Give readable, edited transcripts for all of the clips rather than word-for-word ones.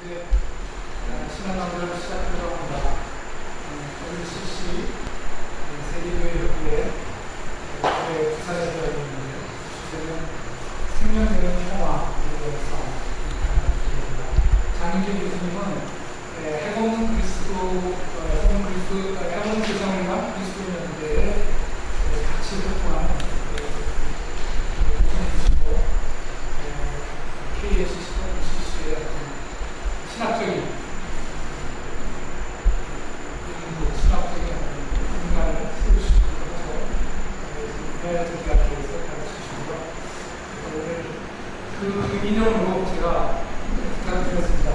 이제 신앙강좌를 시작하려고 합니다. WCC 세계교회협의회 올해 부산에 되어 있는데 주제는 생명여행 평화에 대해서 장윤진 교수님은 해본 세상과 그리스도 연대에 같이 활동하는 교수님이시고 KSCC의 신학적인 공간을 세우시고 대학교에서 가르치시고 그 인연으로 제가 부탁을 드렸습니다.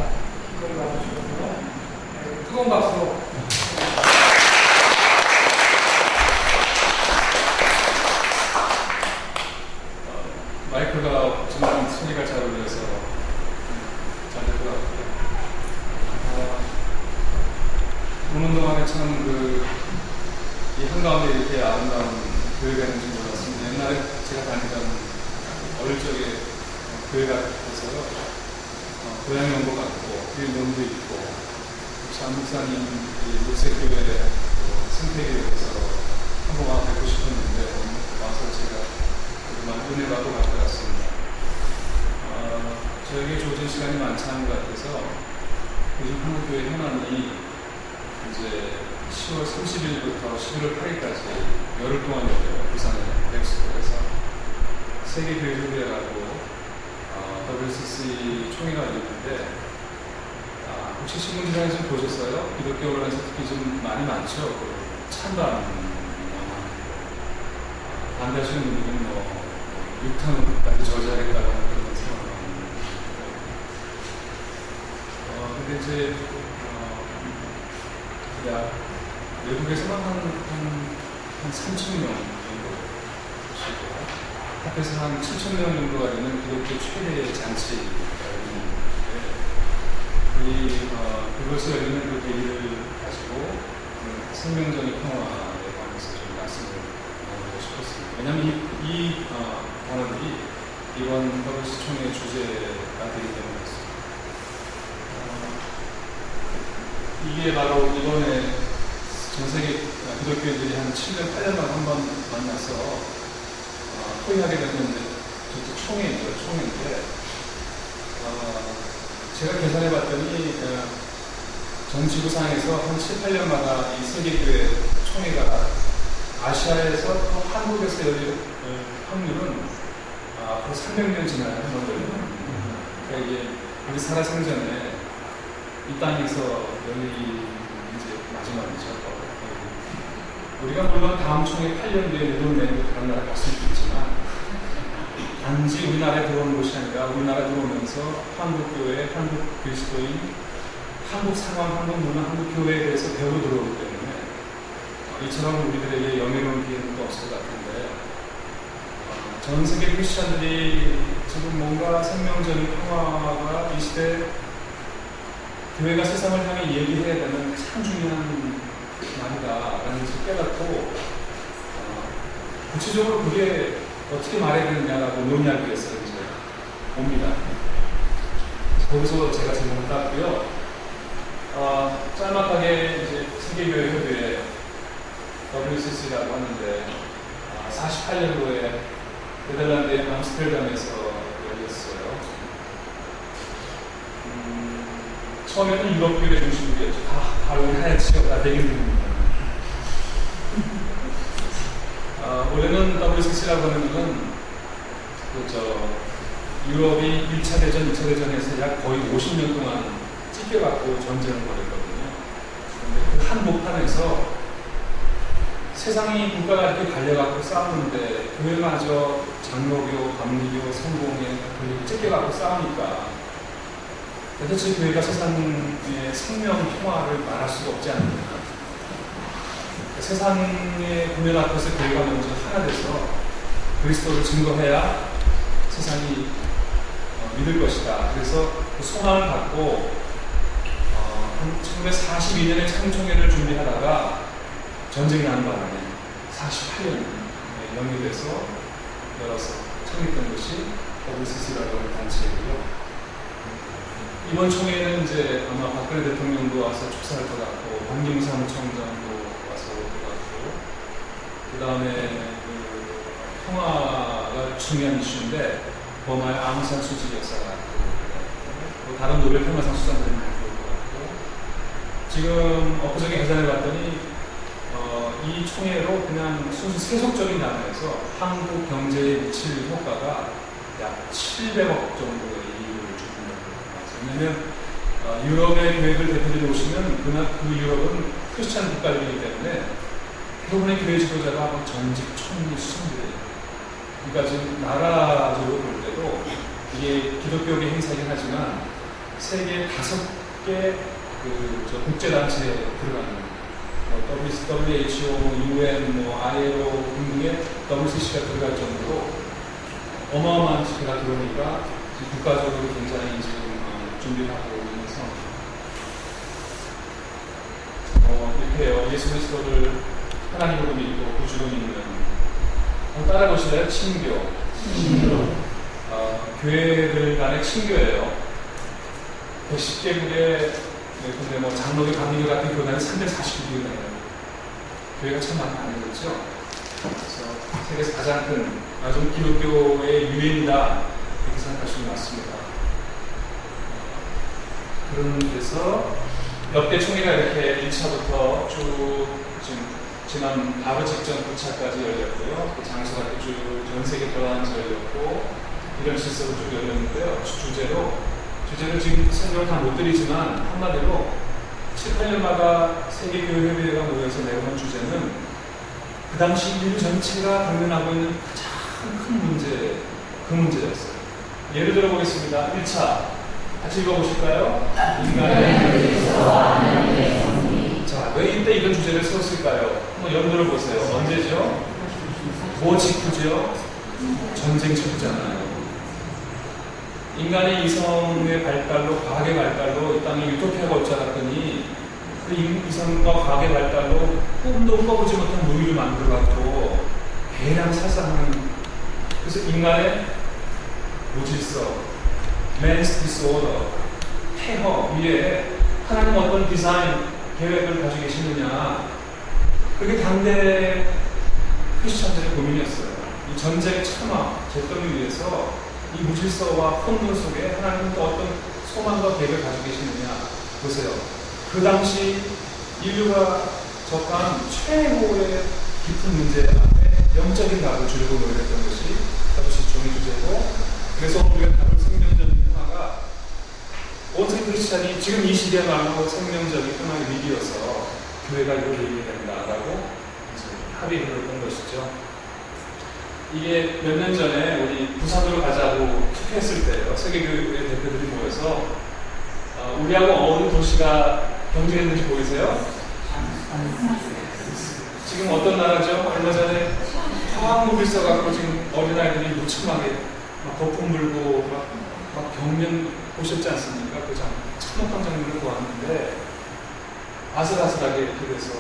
이걸 와주셔서 뜨거운 박수로 마이크가 정말 소리가 잘 울려서 잘 될 것 같고요. 오는 동안에 참 이 한가운데 이렇게 아름다운 교회가 있는 줄 몰랐습니다. 옛날에 제가 다니던 어릴 적에 교회가 있어서요. 고향이 온 것 같고 뒤에 논도 있고 참 목사님 녹색교회 생태계에서 한번 와 뵙고 싶었는데 와서 제가 정말 은혜가 또 받고 갔습니다. 저에게 주어진 시간이 많지 않은 것 같아서 요즘 한국교회 현안이 이제 10월 30일부터 11월 8일까지 열흘 동안 열려요. 부산의 멕시코에서 세계교회협의회라고 WCC 총회가 열리는데 혹시 신문지상에서 보셨어요? 기독교 언론에서 특히 좀 많이 많죠. 찬반 반대하시는 분들은 육탄까지 저지하겠다고 하는 그런 상황입니다. 근데 이제 외국에서만 한 3,000명 정도 보시고 합해서 한 7,000명 정도가 되는 기독교 최대의 잔치가 열리는데 그것을 열리는 그 계기를 가지고 생명적인 평화에 관해서 좀 말씀을 나누고 싶었습니다. 왜냐하면 이 단어들이 이번 WCC 총회의 주제가 되기 때문이었습니다. 이게 바로 이번에 전 세계 기독교인들이 한 7년, 8년 만에 한 번 만나서 토의하게 되는 총회인데 제가 계산해 봤더니 전 지구상에서 한 7, 8년마다 이 세계교회 총회가 아시아에서 한국에서 열릴 확률은 앞으로 300년 지나야 한 번 열리는 그러니까 이게 우리 살아생전에 이 땅에서 열리 이제 마지막이죠. 우리가 물론 다음 총회 8년 뒤에 내년 다른 나라 갔을 수도 있지만 단지 우리나라에 들어오는 것이 아니라 우리나라 들어오면서 한국교회, 한국 그리스도인, 한국 상황, 한국 문화, 한국 교회에 대해서 배우러 들어오기 때문에 이처럼 우리들에게 영예로운 기회는 또 없을 것 같은데 전 세계 크리스찬들이 지금 뭔가 생명적인 평화가 이 시대 교회가 세상을 향해 얘기해야 되는 가장 중요한 말이다라는 것을 깨닫고 구체적으로 그게 어떻게 말해야 되느냐라고 논의하기 위해서 이제 옵니다. 거기서 제가 질문을 땄고요. 짤막하게 이제 세계교회협의회 WCC라고 하는데 48년도에 네덜란드의 암스테르담에서 열렸어요. 처음에는 유럽교회 중심이었죠. 다 우리 하얗지요. 다 백인들입니다. 원래는 WCC라고 하는 것은 유럽이 1차 대전, 2차 대전에서 약 거의 50년 동안 찢겨갖고 전쟁을 벌였거든요. 그런데 그 한복판에서 세상이 국가가 이렇게 갈려갖고 싸우는데 교회마저 장로교, 감리교, 성공회 그리고 찢겨갖고 싸우니까 도대체 교회가 세상의 생명 평화를 말할 수가 없지 않느냐. 세상의 국면 앞에서 교회가 먼저 하나 돼서 그리스도를 증거해야 세상이 믿을 것이다. 그래서 그 소망을 갖고 1942년에 창총회를 준비하다가 전쟁이 나는 바람에 48년 연결돼서 열어서 창립된 것이 WCC라고 하는 단체이고요. 이번 총회는 이제 아마 박근혜 대통령도 와서 축사할 것 같고, 박림우 사무총장도 와서 올 것 같고, 그 다음에 평화가 중요한 이슈인데, 버마의 앙산 수지 여사가 또 다른 노벨 평화상 수상자들이 올 것 같고, 지금 엊그저께 계산해 봤더니, 이 총회로 그냥 순수 세속적인 단어에서 한국 경제에 미칠 효과가 약 700억 정도의 이익을 준다고 합니다. 왜냐하면 유럽의 교회들 대표들이 오시면 그 유럽은 크리스찬 국가들이기 때문에 대부분의 교회 지도자가 전직 총리 수상들이에요. 그러니까 지금 나라적으로 볼 때도 이게 기독교계 행사이긴 하지만 세계 5개 국제단체에 들어가는 WHO, UN, ILO 등등의 WCC가 들어갈 정도로 어마어마한 집회가 들어오니까 국가적으로 굉장히 지금 준비를 하고 있는 상황입니다. 이렇게 예수 그리스도를 하나님으로 믿고 구주로 믿는, 따라 보실래요? 친교. 교회들 간의 친교예요. 110개국의 근데 장로교, 감리교 같은 교단이 349교단이에요. 교회가 참 많이 만들었죠. 그래서 세계에서 가장 큰, 좀 기독교의 유인이다, 이렇게 생각하시면 맞습니다. 그런 데서 역대 총회가 이렇게 1차부터 쭉 지난 바로 직전 9차까지 열렸고요. 그 장소가 전 세계 돌아다니면서 열렸고, 이런 실습으로 쭉 열렸는데요. 주제를 지금 설명을 다 못 드리지만 한마디로 7, 8년마다 세계교회회의가 모여서 내놓은 주제는 그 당시 인류 전체가 당면하고 있는 가장 큰 문제, 그 문제였어요. 예를 들어 보겠습니다. 1차 같이 읽어보실까요? 인간의 자, 왜 이때 이런 주제를 세웠을까요? 한번 연결해 보세요. 언제죠? 뭐 직후죠? 전쟁 직후잖아요. 인간의 이성의 발달로, 과학의 발달로 이 땅에 유토피아가 올 줄 알았더니 그 이성과 과학의 발달로 꿈도 꿔보지 못한 무기를 만들어갖고 대량 살상하는, 그래서 인간의 무질서, man's disorder, 폐허 위에 하나님 어떤 디자인, 계획을 가지고 계시느냐, 그게 당대 크리스천들의 고민이었어요. 이 전쟁의 참화, 재점을 위해서 이 무질서와 혼돈 속에 하나님은 또 어떤 소망과 계획을 가지고 계시느냐 보세요. 그 당시 인류가 접한 최고의 깊은 문제 앞에 영적인 답을 주려고 노력했던 것이 다시 종이 주제고, 그래서 우리가 다룰 생명적인 평화가 온 세계 크리스찬이 지금 이 시대야말로 생명적인 평화의 위기여서 교회가 이걸 이해해야 된다라고 합의를 했던 것이죠. 이게 몇 년 전에 우리 부산으로 가자고 투표했을 때요. 세계교회 대표들이 모여서 우리하고 어느 도시가 경쟁했는지 보이세요? 지금 어떤 나라죠? 얼마 전에 화학무기 써갖고 지금 어린아이들이 무참하게 막 거품 불고 막 경면 보셨지 않습니까? 그 참혹한 장면을 보았는데 아슬아슬하게 이렇게 돼서,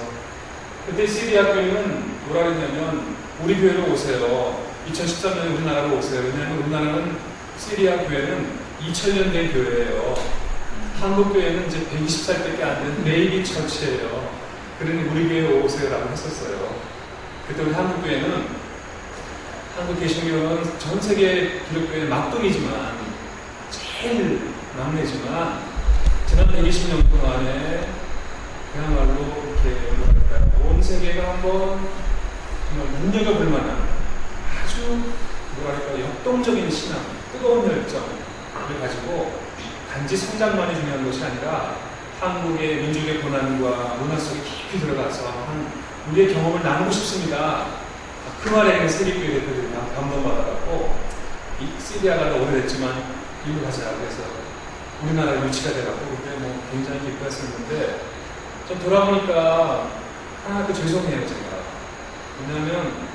그때 시리아 교회는 뭐라 했냐면 우리 교회로 오세요. 2013년에 우리나라로 오세요. 왜냐하면 우리나라는 시리아 교회는 2000년 된 교회예요. 한국 교회는 이제 120살밖에 안 된 베이비 처치예요. 그러니 우리 교회로 오세요라고 했었어요. 그때 우리 한국 교회는, 한국 개신교는 전 세계 기독교의 막둥이지만 제일 막내지만 지난 120년 동안에 그야말로 이렇게 온 세계가 한번 정말 눈여겨볼 만한 아주 뭐랄까 역동적인 신앙, 뜨거운 열정을 가지고 단지 성장만이 중요한 것이 아니라 한국의 민족의 고난과 문화 속에 깊이 들어가서 우리의 경험을 나누고 싶습니다. 그 말에 세계교회 대표들이 다 감동받아갖고 이 시리아가 오래됐지만 이리로 가자 그래서 우리나라 유치가 돼갖고 그때 굉장히 기뻐했었는데 좀 돌아보니까 하나도 죄송해요 제가. 왜냐하면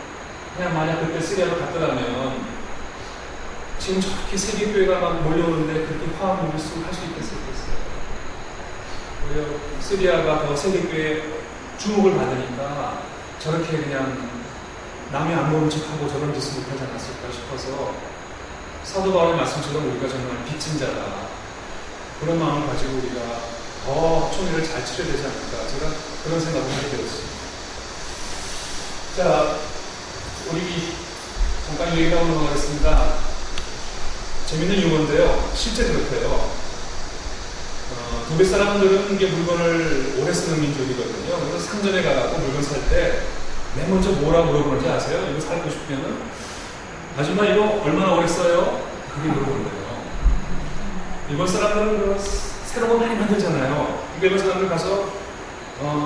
그냥 만약 그때 시리아로 갔더라면 지금 저렇게 세계교회가 막 몰려오는데 그렇게 화합을 할 수 있겠어요. 오히려 시리아가 더 세계교회에 주목을 받으니까 저렇게 그냥 남이 안 모른 척하고 저런 짓을 못하지 않았을까 싶어서 사도 바울의 말씀처럼 우리가 정말 빚진 자다. 그런 마음을 가지고 우리가 더 총회를 잘 치러야 되지 않을까, 제가 그런 생각을 하게 되었습니다. 자, 우리 잠깐 얘기하고 넘어가겠습니다. 재밌는 유머인데요. 실제 그렇대요. 독일 사람들은 이게 물건을 오래 쓰는 민족이거든요. 그래서 상점에 가서 물건 살 때 맨 먼저 뭐라고 물어보는지 아세요? 이거 살고 싶으면은 아줌마 이거 얼마나 오래 써요? 그게 물어본대요. 일본 사람들은 새로운 거 많이 만들잖아요. 일본 사람들 가서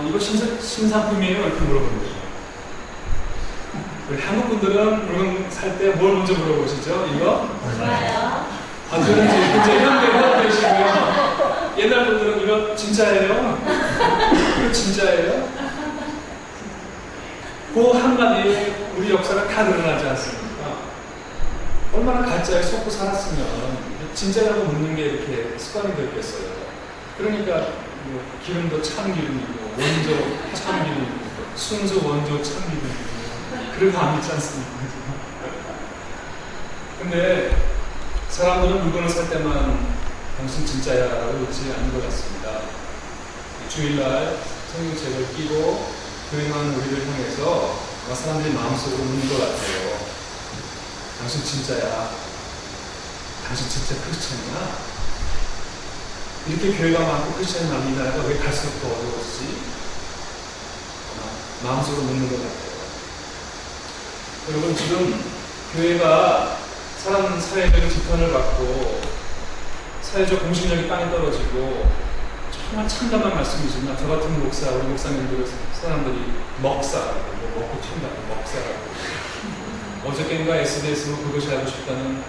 이거 신상품이에요? 이렇게 물어본대요. 우리 한국 분들은 물건 살 때 뭘 먼저 물어보시죠? 이거? 얼마요? 아, 그런지 이제 현대가 되시고요. 옛날 분들은 이거 진짜예요? 이거 진짜예요? 그 한마디에 우리 역사가 다 드러나지 않습니까? 얼마나 가짜에 속고 살았으면 진짜라고 묻는 게 이렇게 습관이 되었겠어요. 그러니까 뭐 기름도 참기름이고 원조 참기름이고 순수 원조 참기름이고 그래도 안 믿지 않습니까? 근데 사람들은 물건을 살 때만 당신 진짜야 라고 묻지 않는 것 같습니다. 주일날 성경책을 끼고 교회만 우리를 향해서 사람들이 마음속으로 묻는 것 같아요. 당신 진짜야? 당신 진짜 크리스찬이야? 이렇게 교회가 많고 크리스찬이 많은 이 나라가 왜 갈수록 더 어려웠지? 마음속으로 묻는 것 같아요. 여러분, 지금 교회가 사회적인 비판을 받고 사회적 공신력이 땅에 떨어지고 정말 참담한 말씀이지만 저 같은 목사, 우리 목사님들 사람들이 먹사라고 먹고 튄다고 먹사라고 어저께인가 SBS로 그것이 알고 싶다는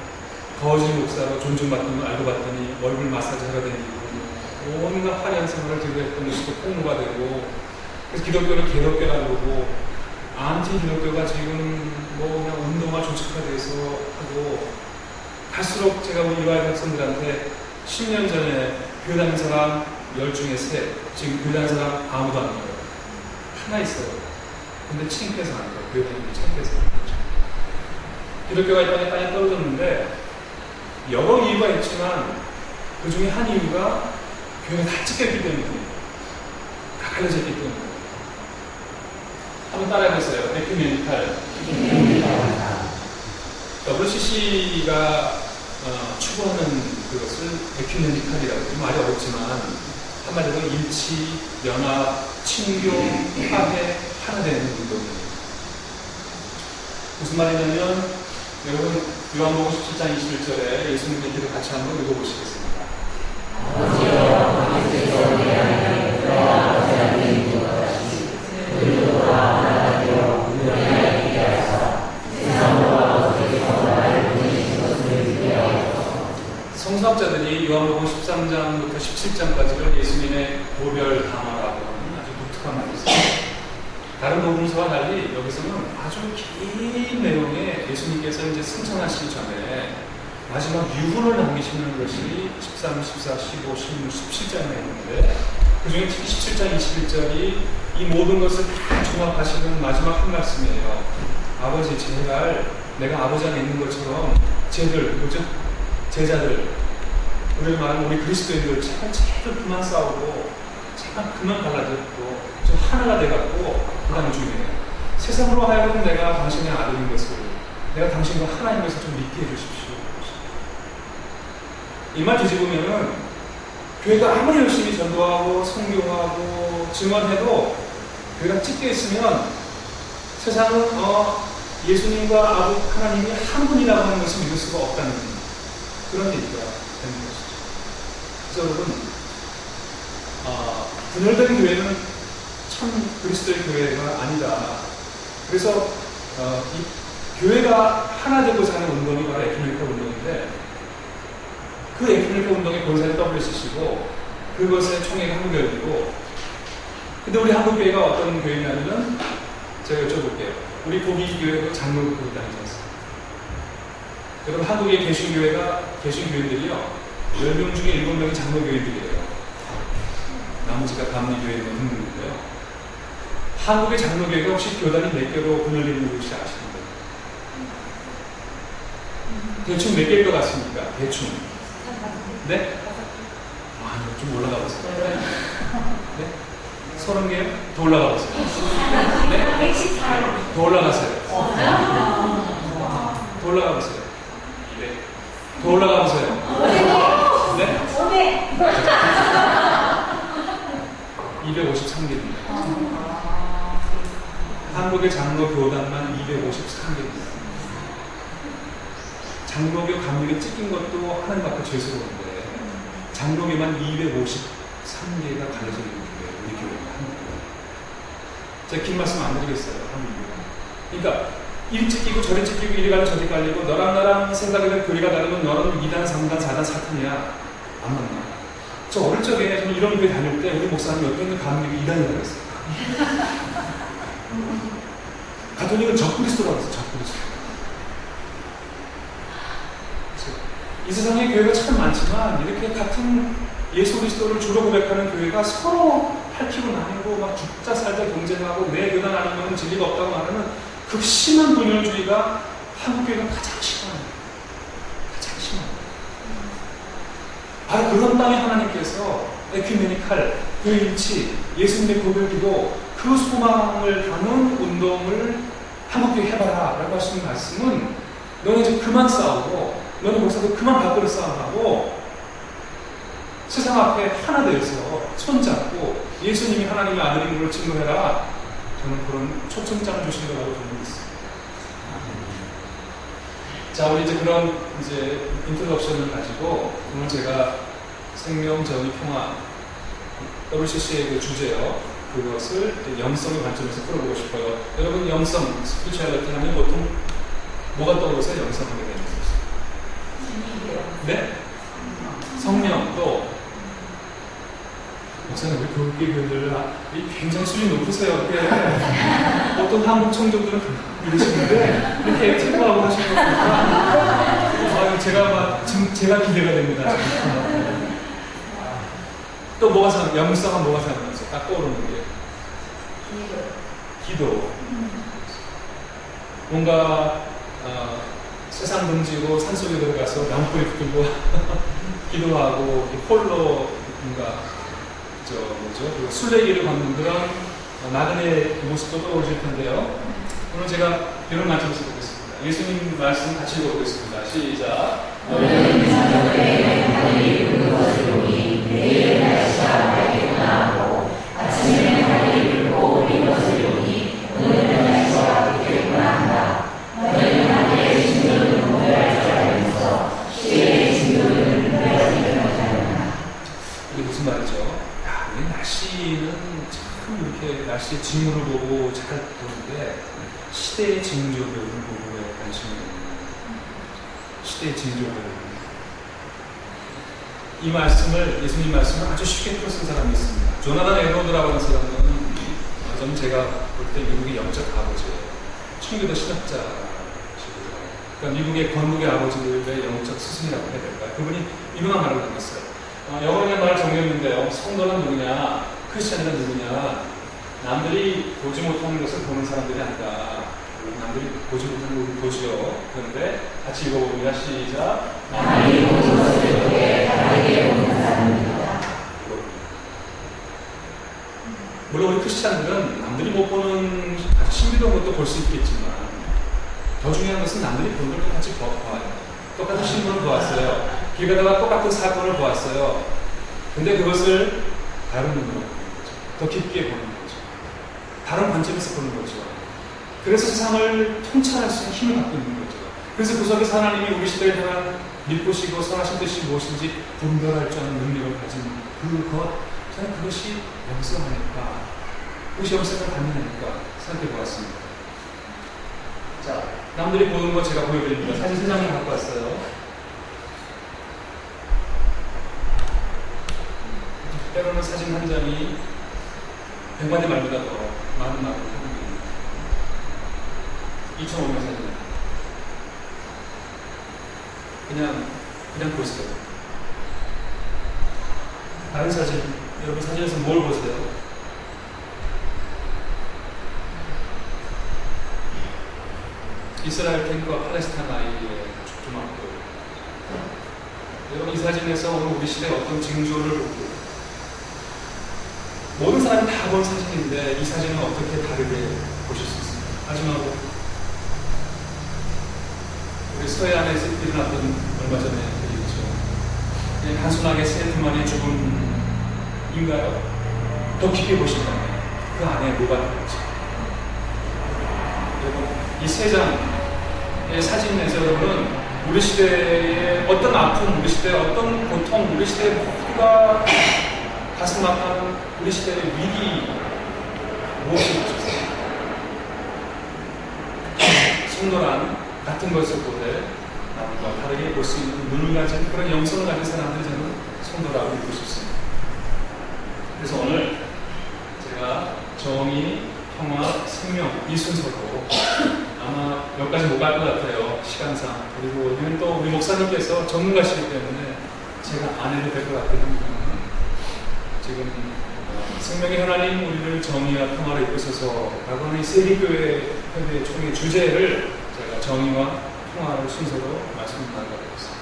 거짓 목사로 존중받던 걸 알고 봤더니 얼굴 마사지 하러 다니고 온갖 화려한 생활을 기도했던 것이 또 폭로가 되고 그래서 기독교를 개독교라고 그러고 안티 기독교가 지금 뭐 그냥 운동화 조직화돼서 하고 갈수록 제가 우리 이화의 학생들한테 10년 전에 교회 다닌 사람 10 중에 3, 지금 교회 다닌 사람 아무도 안 나와요. 하나 있어요. 근데 창피해서 안 돼요. 교회 다니는 게 창피해서 안 되죠. 기독교가 이 땅에 떨어졌는데 여러 이유가 있지만 그 중에 한 이유가 교회가 다 찢겼기 때문입니다. 다 갈라졌기 때문에. 한번 따라해보세요. 에큐메니칼. WCC가 추구하는 그것을 에큐메니칼이라고 말이 어렵지만 한마디로 일치, 연합, 친교, 화해, 하나 되는 운동입니다. 무슨 말이냐면 여러분 요한복음 17장 21절에 예수님의 기도 같이 한번 읽어보시겠습니다. 성서학자들이 요한복음 13장부터 17장까지를 예수님의 고별 담화라고 하는 아주 독특한 말이 있습니다. 다른 복음서와 달리 여기서는 아주 긴 내용의 예수님께서 이제 승천하시기 전에 마지막 유훈을 남기시는 것이 13, 14, 15, 16, 17장에 있는데 그 중에 특히 17장 21절이 이 모든 것을 다 종합하시는 마지막 한 말씀이에요. 아버지 제발 내가 아버지 안에 있는 것처럼 제자들 우리를 말하면 우리 그리스도인들 제발 그만 싸우고 제발 그만 갈라졌고 좀 하나가 돼갖고 그 다음에 중요해요. 세상으로 하여금 내가 당신의 아들인 것을 내가 당신과 하나인 것을 좀 믿게 해주십시오. 이 말 뒤집으면은 교회가 아무리 열심히 전도하고 성교하고 증언해도 교회가 찢겨 있으면 세상은 예수님과 하나님이 한 분이라고 하는 것을 믿을 수가 없다는 그런 얘기가 되는 것이죠. 그래서 여러분 분열된 교회는 참 그리스도의 교회가 아니다. 그래서 이 교회가 하나 되고자 하는 운동이 바로 에큐메니컬 운동인데 그 에큐메니컬 운동의 본사는 WCC고 그것의 총회가 한국교회이고 근데 우리 한국교회가 어떤 교회냐면 제가 여쭤볼게요. 우리 고기교회도 장로교회 다니지 않습니까? 여러분 한국의 개신교회들이요 10명 중에 7명이 장로교회들이에요. 나머지가 감리교회에 있는 분들인데요. 한국의 장로교회가 혹시 교단이 몇 개로 분열되는 것이 아십니까? 대충 몇 개일 것 같습니까? 대충. 네? 좀 올라가 보세요. 네? 30개요? 더 올라가 보세요. 네? 114. 더 올라가세요. 더 올라가 보세요. 네. 더 올라가 보세요. 네? 500. 253개입니다. 한국의 장로 교단만 253개입니다. 장로교 감리교 찍힌 것도 하나님 앞에 죄스러운데 장로교만 253개가 가려져 있는 교회, 우리 교회가 한국교회. 제가 긴 말씀 안 드리겠어요. 한국교회. 그러니까 이리 찍히고 저리 찍히고 이리 가면 저리 갈리고 너랑 나랑 생각하는 교리가 다르면 너는 2단, 3단, 4단 사탄이야. 안 만나. 저 어릴 적에 저는 이런 교회 다닐 때 우리 목사님이 어떤 분 감리교 2단이라고 했어요. 가톨릭은 적그리스도라고 했어요. 적그리스도. 이 세상에 교회가 참 많지만 이렇게 같은 예수 그리스도를 주로 고백하는 교회가 서로 핥히고 나뉘고 막 죽자 살자 경쟁하고 내 교단 아니면 진리가 없다고 말하는 극심한 분열주의가 한국 교회가 가장 심합니다. 가장 심합니다. 바로 그런 땅에 하나님께서 에큐메니칼, 교회일치, 예수님의 고백기도 그 소망을 담은 운동을 한국교회 해봐라 라고 하시는 말씀은 너네 이제 그만 싸우고 너네 목사도 그만 밖으로 싸움하고 세상 앞에 하나 되어서 손잡고 예수님이 하나님의 아들인 걸 증거해라. 저는 그런 초청장 주신 거라고 저는 믿습니다. 자, 우리 이제 그런 이제 인트로덕션을 가지고 오늘 제가 생명, 정의, 평화 WCC의 그 주제요. 그것을 영성의 관점에서 풀어보고 싶어요. 여러분 영성, 스피리추얼리티 하면 보통 뭐가 떠오르세요? 영성하게 되는 거죠. 네? 성령 또 목사님 우리 교육계 교회들 굉장히 수준이 높으세요. 어떤 한국 청중들은 이러시는데 이렇게 체크하고 하시는 거 보니까 제가 기대가 됩니다. 또 뭐가 영성은 뭐가 생각나세요? 딱 떠오르는 게 기도. 뭔가 세상 등지고 산속에 들어가서 나무뿌리 붙들고 기도하고 홀로 뭔가 그 순례길을 걷는 그런 나그네 모습도 떠오르실 텐데요. 오늘 제가 이런 말씀을 보겠습니다. 예수님 말씀 같이 읽어보겠습니다. 시작. 너희는 자녀들에게 하늘이 이루는 것을 보니 내일은 날씨가 밝게 변하고 아침에는 하늘이 붉고 우린 것을 보니 오늘은 날씨가 밝게 변한다. 너희는 하늘의 진도를 분별할 줄 알면서 시대의 진도를 분별하지 못하느냐. 이게 무슨 말이죠? 날씨는 참 이렇게 날씨의 징후를 보고 잘 보는데 시대의 징조를 보고 관심이 있는 시대의 징조를 이 말씀을 예수님 말씀을 아주 쉽게 풀어 쓴 사람이 있습니다. 조나단 에드워드라고 하는 사람은 좀 제가 볼 때 미국의 영적 아버지예요. 청교도 신학자시고요. 그러니까 미국의 건국의 아버지들의 영적 스승이라고 해야 될까요? 그분이 유명한 말을 남겼어요. 영어로는 말을 정했는데요. 성도는 누구냐? 크리스찬은 누구냐? 남들이 보지 못하는 것을 보는 사람들이 아니다. 남들이 보지 못하는 것을 보지요. 그런데 같이 읽어봅니다. 시작. 남들이 보는 것을 보게 다르게 보는 사람입니다. 물론 우리 크리스찬들은 남들이 못 보는 아주 신비로운 것도 볼 수 있겠지만 더 중요한 것은 남들이 보는 걸 똑같이 봐요. 똑같은 신문을 보았어요. 길 가다가 똑같은 사건을 보았어요. 근데 그것을 다른 눈으로 보는 거죠. 더 깊게 보는 거죠. 다른 관점에서 보는 거죠. 그래서 세상을 통찰할 수 있는 힘을 갖고 있는 거죠. 그래서 그 속에서 하나님이 우리 시대에 대한 믿으시고 선하신 뜻이 무엇인지 분별할 줄 아는 능력을 가진 그것, 저는 그것이 영성하니까, 그것이 영성을 갖는다니까 생각해 보았습니다. 자, 남들이 보는 거 제가 보여드립니다. 사진 3장을 갖고 왔어요. 때로는 사진 한 장이 100마디 말보다 더 많은 말을 하는 게 2,500 사진. 그냥 보세요. 다른 사진, 여러분 사진에서 뭘 보세요? 이스라엘 탱크와 팔레스타인의 조막들. 여러분 이 사진에서 오늘 우리 시대에 어떤 징조를 보고 모든 사람이 다 본 사진인데 이 사진은 어떻게 다르게 보실 수 있습니까? 마지막으로 우리 서해안에서 일어났던 얼마 전에 일이죠. 그냥 단순하게 세트만의 죽음인가요? 더 깊게 보신다면 그 안에 뭐가 다른지. 여러분, 이 세 장의 사진에서 여러분은 우리 시대의 어떤 아픔, 우리 시대의 어떤 고통, 우리 시대의 모두가 가슴 아파하는 우리 시대의 위기 무엇이 있었어요? 성도란 같은 것을 보되 남과 다르게 볼 수 있는 눈을 가진 그런 영성을 가진 사람들이 저는 성도라고 믿고 싶습니다. 그래서 오늘 제가 정의, 평화, 생명 이 순서로 아마 몇 가지 못 갈 것 같아요. 시간상. 그리고 오늘 또 우리 목사님께서 전문가시기 때문에 제가 안 해도 될 것 같긴 합니다. 지금 생명의 하나님 우리를 정의와 평화로 이끄소서라고 하는 이 세계교회 협의회 총회 주제를 제가 정의와 평화를 순서로 말씀을 나눠보겠습니다.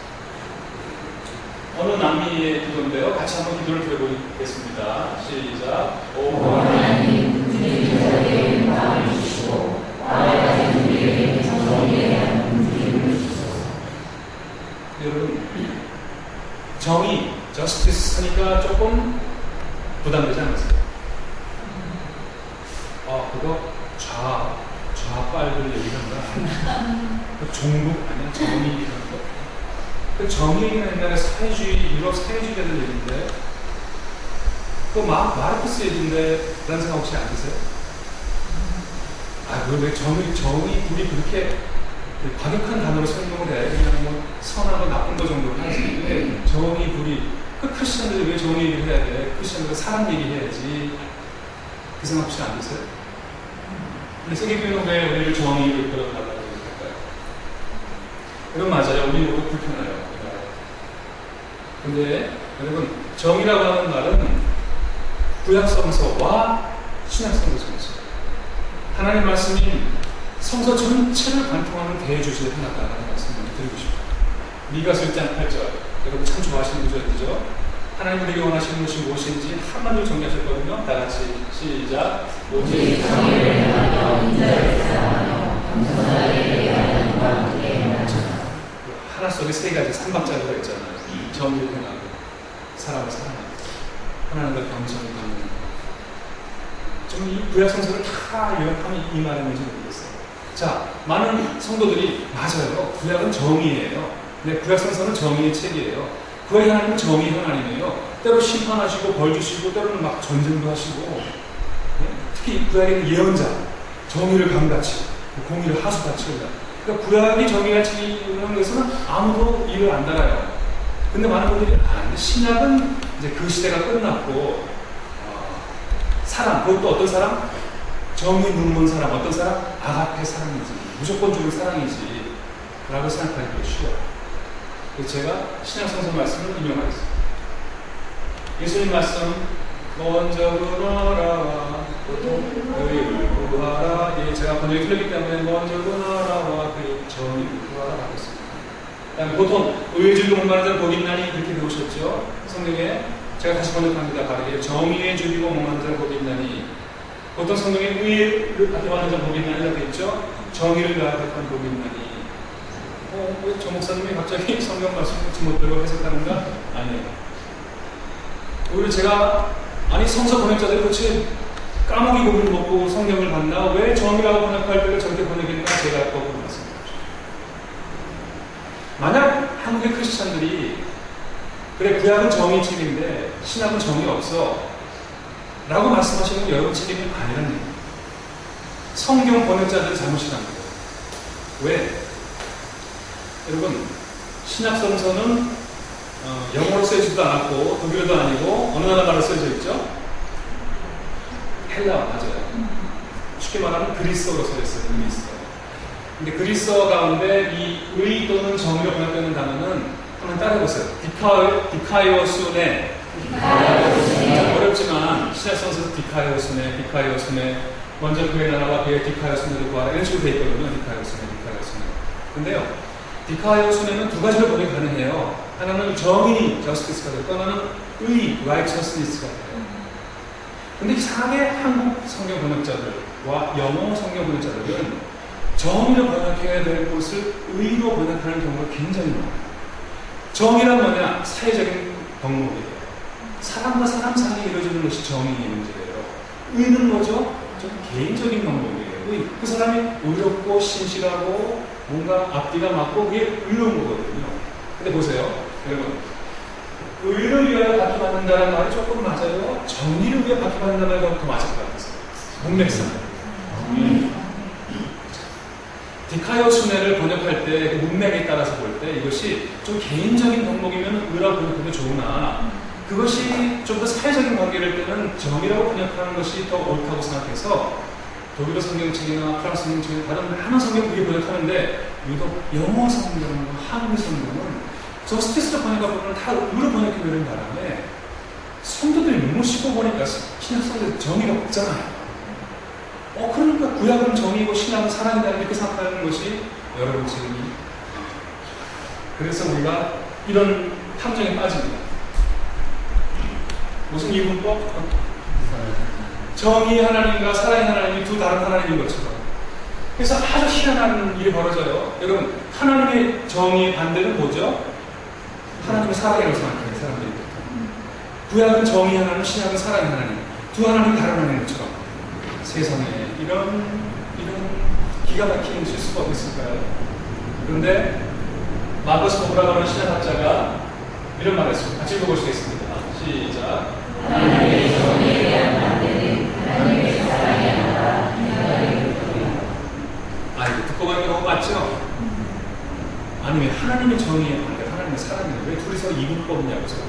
어느 남미의 기도인데요. 같이 한번 기도를 드려보겠습니다. 시작. 오 하나님, 우리의 기도에 마음을 주시고 나와 같은 우리에게 정의에 대한 움직임을 주소서. 여러분, 정의, justice 하니까 조금 부담되지 않으세요? 그거 좌빨들 얘기한다. 그 종북 아니야? 정의 이런 거. 그 정의는 옛날에 사회주의, 유럽 사회주의자들 얘기인데, 그 마르크스 얘기인데, 그런 생각 혹시 안 드세요? 왜 정의, 우리 그렇게 과격한 단어로 설명을 해. 그냥 뭐 선하고 나쁜 거 정도로 하지. 왜 정의, 불의. 그 크리스천들이 왜 정의 얘기를 해야 돼? 크리스천들은 사랑 얘기해야지. 그 생각 혹시 안 드세요? 근데 세계교회는 왜 우리를 정의로 이끌어달라고 할까요? 여러분 맞아요. 우리 모두 불편해요. 근데 여러분 정의라고 하는 말은 구약성서와 신약성서에서 하나님 말씀이 성서 전체를 관통하는 대주제의 하나다라는 말씀을 드리고 싶어요. 미가서 1장 8절 여러분 참 좋아하시는 구절이죠. 하나님 우리에게 원하시는 것이 무엇인지 한마디로 정리하셨거든요. 다 같이 시작. 오직 정의를 행하며 인자를 사랑하며 겸손하게 대하는 이와 함께 행하자. 하나 속에 세 가지 삼박자가 있잖아요. 정의를 행하고 사람을 사랑하고 하나님과 겸손을 갖는. 좀 이 구약 성서를 다 요약하면 이 말이 뭔지 모르겠어요. 자, 많은 성도들이 맞아요. 구약은 정의예요. 근데 구약 성서는 정의의 책이에요. 구약의 하나님은 정의 하나님이에요. 때로 심판하시고 벌 주시고 때로는 막 전쟁도 하시고 특히 구약에는 예언자 정의를 강같이 공의를 하수같이 한다. 그러니까 구약이 정의같이 이런 것은 아무도 이를 안 달아요. 근데 많은 분들이 근데 신약은 이제 그 시대가 끝났고 사람 그것도 어떤 사람? 정의 눈먼 사람 어떤 사람? 아가페 사랑이지 무조건적인 사랑이지 라고 생각하기가 쉬워요. 그래서 제가 신약성서 말씀을 인용하겠습니다. 예수님 말씀 먼저 그너라와 의를 구하라. 제가 번역이 틀렸기 때문에 먼저 그너라와 그 정의를 구하라 하겠습니다. 그다음에 보통 의의 줄로 목마른 자를 복이 있나니 그렇게 배우셨죠? 성경에 제가 다시 번역합니다. 바르게 정의에 줄이고 목마른 자를 복이 있나니 보통 성경에 의를 가득한 자를 복이 있나니 이렇게 있죠? 정의를 가득한 복이 있나니 왜 저 목사님이 갑자기 성경 말씀을 제멋대로 해석하는가? 아니에요. 오히려 제가 성서 번역자들이 그렇지 까마귀 고기를 먹고 성경을 봤나? 왜 정의라고 번역할 때를 저렇게 번역했나? 제가 거꾸로 말씀드립니다. 만약 한국의 크리스찬들이 그래 구약은 정의 책인데 신약은 정의 없어 라고 말씀하시는 건 여러분 책임이 아니라는 얘기예요. 성경 번역자들이 잘못이라는 거예요. 왜? 여러분 신약성서는 영어로 쓰여지도 않았고 독일어도 아니고 어느 나라 말로 쓰여져 있죠? 헬라어 맞아요. 쉽게 말하면 그리스어로 쓰여있어요. 그리스어. 근데 그리스어 가운데 이 의 또는 정의로 번역되는 단어는 한번 따라해보세요. 디카이오스네. 어렵지만 신약성서에서 디카이오스네 먼저 그의 나라와 그의 디카이오스네를 구하라 이런 식으로 되어 있거든요. 디카이오스네. 근데요 디카이오스네는 두 가지로 번역이 가능해요. 하나는 정의, justice가 되고 하나는 의, righteousness가 돼요. 근데 이상하게 한국 성경 번역자들과 영어 성경 번역자들은 정의로 번역해야 될 것을 의로 번역하는 경우가 굉장히 많아요. 정의란 뭐냐? 사회적인 덕목이에요. 사람과 사람 사이에 이루어지는 것이 정의의 문제예요. 의는 뭐죠? 좀 개인적인 덕목이에요. 그 사람이 의롭고 신실하고 뭔가 앞뒤가 맞고 그게 의로운 거거든요. 근데 보세요. 여러분, 의를 위하여 바퀴받는다는 말이 조금 맞아요. 정의를 위해 바퀴받는다는 말이 더 맞을 것 같아서. 문맥상. 디카요 순회를 번역할 때 그 문맥에 따라서 볼 때 이것이 좀 개인적인 덕목이면 의라고 번역해도 좋으나 그것이 좀 더 사회적인 관계를 때는 정의라고 번역하는 것이 더 옳다고 생각해서 독일어 성경책이나 프랑스 성경책이나 다른 많은 성경 그게 번역하는데 유독 영어 성경과 한글 성경은 저스티스로 번역하고는 다 의로 번역해버리는 바람에 성도들이 너무 씹어 보니까 신약 성경에 정의가 없잖아요. 그러니까 구약은 정의고 신약은 사랑이다 이렇게 생각하는 것이 여러분 지금이. 그래서 우리가 이런 탐정에 빠집니다. 무슨 이분법? 정의의 하나님과 사랑의 하나님이 두 다른 하나님인 것처럼. 그래서 아주 희한한 일이 벌어져요. 여러분, 하나님의 정의의 반대는 뭐죠? 하나님의 사랑이라고 생각해요, 사람들이. 구약은 정의 하나님, 신약은 사랑의 하나님. 두 하나님이 다른 하나님인 것처럼. 세상에 이런 기가 막힌 실수가 어디 있을까요? 그런데 마커스 보브라고 하는 신학자가 이런 말을 했습니다. 같이 읽어보시겠습니다. 시작. 하나님의 정의에 대한 반대는 하나님의 사랑이 아니라 인간의 고통이다. 이거 듣고 보니까 너무 맞죠? 아니 왜 하나님의 정의에 반대, 하나님의 사랑이냐? 왜 둘이서 이분법이냐고 서로.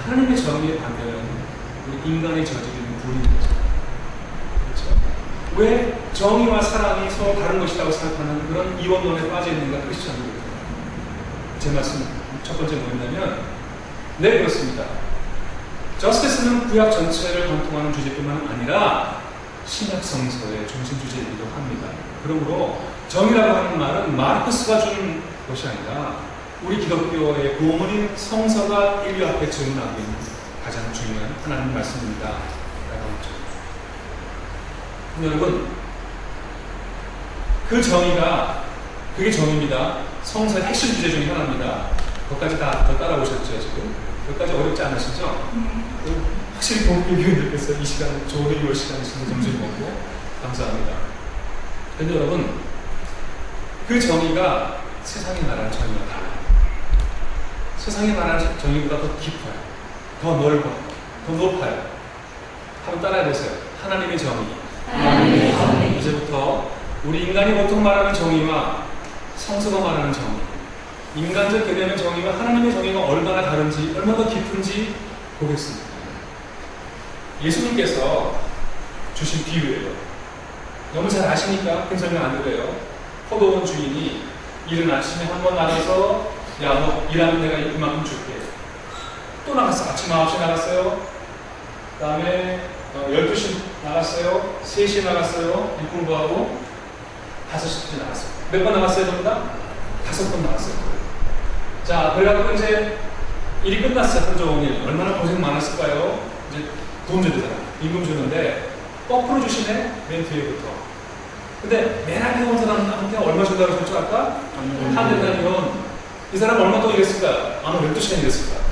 하나님의 정의에 반대는 우리 인간의 저지르는 불인 거죠. 그렇죠? 왜 정의와 사랑이 서로 다른 것이라고 생각하는 그런 이원론에 빠져 있는가? 그것이 전부입니다. 제 말씀 첫 번째 뭐였냐면, 네 그렇습니다. 저스티스는 구약 전체를 관통하는 주제뿐만 아니라 신약 성서의 중심 주제이기도 합니다. 그러므로 정의라고 하는 말은 마르크스가 준 것이 아니라 우리 기독교의 고문인 성서가 인류 앞에 증언하고 있는 가장 중요한 하나님 말씀입니다. 여러분, 그 정의가 그게 정의입니다. 성서의 핵심 주제 중에 하나입니다. 그것까지 다 따라오셨죠 지금? 그것까지 어렵지 않으시죠? 확실히 공교교인들께서 이 시간 좋은 2월 시간에 점심 먹고 감사합니다. 그런데 여러분, 그 정의가 세상이 말하는 정의와 달라요. 세상이 말하는 정의보다 더 깊어요. 더 넓어요. 더 높아요. 한번 따라해보세요. 하나님의 정의. 하나님의 정의. 이제부터 우리 인간이 보통 말하는 정의와 성서가 말하는 정의, 인간적 개념의 정의와 하나님의 정의가 얼마나 다른지, 얼마나 더 깊은지 보겠습니다. 예수님께서 주신 비유예요. 너무 잘 아시니까 큰 설명 안 드려요. 포도원 주인이 이른 아침에 한 번 나가서 야, 너 일하면 내가 이만큼 줄게. 또 나갔어. 아침 9시에 나갔어요. 그 다음에 12시 나갔어요. 3시에 나갔어요. 일 공부하고 5시까지 나갔어요. 몇 번 나갔어요? 전부 다? 5번 나갔어요. 자, 그래갖고 이제 일이 끝났어요. 하루 종일. 얼마나 고생 많았을까요? 이제 돈 줘야 되잖아. 임금 주는데 거꾸로 주시네. 맨 뒤에부터. 근데 맨 앞에 온 사람한테 얼마 준다고 했죠 아까? 한 대단이면 이 사람 얼마 동안 일했을까요? 아마 12시간 일했을 것 같아요.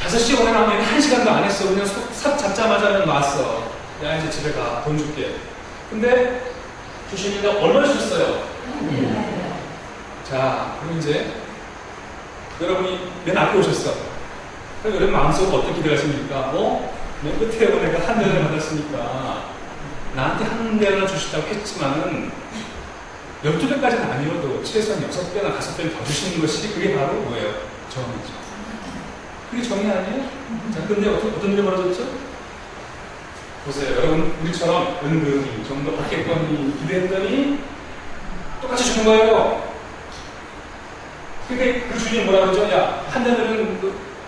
5시에 오래 나오면 1시간도 안 했어. 그냥 삽 잡자마자 놨어. 야, 이제 집에 가. 돈 줄게. 근데 주시는데 얼마 주셨어요? 자, 그럼 이제 여러분이 맨 앞에 오셨어. 그럼 여러분 마음속으로 어떻게 기대하십니까? 맨 끝에 오고 내가 한 대를 받았으니까 나한테 한 대를 주시다고 했지만은 12배까지는 아니어도 최소한 6배나 5배를 더 주시는 것이 그게 바로 뭐예요? 정의죠. 그게 정의 아니에요? 자, 근데 어떤 일이 벌어졌죠? 보세요. 여러분, 우리처럼 은근히 좀 더 받겠거니 기대했더니 똑같이 주는 거예요. 근데 그 주인이 뭐라 그러죠? 야, 한 대는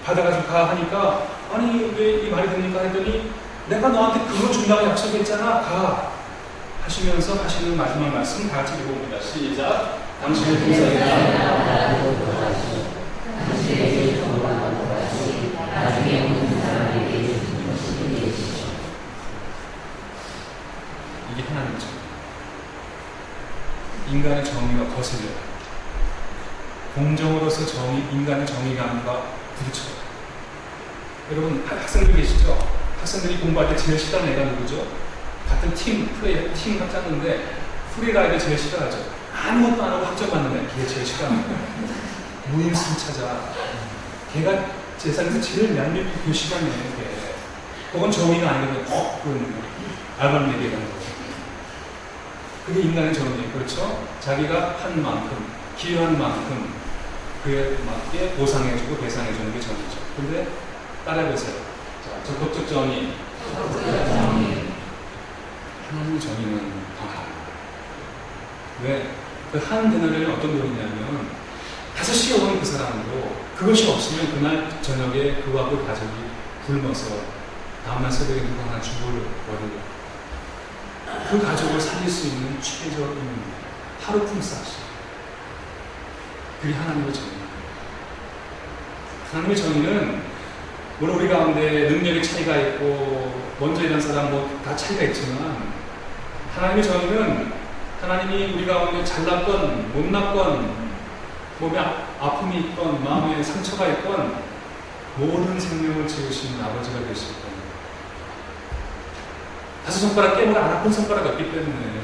받아가지고 가 하니까 아니, 왜 이 말이 됩니까? 했더니 내가 너한테 그거 준다고 약속했잖아. 가. 하시면서 하시는 마지막 말씀 다 같이 읽어봅니다. 시작. 당신의 동생이다. 당신에게 정보하는 것이 나중에 모든 사람에게 주는 것이 인간의 정의가 거슬려요. 공정으로서 인간의 정의감과 부딪혀요. 여러분, 학생들 계시죠? 학생들이 공부할 때 제일 싫어하는 애가 누구죠? 같은 팀 짰는데 프리라이드 제일 싫어하죠. 아무것도 안 하고 학점 받는 애, 걔 제일 싫어하는 거예요. 무임승차자. 걔가 세상에서 제일 얄밉고 교시간 애예요, 걔. 그건 정의가 아니거든요. 그건 알바는 얘기하는 거예요. 그게 인간의 정의예요. 그렇죠? 자기가 한 만큼, 기여한 만큼 그에 맞게 보상해주고 배상해주는 게 정의죠. 근데 따라해보세요. 자, 적극적 정의. 하나님의 정의는 더 강합니다. 왜? 그 한 데나리온이 어떤 돈이냐면 5시에 오는 그 사람으로 그것이 없으면 그날 저녁에 그와 그 가족이 굶어서 다음날 새벽에 누구 하나 죽어버리고 그 가족을 살릴 수 있는 최저임입니다. 하루 품삯이. 그게 하나님의 정의입니다. 하나님의 정의는 물론 우리 가운데 능력의 차이가 있고 먼저 일한 사람 다 차이가 있지만 하나님의 정의는 하나님이 우리 가운데 잘났건 못났건 몸에 아픔이 있건 마음에 상처가 있건 모든 생명을 지으시는 아버지가 되실 겁니다. 5손가락 깨물어 안 아픈 손가락이 없기 때문에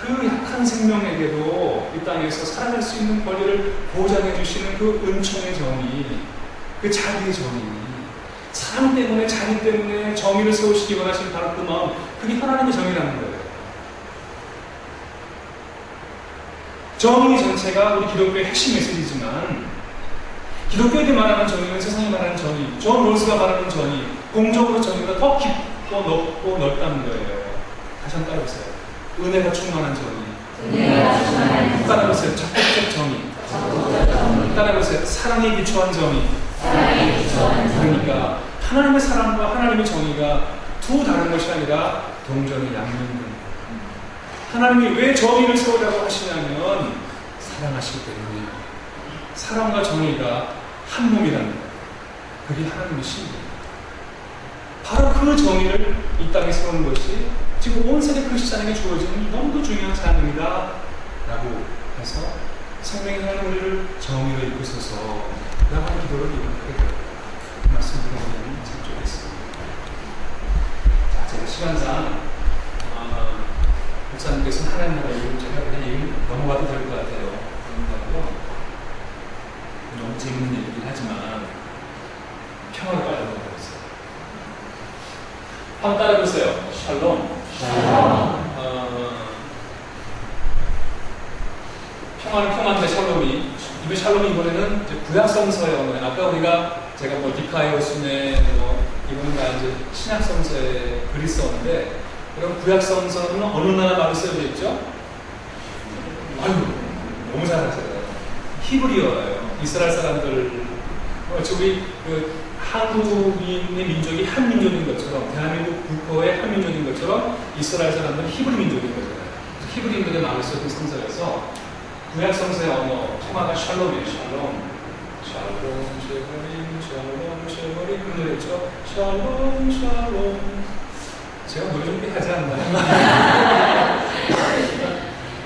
그 약한 생명에게도 이 땅에서 살아날 수 있는 권리를 보장해 주시는 그 은총의 정의, 그 자비의 정의, 사랑 때문에 자비 때문에 정의를 세우시기 원하시는 바로 그 마음, 그게 하나님의 정의라는 거예요. 정의 전체가 우리 기독교의 핵심 메시지지만 기독교에게 말하는 정의는 세상에 말하는 정의, 존 롤스가 말하는 정의, 공적으로 정의가 더 깊고 높고 넓다는 거예요. 다시 한번 따라해보세요. 은혜가 충만한 정의. 따라해보세요. 적극적 정의. 따라해보세요. 사랑에 기초한 정의. 그러니까 하나님의 사랑과 하나님의 정의가 두 다른 것이 아니라 동전의 양면입니다. 하나님이 왜 정의를 세우라고 하시냐면 사랑하시기 때문에 사랑과 정의가 한 몸이라는 거예요. 그게 하나님의 신입니다. 바로 그 정의를 이 땅에 세우는 것이 지금 온 세계 크리스찬에게 주어지는 너무도 중요한 사명이다 라고 해서 생명의 하나님 우리를 정의로 이끄소서 라고 기도를 이루게 되고 그 말씀 드리는 참조했습니다. 자, 제가 시간상 목사님께서는 하나님 나라 이름 제가 그냥 얘기 넘어가도 될 것 같아요. 그런다고요. 너무 재밌는 얘기긴 하지만 평화를 얻어먹었어요. 한번 따라해보세요. 샬롬. 평화는 평화인데 샬롬이 이번 샬롬이 이번에는 구약성서의 언어예요. 아까 우리가 제가 디카이오스네 이번가 이제 신약성서의 그리스어인데 그럼 구약성서는 어느 나라 말로 쓰여져 있죠? 아유 너무 잘하세요. 히브리어예요. 이스라엘 사람들 우리 한국인의 민족이 한 민족인 것처럼 대한민국 국호의 한 민족인 것처럼 이스라엘 사람들은 히브리 민족인 거잖아요. 히브리인들의 말을 쓰는 성서여서 구약 성서의 언어 평화가 샬롬이에요. 샬롬, 샬롬, 쉐머림, 샬롬, 쉐머림 그 노래죠. 샬롬, 샬롬. 제가 노래 좀 하지 않나요?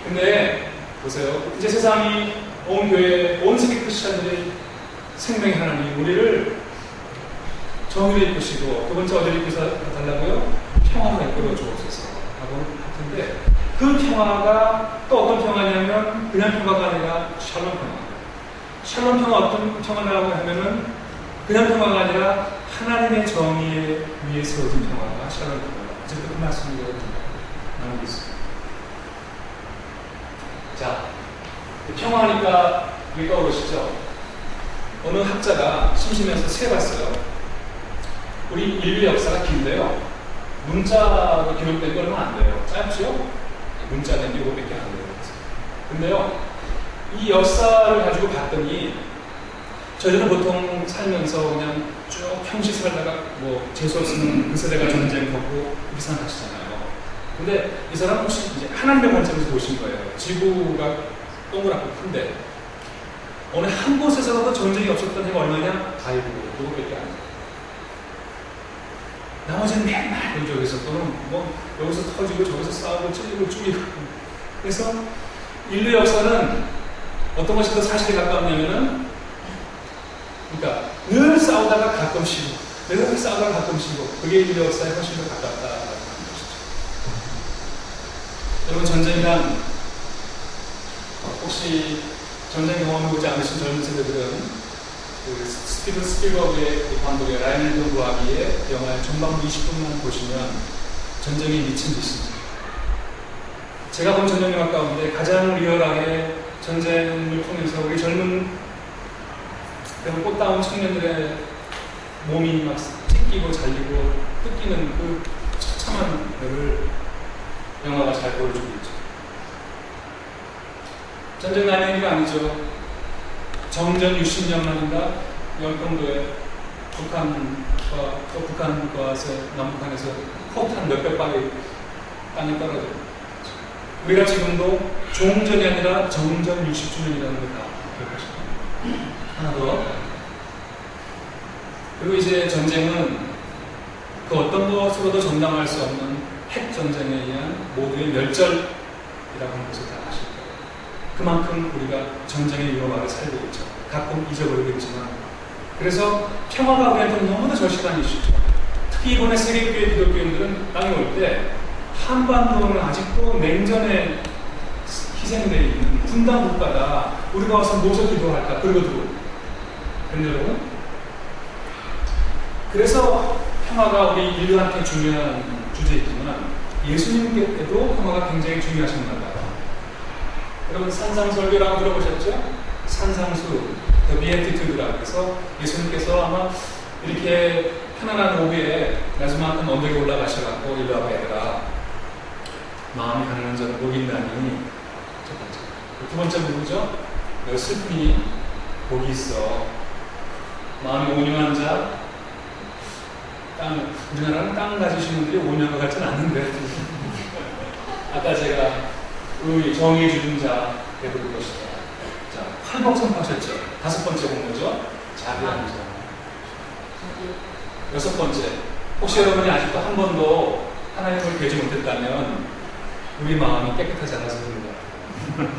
근데 보세요. 이제 세상이 온 교회, 온 세계 크리스찬들의 생명의 하나님 우리를 정의를 이끄시고 두 번째 어디를 이끌어달라고요? 평화로 이끌어 주옵소서 하고 할 텐데 그 평화가 또 어떤 평화냐면 그냥 평화가 아니라 샬롬 평화. 샬롬 평화 어떤 평화라고 하면은 그냥 평화가 아니라 하나님의 정의에 위에 세워진 평화가 샬롬 평화. 어쨌든 그 말씀을 나누겠습니다. 자, 평화하니까 우리가 오르시죠? 어느 학자가 심심해서 세봤어요. 우리 인류 역사가 긴데요. 문자로 기록된 건 얼마 안 돼요. 짧죠? 문자 낸 게 500개 안 돼요. 근데요, 이 역사를 가지고 봤더니 저희는 보통 살면서 그냥 쭉 평시 살다가 재수없으면 그 세대가 전쟁하고 이렇게 생각하시잖아요. 근데 이 사람 혹시 이제 하나님의 관점에서 보신 거예요. 지구가 동그랗고 큰데 어느 한 곳에서라도 전쟁이 없었던 해가 얼마냐? 아이고, 그거밖에 안 돼요. 나머지는 맨날 여기서 또는 여기서 터지고 저기서 싸우고 찔리고 쪼이고 그래서 인류 역사는 어떤 것이 더 사실에 가까웠냐면은, 그러니까 늘 싸우다가 가끔 쉬고, 늘 싸우다가 가끔 쉬고, 그게 인류 역사에 훨씬 더 가깝다라고 하는 것이죠. 여러분, 전쟁이란, 혹시 전쟁 경험해보지 않으신 젊은 세대들은 그 스티븐 스필버그의 감독의 라이언 앤더 무아비의 영화의 전반부 20분만 보시면 전쟁이 미친 듯이, 제가 본 전쟁 영화 가운데 가장 리얼하게 전쟁을 통해서 우리 젊은 꽃다운 청년들의 몸이 막 찢기고 잘리고 뜯기는 그 처참한 걸 영화가 잘 보여주고 있죠. 전쟁 남의 얘기가 아니죠. 정전 60년 만인가 연평도에 북한과에서 남북한에서 포탄 몇백 발이 땅에 떨어져요. 우리가 지금도 종전이 아니라 정전 60주년이라는 걸 다 기억하시고, 하나 더. 그리고 이제 전쟁은 그 어떤 것으로도 정당할 수 없는 핵 전쟁에 의한 모두의 멸절이라고 하는 것을 다 아실 거예요. 그만큼 우리가 전쟁의 위험을 살고 있죠. 가끔 잊어버리겠지만, 그래서 평화가 우리한테는 너무나 절실한 이슈죠. 특히 이번에 세계교회 기독교인들은 땅에 올 때 한반도는 아직도 냉전에 희생되어 있는 분단 국가다. 우리가 와서 모셔 기도할까? 그러거든요. 근데 여러분, 그래서 평화가 우리 인류한테 중요한 주제이지만 예수님께도 평화가 굉장히 중요하셨나 봐요. 여러분, 산상설교라고 들어보셨죠? 산상수, The Beatitude라고 해서 예수님께서 아마 이렇게 편안한 오후에 나주만큼 언덕에 올라가셔갖고 일로 와봐 얘들아, 마음이 가난한 자는 복이 있나니, 첫 번째. 두 번째 누구죠? 너 슬프니 복이 있어. 마음이 온유한 자, 우리나라는 땅 가지신 분들이 온유한 것 같지는 않은데 아까 제가 정의해 주는 자 배부를 것이다. 자, 팔복선파셨죠? 다섯 번째 본 거죠? 자비하는 자. 여섯 번째, 혹시 여러분이 아직도 한 번도 하나님을 뵈지 못했다면 우리 마음이 깨끗하지 않아서 그런 거예요.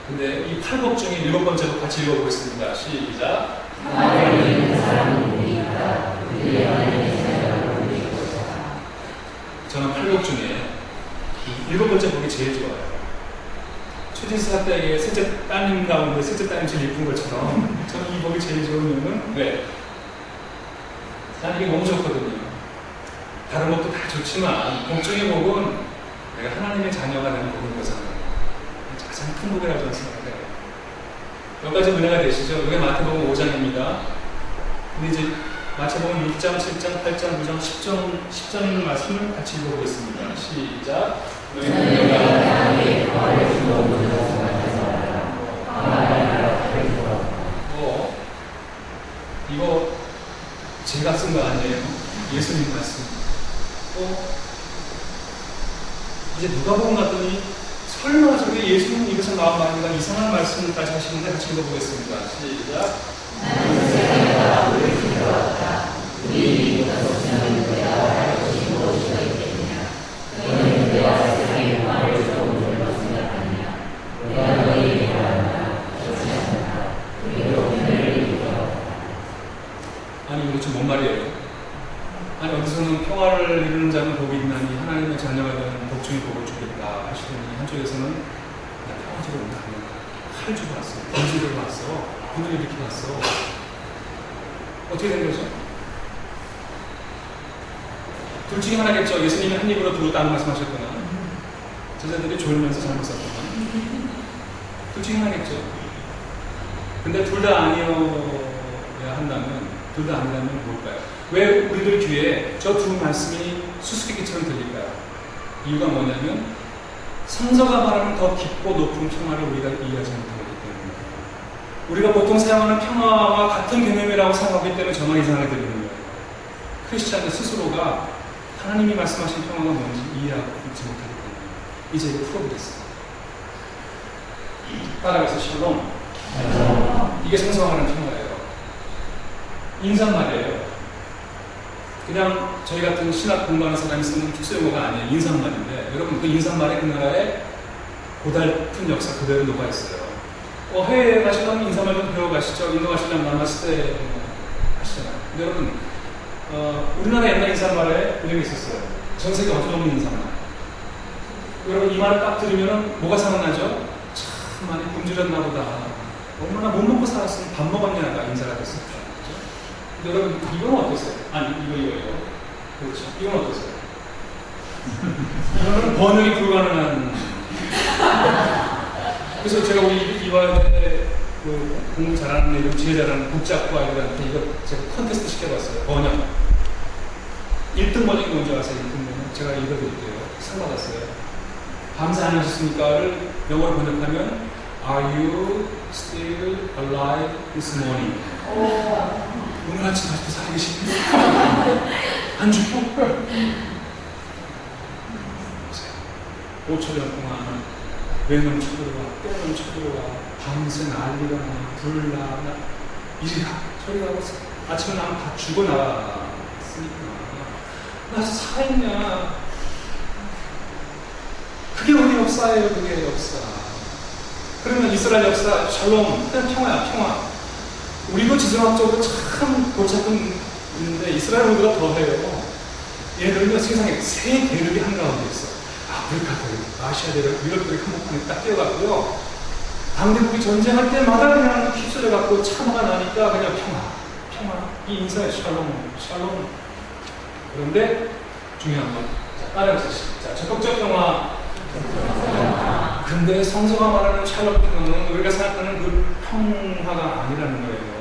근데 이 팔복 중에 일곱 번째로 같이 읽어보겠습니다. 시작. 하나님을 믿는 사람은 우리가 우리의 하나님의 자녀라고 부르시고, 저는 팔복 중에 일곱 번째 복이 제일 좋아요. 초진사 때의 셋째 따님 가운데 셋째 따님 제일 예쁜 것처럼 저는 이 복이 제일 좋은 이유는 왜? 난 이게 너무 좋거든요. 다른 것도 다 좋지만 복 중의 복은 내가 하나님의 자녀가 되는 복인 거잖아요. 가장 큰 복이라고 저는 생각해요. 몇 가지 은혜가 되시죠? 이게 마태복음 5장입니다. 근데 이제 마태복음 6장, 7장, 8장, 9장, 10장 있는 말씀을 같이 읽어보겠습니다. 시작. 이거 제가 쓴 거 아니에요. 예수님 말씀. 이제 누가복음 갔더니 설마 저게 예수님 입에서 나온 말인가 이상한 말씀까지 하시는데 같이 읽어보겠습니다. 시작. 나는 세상에다 우리를 지켜왔다. 우리 입에서 오시는 그대와 알고 싶은 것이 있겠느냐. 너희는 그대와 세상의 평화를 조금들로 생각하느냐. 내가 너희에게 말한다. 그렇지 않다. 우리로 은혜를 이루어. 아니 이거 지금 뭔 말이에요? 아니 어디서는 평화를 이루는 자는 복이 있나니 하나님의 자녀가 되는 복 중에 복을 주겠다 하시더니 한쪽에서는 나 평화지로 온다 하면 칼 주고 왔어, 번지로 왔어, 군을 이렇게 왔어. 어떻게 된 거죠? 둘 중에 하나겠죠. 예수님이 한 입으로 두고 딴 말씀하셨거나 제자들이 졸면서 잘못 썼거나 둘 중에 하나겠죠. 근데 둘 다 아니어야 한다면, 둘 다 아니라면 뭘까요? 왜 우리들 귀에 저 두 말씀이 수수께끼처럼 들릴까요? 이유가 뭐냐면 성서가 말하는 더 깊고 높은 평화를 우리가 이해하지 못하기 때문입니다. 우리가 보통 사용하는 평화와 같은 개념이라고 생각하기 때문에 저만 이상하게 들리는 거예요. 크리스찬 스스로가 하나님이 말씀하신 평화가 뭔지 이해하고 있지 못하기 때문에 이제 이거 풀어보겠습니다. 따라가서 샬롬. 이게 성서가 말하는 평화예요. 인사말이에요. 그냥 저희 같은 신학 공부하는 사람이 쓰는 특수 용어가 아니에요. 인사말인데 여러분 그 인사말에 그 나라의 고달픈 역사 그대로 녹아있어요. 해외에 가시려면 인사말 좀 배워가시죠. 인도 가시려면 나마스테 하시잖아요. 근데 여러분, 우리나라 옛날 인사말에 이런 게 있었어요. 전 세계 어디 없는 인사말. 여러분, 이 말을 딱 들으면 뭐가 생각나죠? 참 많이 굶주렸나 보다. 얼마나 못 먹고 살았으면 밥 먹었냐가 인사가 됐었죠. 근데 여러분, 이건 어떠세요? 아니, 이거요. 그렇죠. 이건 어떠세요? 이거는 번역이 불가능한. 그래서 제가 우리 이화여대 그 공부 잘하는 애들, 지혜 잘하는 국작부 아이들한테 이거 제가 컨테스트 시켜봤어요. 번역. 1등 번역이 뭔지 아세요? 1등 번역. 제가 읽어드릴게요. 상 받았어요. 밤새 안 하셨습니까를 영어로 번역하면 Are you still alive this morning? 오늘 아침 아직도 살아계십니까? 안 죽고? 보세요. 5천 년 동안 외놈 쳐들어와, 때놈 쳐들어와, 밤새 난리가 나, 불나, 이리가 저리가 하고 아침에 나면 다 죽어 나갔으니까 나 살아있냐? 그게 우리 역사예요. 그게 역사. 그러면 이스라엘 역사 샬롬, 그냥 평화야, 평화. 우리도 지정학적으로 참 골치 아픈 있는데 이스라엘보다 더해요. 얘네들은 세상에 세 대륙이 한가운데 있어. 아프리카 대륙, 아시아 대륙, 유럽 대륙 한복판에 딱 뛰어갔고요. 당대국이 전쟁할 때마다 그냥 휩쓸려갖고 참화가 나니까 그냥 평화, 평화. 이 인사의 샬롬, 샬롬. 그런데 중요한 건, 자, 따라해보세요. 자, 적극적 평화. 근데 성서가 말하는 샬롬 평화는 우리가 생각하는 그 평화가 아니라는 거예요.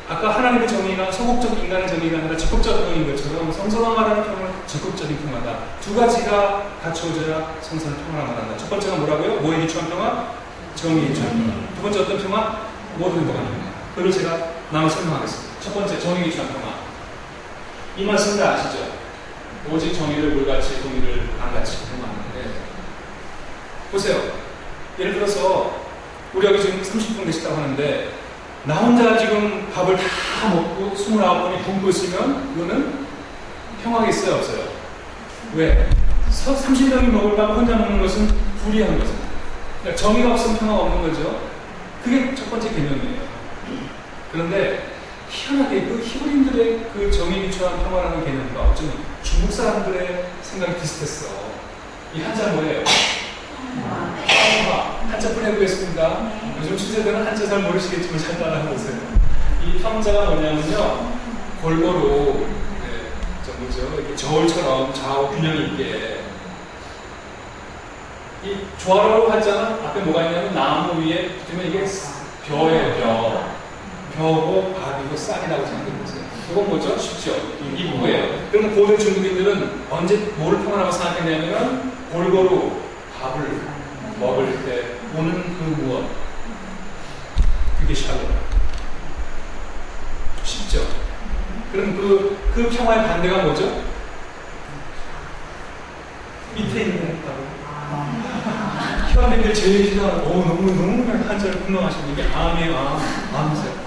아까 하나님의 정의가 소극적 인간의 정의가 아니라 적극적 평화인 것처럼 성서가 말하는 평화는 적극적인 평화다. 두 가지가 갖추어져야 성서는 평화를 말한다. 첫 번째가 뭐라고요? 뭐에 기초한 평화? 정의에 기초한 평화. 두 번째 어떤 평화? 모든 행복한 평화. 그걸 제가 나눠 설명하겠습니다. 첫 번째, 정의에 기초한 평화. 이 말씀 다 아시죠? 오직 정의를 물같이 공의를 안같이 평화하는데 보세요. 예를 들어서 우리 여기 지금 30분 계시다고 하는데 나 혼자 지금 밥을 다 먹고 29번이 굶고 있으면 이거는 평화가 있어요? 없어요? 왜? 30명이 먹을 밥 혼자 먹는 것은 불이한 거죠. 그러니까 정의가 없으면 평화가 없는 거죠. 그게 첫 번째 개념이에요. 그런데 희한하게 그 히브리인들의 그 정의에 기초한 평화라는 개념과 어쩌면 중국 사람들의 생각이 비슷했어. 이 한자 뭐예요? 한자 보내보겠습니다. 요즘 시세대는 한자 잘 모르시겠지만 잘 따라해보세요. 이 평자가 뭐냐면요, 골고루, 뭐죠? 이렇게 저울처럼 좌우 균형 있게. 이 조화로 하자는 앞에 뭐가 있냐면 나무 위에 붙으면 이게 벼예요, 벼. 벼고 밥이고 쌀이라고 생각해보세요. 이건 뭐죠? 쉽죠? 이거예요. 그럼 고대 중국인들은 언제 뭐를 평화라고 생각했냐면 골고루 밥을 먹을 때 오는 그 무엇, 그게 샬롬. 쉽죠? 그럼 그 평화의 반대가 뭐죠? 밑에 있는 희화님들 제일 싫어하는 너무 한자를 분명하시는 이게 암이에요. 암세요.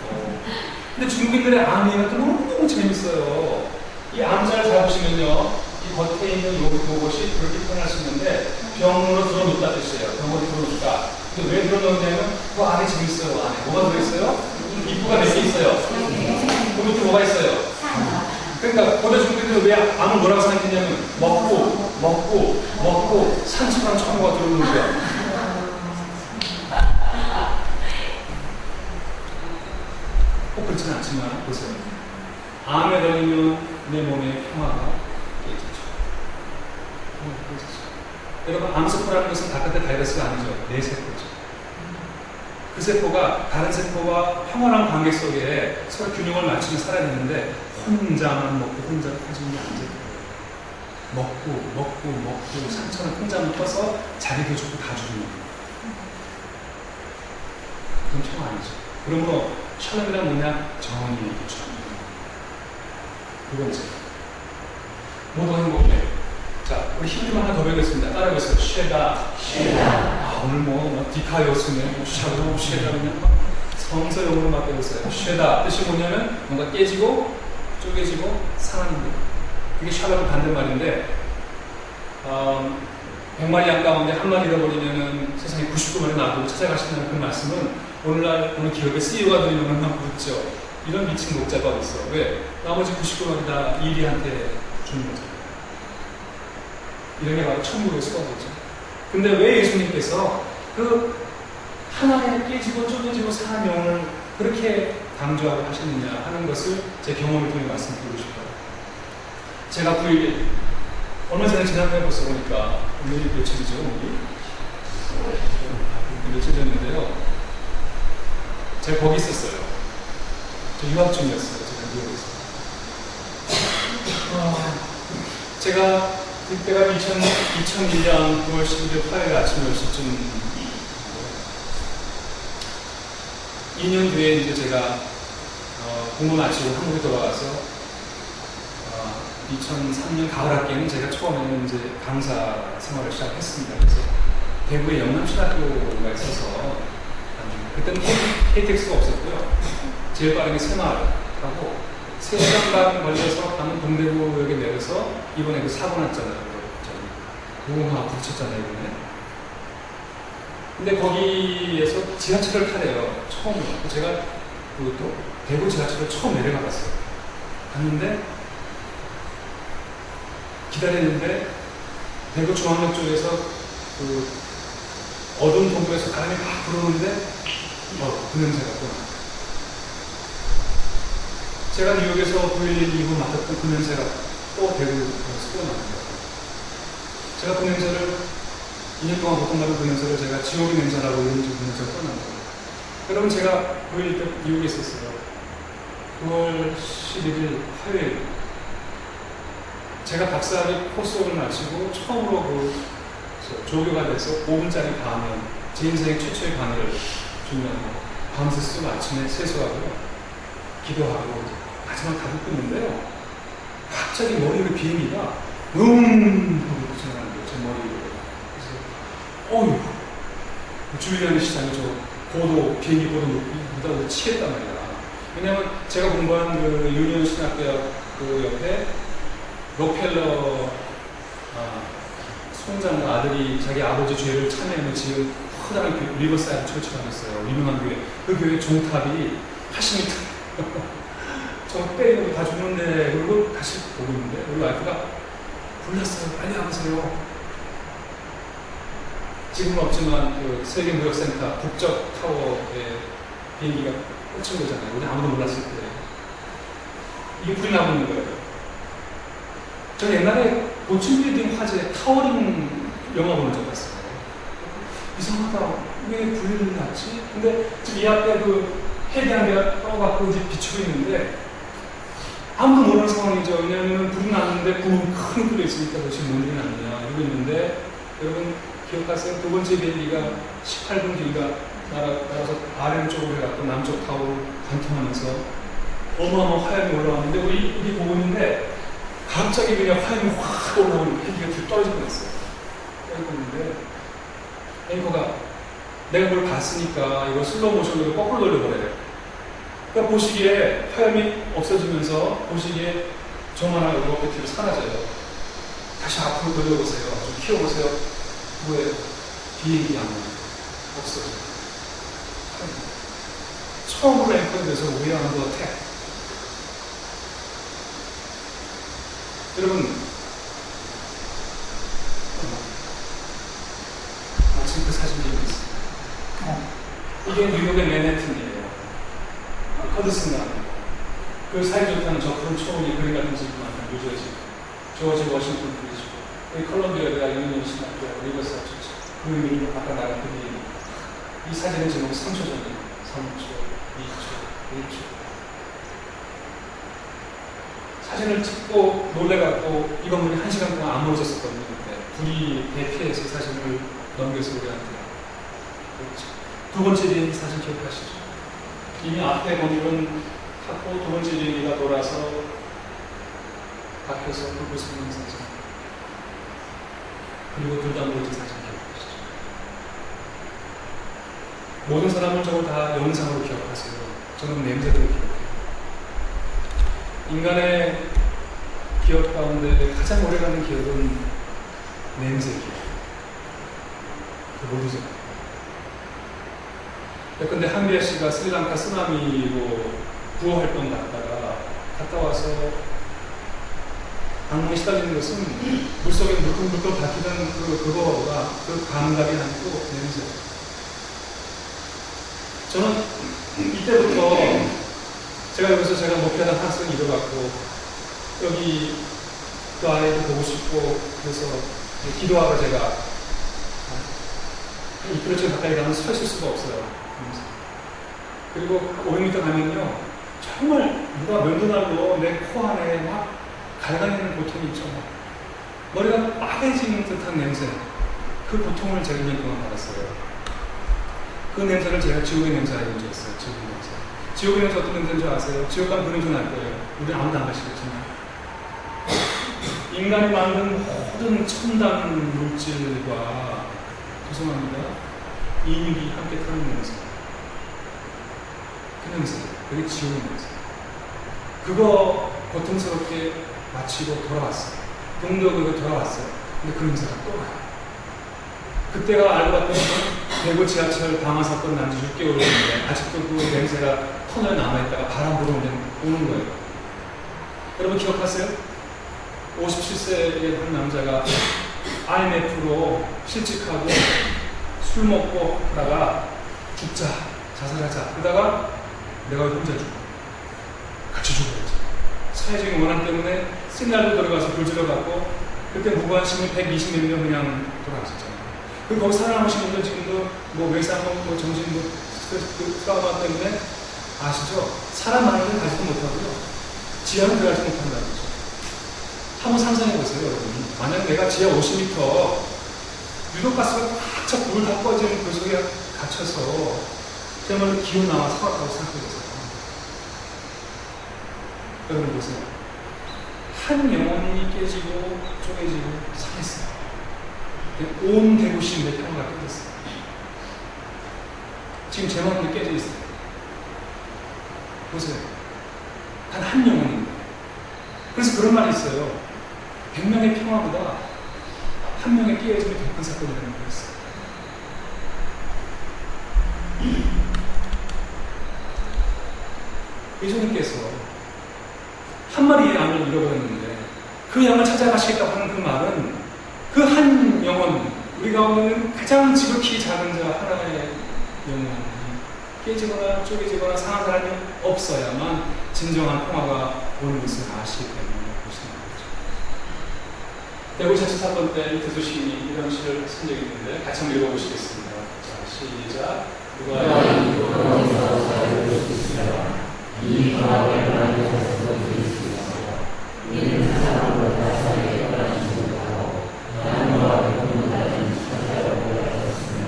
근데 중국인들의 암이가 또 너무 재밌어요. 이 암자를 잡으시면요, 이 겉에 있는 요것이 그렇게 표현할 수 있는데 병으로 들어놓다 뜻이에요. 병으로 들어놓다. 근데 왜 들어놓냐면 그 안에 재밌어요. 안에 뭐가 들어있어요? 입구가 몇 개 있어요. 그 밑에 뭐가 있어요? 그러니까 고대 중국인들은 왜 암을 뭐라고 생각했냐면 먹고 산처럼 청어가 들어오는 거야. 꼭 그렇지는 않지만 보세요. 암에 걸리면 내 몸에 평화가 깨지죠. 여러분, 암세포라는 것은 바깥의 바이러스가 아니죠. 내 세포죠. 그 세포가 다른 세포와 평화랑 관계 속에 서로 균형을 맞추며 살아야 되는데 혼자만 먹고 혼자 커지는 게 안 돼요. 먹고 산처럼 혼자만 커서 자기도 죽고 다 죽는 거예요. 그건 평화 아니죠. 그러므로 샬롬이란 뭐냐? 정의의 기초입니다. 두 번째, 모두 행복해. 자, 우리 히브리말 하나 더 배우겠습니다. 따라해보세요. 쉐다. 오늘 디카요스네, 샤로, 쉐다 그냥 성서 용어로 막 배우세요. 쉐다 뜻이 뭐냐면 뭔가 깨지고 쪼개지고 상하는 것. 그게 샬롬의 반대말인데 100마리 양 가운데 한 마리 잃어버리면은 세상에 99마리 놔두고 찾아가신다는 그 말씀은 오늘날 어느 기업의 CEO가 되면 막 묻죠. 이런 미친 목자가 있어. 왜? 나머지 99마리 다 이리한테 주는 거죠. 이런 게 바로 천국의 수고죠. 근데 왜 예수님께서 그 하나에 깨지고 쪼개지고 사는 영혼을 그렇게 강조하고 하셨느냐 하는 것을 제 경험을 통해 말씀드리고 싶어요. 제가 9일 얼마 전에 지난번에 벌써 보니까 오늘이 며칠이죠? 오늘이? 며칠 전인데요. 제가 거기 있었어요. 저 유학 중이었어요. 제가 미국에서. 제가 그때가 2001년 9월 11일 화요일 아침 10시쯤 2년 뒤에 이제 제가 공부 마치고 한국에 돌아가서 2003년 가을 학기에는 제가 처음에는 이제 강사 생활을 시작했습니다. 그래서 대구에 영남신학교가 있어서 그때는 KTX가 없었고요. 제일 빠르게 새마을하고 3시간 반 걸려서 가는 동대구역에 내려서 이번에 그 사고 났잖아요. 무궁화 부딪혔잖아요, 이번에. 근데 거기에서 지하철을 타래요. 처음으로. 제가 그것도 대구 지하철을 처음 내려가 봤어요. 갔는데 기다리는데 대구 중앙역 쪽에서 그 어두운 동굴에서 바람이 막 불어오는데 그 냄새가 또 나요. 제가 뉴욕에서 9.11 이후 맡았던 그 냄새가 또 대구에서 또 납니다. 제가 그 냄새를 2년 동안 보통 나는 그 냄새를 제가 지옥의 냄새라고 이런 그 냄새가 또 납니다. 여러분 제가 9.11 때 뉴욕에 있었어요. 9월 11일 화요일 제가 박사학위 코스업을 마치고 처음으로 조교가 돼서 5분짜리 강연, 제 인생 최초의 강의를 준비하고 밤새 쓰고 아침에 세수하고 기도하고 마지막 다 듣고 있는데요. 갑자기 머리로 비행기가 하고 지나가는 거예요. 제 머리 위로. 그래서 어휴 주변의 시장이 저 고도 비행기보다 높다고 치겠단 말이야. 왜냐면 제가 공부한 그 유니온 신학대학 그 옆에 록펠러 총장과 아들이 자기 아버지 죄를 참여하는 지금 커다란 리버사이드 처치가 있어요. 유명한 교회. 그 교회 종탑이 80m. 저 때리고 다 죽는데 그리고 다시 보고 있는데 우리 와이프가 불났어요. 빨리 와보세요. 지금은 없지만 그 세계무역센터 북적 타워에 비행기가 꽂힌 거잖아요. 우리 아무도 몰랐을 때. 이게 불이 나고 있는 거예요. 저 옛날에 고층 빌딩 화재 타워링 영화 보는 적 봤어요. 이상하다. 왜 불이 났지? 근데 지금 이 앞에 그 해리한 데가 떠갖고 이제 비추고 있는데 아무도 모르는 상황이죠. 왜냐하면 불이 났는데 구멍이 큰 뚫려 있으니까 도대체 뭔 일이 났느냐 이러고 있는데 여러분 기억하세요? 두 번째 비행기가 18분 뒤가 날아서 아래쪽으로 해갖고 남쪽 타워로 관통하면서 어마어마한 화염이 올라왔는데 우리 보고 있는데 갑자기 그냥 화염이 확 올라오는 헬기가 뒤로 떨어질 뻔했어요. 떨어질 뻔했는데 앵커가 내가 그걸 봤으니까 이거 슬로우 모션으로 거꾸로 돌려버려요. 그러니까 보시기에 화염이 없어지면서 보시기에 저만한 로켓 뒤로 사라져요. 다시 앞으로 돌려보세요. 좀 키워보세요. 뭐예요? 비행기 아무 없어요. 처음으로 앵커에 대해서 우회하는 거 택. 여러분, 마침 그 사진이 있어요. 이게 뉴욕의 맨해튼이에요. 허드슨강. 그 사이좋다는 저 푸른 초원이 그림 같은 집만 뉴저지, 조지 워싱턴 브리지고, 이 컬럼비아대학 유니온 신학교 리버사이드 그 의미를 아까 나간 그림. 이 사진의 제목이 3초전이에요. 3초, 2초, 1초. 사진을 찍고 놀래갖고 이 건물이 1시간 동안 안 멀어졌었거든요. 그때 불이 대피해서 사진을 넘겨서 우리한테. 그렇죠. 두 번째 비행기 사진 기억하시죠? 이미 앞에 건물은 탔고 두 번째 비행기가 돌아서 박혀서 불을 쏘는 사진. 그리고 둘 다 멀어진 사진 기억하시죠? 모든 사람은 저걸 다 영상으로 기억하세요. 저는 냄새대로 기억해요. 인간의 기억 가운데 가장 오래가는 기억은 냄새 기억. 모르죠. 근데 한비아 씨가 스리랑카 쓰나미로 구호 활동 갔다 와서 악몽에 시달리는 것은 물속에 물컹물컹 박히던 그거가 그 감각이 아니고 냄새. 저는 이때부터 제가 여기서 제가 목표하던 학생이 이뤄갔고 여기 그 아이도 보고 싶고 그래서 기도하고 제가 2km 가까이 가면 서 있을 수가 없어요. 그리고 500m 가면요 정말 누가 면도날로 내 코 안에 막 갈가내는 고통이 있죠. 머리가 빠개지는 듯한 냄새. 그 고통을 제가 2년 동안 받았어요. 그 냄새를 제가 지옥의 냄새라고 얘기했어요. 지옥의 냄새. 지옥의 냄새 어떤 냄새인 줄 아세요? 지옥 가면 그 냄새 날 거예요. 우리 아무도 안 가시겠지만. 인간이 만든 모든 첨단 물질과 죄송합니다. 인육이 함께 타는 냄새. 그 냄새. 그게 지옥의 냄새. 그거 고통스럽게 마치고 돌아왔어요. 동덕으로 돌아왔어요. 근데 그 냄새가 또 나요. 그때가 알고 봤더니 대구 지하철 방화 사건 난 지 6개월인데 아직도 그 냄새가 터널에 남아있다가 바람 불어오는 거예요. 여러분 기억하세요? 57세의 한 남자가 IMF로 실직하고 술 먹고 하다가 죽자, 자살하자. 그러다가 내가 혼자 죽어. 같이 죽어야지. 사회적인 원한 때문에 시나리오 들어가서 불질러갖고 그때 무관심을 120몇 명 그냥 돌아갔었잖아요. 그리고 거기 살아남으신 분들 지금도 뭐 외상하고 뭐 정신 뭐 트라우마 때문에 아시죠? 사람 많은 데는 가지도 못하고요. 지하는 들어가지 못한다는 거죠. 한번 상상해보세요, 여러분. 만약 내가 지하 50m 유독가스가 꽉차 불 다 꺼지는 그 속에 갇혀서 그야말로 기운 나와 사왔다고 생각해보세요. 여러분 보세요. 한 영혼이 깨지고 쪼개지고 상했어요. 온 대구시 내 평화가 깨졌어요. 지금 제 마음도 깨져 있어요. 보세요. 단 한 영혼입니다. 그래서 그런 말이 있어요. 100명의 평화보다 한 명의 깨어짐이 더 큰 사건이라는 거였어요. 예수님께서 한 마리의 양을 잃어버렸는데 그 양을 찾아가시겠다고 하는 그 말은 그 한 영혼, 우리 가운데는 가장 지극히 작은 자 하나의 영혼이 깨지거나 쪼개지거나 상한 사람이 없어야만 진정한 평화가 오는 것을 아시기 때문에 보시는 거죠. 대구 자치 사건 때 이태수 시인이 이런 시를 쓴 적이 있는데 같이 한번 읽어보시겠습니다. 자, 시작. 누가 이곳에서 살고 있으시라 이 평화를 만드셔서 주시옵소서. 이는 사람보다 사이에 떠나지 못하고 나무와 백분보다 천사로 보여졌으며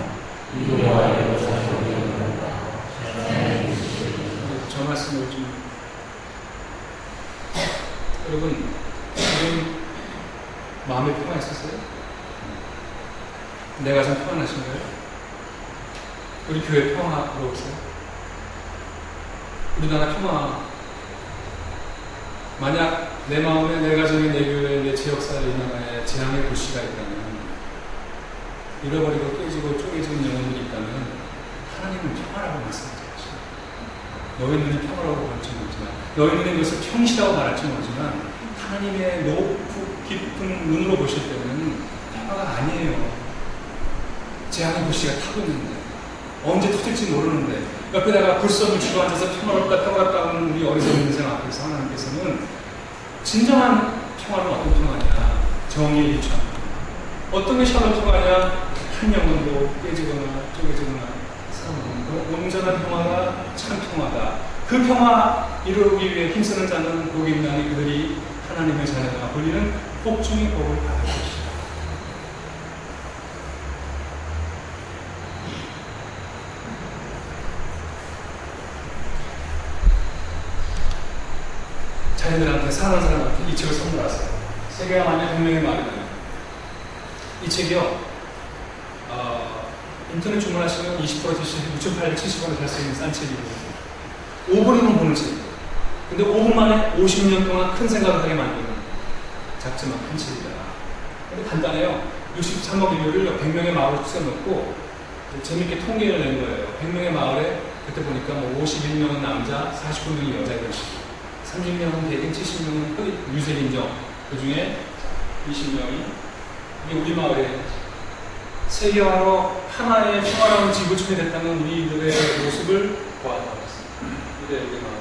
이와 이로 자식이 있는다. 찬양해 주시옵소서. 저 말씀을 좀 여러분 지금 마음에 평화 있었어요? 내가 좀 평안하신가요? 우리 교회 평화 부러우세요? 우리나라 평화. 만약 내 마음에, 내 가정에, 내 교회에, 내 지역사회, 이 나라에 재앙의 불씨가 있다면, 잃어버리고 깨지고 쪼개지는 영혼들이 있다면 하나님은 평화라고 말씀하죠. 너희 눈이 평화라고 볼지 모르지만, 너희 눈이 그것을 평시라고 말할지 모르지만 하나님의 높고 깊은 눈으로 보실 때는 평화가 아니에요. 재앙의 불씨가 타고 있는데 언제 터질지 모르는데 옆에다가 불선을 쥐고 앉아서 평화롭다 하는 우리 어리석은 인생 앞에서 하나님께서는 진정한 평화는 어떤 평화냐? 정의의 유천. 어떤 게 샬롬 평화냐? 한 영혼도 깨지거나 쪼개지거나 그 온전한 평화가 참 평화다. 그 평화 이루기 위해 힘쓰는 자는 복이 있나니 그들이 하나님의 자녀가 불리는 복중의 복을 받을 것이다. 자녀들한테 사랑하는 사람한테 이 책을 선물하세요. 세계가 만약 100명의 말이다. 이 책이요. 인터넷 주문하시면 20% 드시고 6,870원에 살 수 있는 싼 책이고 5분이면 보는 책. 근데 5분 만에 50년 동안 큰 생각을 하게 만드는 작지만 큰 책이다. 근데 간단해요. 63억 인류를 100명의 마을에 투자놓고 재밌게 통계를 낸 거예요. 100명의 마을에 그때 보니까 뭐 51명은 남자, 49명이 여자들, 30명은 대등, 70명은 유색인종, 그 중에 20명이 이게 우리 마을에 세계화로 하나의 평화로운 지구촌이 됐다는 우리들의 모습을 보았다고 했습니다. 이게 우리 마을.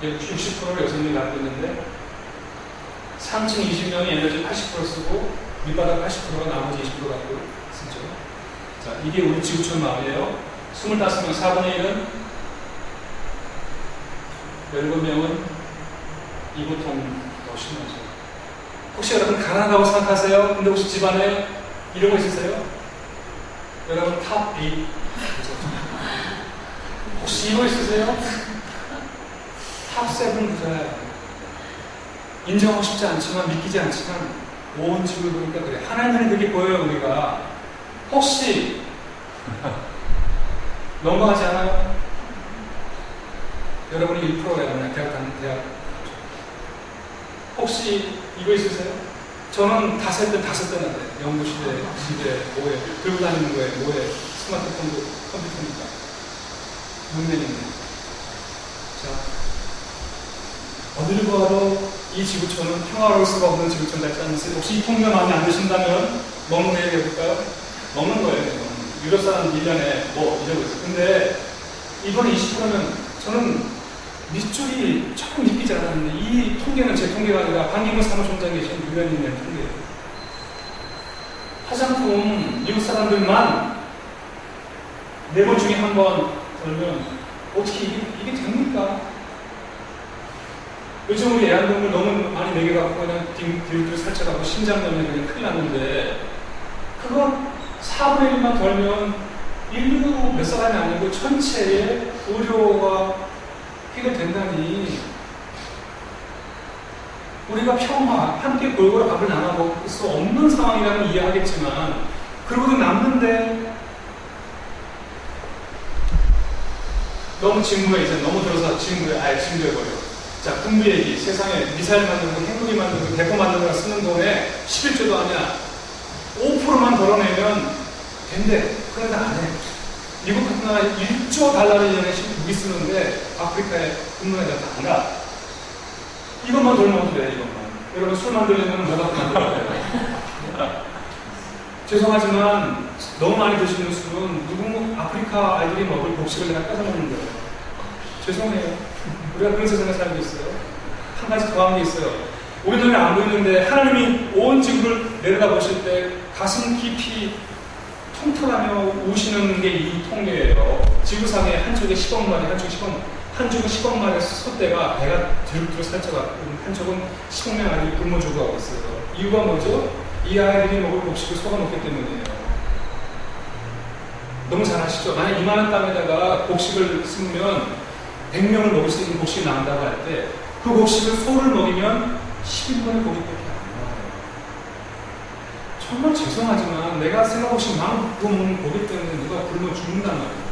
60%를 여성들이 갖고 있는데 3층 20명이 에너지 80% 쓰고 밑바닥 80%가 나머지 20% 갖고 쓰죠. 자, 이게 우리 지구촌 마을이에요. 25명, 4분의 1은 17명은 이보통 더 심하죠. 혹시 여러분 가난하다고 생각하세요? 근데 혹시 집안에 이런 거 있으세요? 여러분 탑 8 혹시 이거 있으세요? 탑 7 부자예요. 인정하고 싶지 않지만 믿기지 않지만 온 집을 보니까 그래. 하나님은 그렇게 보여요. 우리가 혹시 넘어가지 않아요? 여러분이 1%예요. 대학 혹시 이거 있으세요? 저는 다 쓸 때 나는데 연구실에, 집에, 뭐에 들고 다니는 거에, 뭐에 스마트폰도 컴퓨터니까 문제입니다. 자, 어디를 봐도 이 지구촌은 평화로울 수가 없는 지구촌 같지 않으세요? 혹시 이 통계 마음에 안 드신다면 먹는 거 얘기해볼까요? 먹는 거예요. 유럽 사람 1년에 뭐 이러고 있어요. 근데 이번에 20%면 저는 밑줄이 조금 믿기지 않았는데 이 통계는 제 통계가 아니라 반기문 사무총장이 계신 유엔인의 통계예요. 화장품 미국 사람들만 4번 중에 한 번 걸면 어떻게 이게 됩니까? 요즘 우리 애완동물 너무 많이 먹여갖고 그냥 뒤로 살쪄갖고 심장염에 그냥 큰일 났는데 그거 4분의 1만 덜면 인류 몇 사람이 아니고 전체의 의료가 해결된다니 우리가 평화, 함께 골고루 밥을 나눠 먹을 수 없는 상황이라면 이해하겠지만 그러고도 남는데 너무 진부해. 이제 너무 들어서 진부해. 아예 진부해버려. 자, 군부 얘기. 세상에 미사일 만들고 핵무기 만들고 대포 만들고 쓰는 돈에 11조도 아니야. 5%만 덜어내면 된대. 그런데 안 해. 미국 같은 나라 1조 달러를 1년에 무기 쓰는데 아프리카에 군무에다 안 가. 이것만 덜면 돼, 이것만. 여러분 술 만들려면 뭐가 만들어야 돼요? 죄송하지만 너무 많이 드시는 술은 누구 아프리카 아이들이 먹을 곡식을 내가 뺏어먹는 거예요. 죄송해요. 우리가 그런 세상에 살고 있어요. 한 가지 더 한 게 있어요. 우리 눈에 안 보이는데 하나님이 온 지구를 내려다보실 때 가슴 깊이 통털하며 우시는 게 이 통계예요. 지구상에 한쪽에 10억 마리, 한쪽은 10억 마리의 소떼가 배가 뒤로 살쪄갖고 한쪽은 10억 명 아이들이 굶어 죽어가고 있어요. 이유가 뭐죠? 이 아이들이 먹을 곡식을 속아놓기 때문이에요. 너무 잘 아시죠? 만약 이만한 땅에다가 곡식을 심으면 100명을 먹을 수 있는 곡식이 나온다고 할 때 그 곡식을 소를 먹이면 11분의 고기밖에 안 나와요. 정말 죄송하지만 내가 생각없이 막 먹는 고기 때문에 누가 굶어 죽는단 말이에요.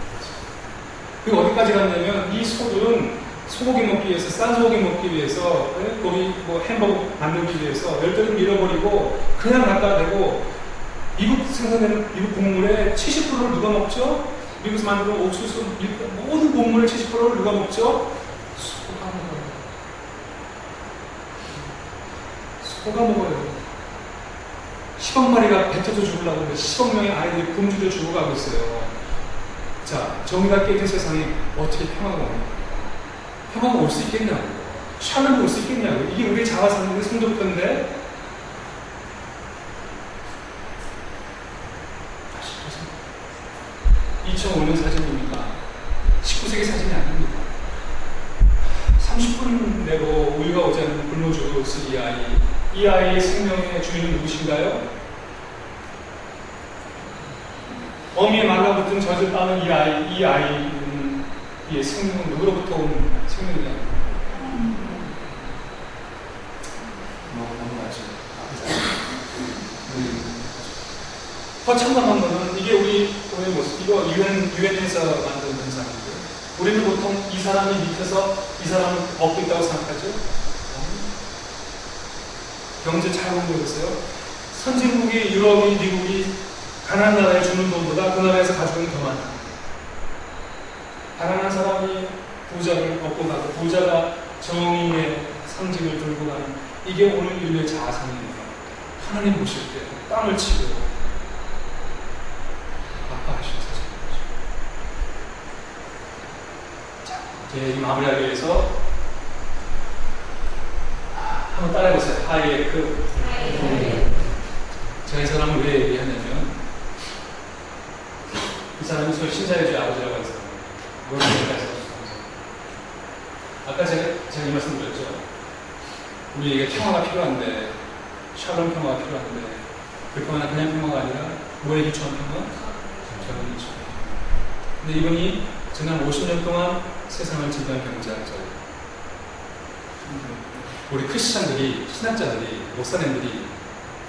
그게 어디까지 갔냐면 이 소들은 소고기 먹기 위해서, 싼 소고기 먹기 위해서, 고기 뭐 햄버거 만들기 위해서 열대를 밀어버리고 그냥 갖다 대고 미국 생산되는 미국 곡물의 70%를 누가 먹죠? 미국에서 만드는 옥수수, 모든 곡물의 70%를 누가 먹죠? 소가 먹어요. 소가 먹어요. 10억 마리가 배 터져 죽으려고 하는데 10억 명의 아이들이 굶주려 죽어가고 있어요. 자, 정의가 깨진 세상에 어떻게 평화가 옵니까? 평화가 올 수 있겠냐고. 샤는 올 수 있겠냐고. 이게 우리의 자화상의 성도표인데 2005년 사진입니다. 19세기 사진이 아닙니다. 30분 내로 우유가 오지 않는 굶어 죽었을 이 아이. 이 아이의 생명의 주인은 누구신가요? 어미에 말라붙은 젖을 따는 이 아이는 이 생명은 누구로부터 온 생명이냐? 넘어가죠. 더 참담한 거는 이게 우리의 모습. 이거 유엔에서 만든 현상이고요. 우리는 보통 이 사람이 밑에서 이 사람을 먹고 있다고 생각하죠. 경제 잘 공부해보세요. 선진국이, 유럽이, 미국이 가난한 나라에 주는 돈보다 그 나라에서 가져오는 더 많다. 가난한 사람이 부자를 얻고 가고 부자가 정의의 상징을 들고 가는 이게 오늘 인류의 자아상입니다. 하나님 보실 때 땅을 치고 아파하신 사실입니다. 자, 이제 마무리하기 위해서 한번 따라해보세요. 하이에크. 제가 이 사람을 왜 얘기하냐면 이 사람이 저 신자의 주 아버지라고 하는 사람이에요. 아까 제가 이 말씀 드렸죠. 우리에게 평화가 필요한데, 샬롬 평화가 필요한데, 그 평화는 그냥 평화가 아니라 뭐에 기초한 평화? 전에 기초한 평화. 근데 이분이 지난 50년 동안 세상을 지배한 경제학자예요. 우리 크리스찬들이, 신학자들이, 목사님들이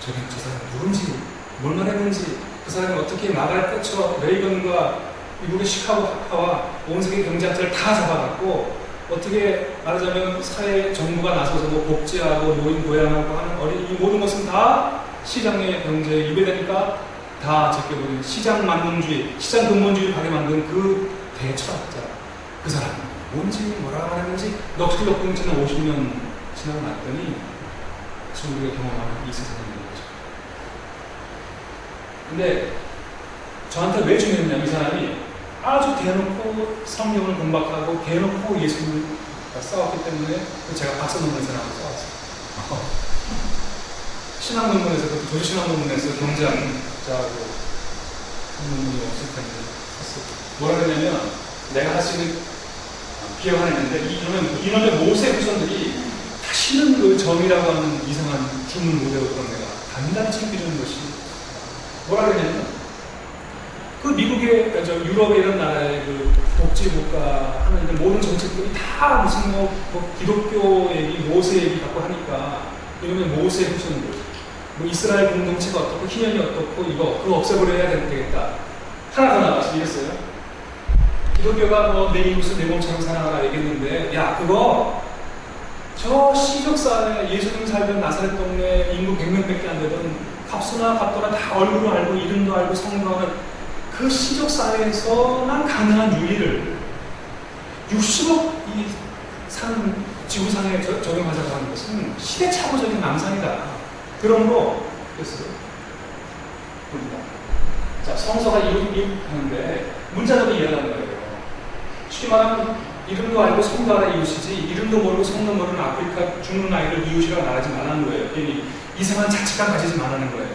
저 사람 누군지, 뭘 말했는지, 그 사람이 어떻게 마가렛 태처, 레이건과 미국의 시카고 학파와 온 세계 경제학자를 다 잡아갖고 어떻게 말하자면 사회 정부가 나서서 뭐 복지하고 노인 보양하고 하는 어린 이 모든 것은 다 시장의 경제에 유배되니까 다 제껴버린 시장 만능주의, 시장 근본주의를 가게 만든 그 대철학자, 그 사람 뭔지 뭐라고 말했는지 넋을 지난 50년 지나고 났더니 지금 우리가 경험하는 이 세상이 있는 거죠. 근데 저한테 왜 중요했냐면 이 사람이 아주 대놓고 성경을 공박하고 대놓고 예수님과 싸웠기 때문에 제가 박사 논문 사람하고 싸웠어요. 신학 논문에서, 그 조지신학 논문에서 경제학자하고 논문이 없을 텐데 뭐라 그러냐면 내가 할 수 있는 기억 하나 있는데 이놈의 모세 후손들이 다시는 그 정의라고 하는 이상한 주문 못해오던 내가 단단히 챙겨주는 것이 뭐라 그러냐면 그 미국의, 유럽의 이런 나라의 그 복지국가 하는 모든 정책들이 다 무슨 뭐 기독교 얘기, 모세 얘기 갖고 하니까 이러면 모세 후손들, 뭐 이스라엘 공동체가 어떻고 희년이 어떻고 이거 그거 없애버려야 되겠다. 하나 더 나와서 이랬어요. 기독교가 뭐 내 이웃을 내 몸처럼 사랑하라 얘기했는데 야 그거 저 시족사회 예수님 살던 나사렛 동네 인구 100명밖에 안 되던 갑수나 갑도나 다 얼굴을 알고 이름도 알고 성도 하는 그 시족사회에서만 가능한 윤리를 60억이 사는 지구상에 적용하자고 하는 것은 시대착오적인 망상이다. 그러므로 그랬어요. 봅니다. 자, 성서가 이웃하는데 문자적으로 이해하는 거예요. 쉽게 말하면 이름도 알고 성도 알아 이웃이지 이름도 모르고 성도 모르는 아프리카 죽는 아이를 이웃이라고 말하지 말라는 거예요. 괜히 이상한 자책감 가지지 말라는 거예요.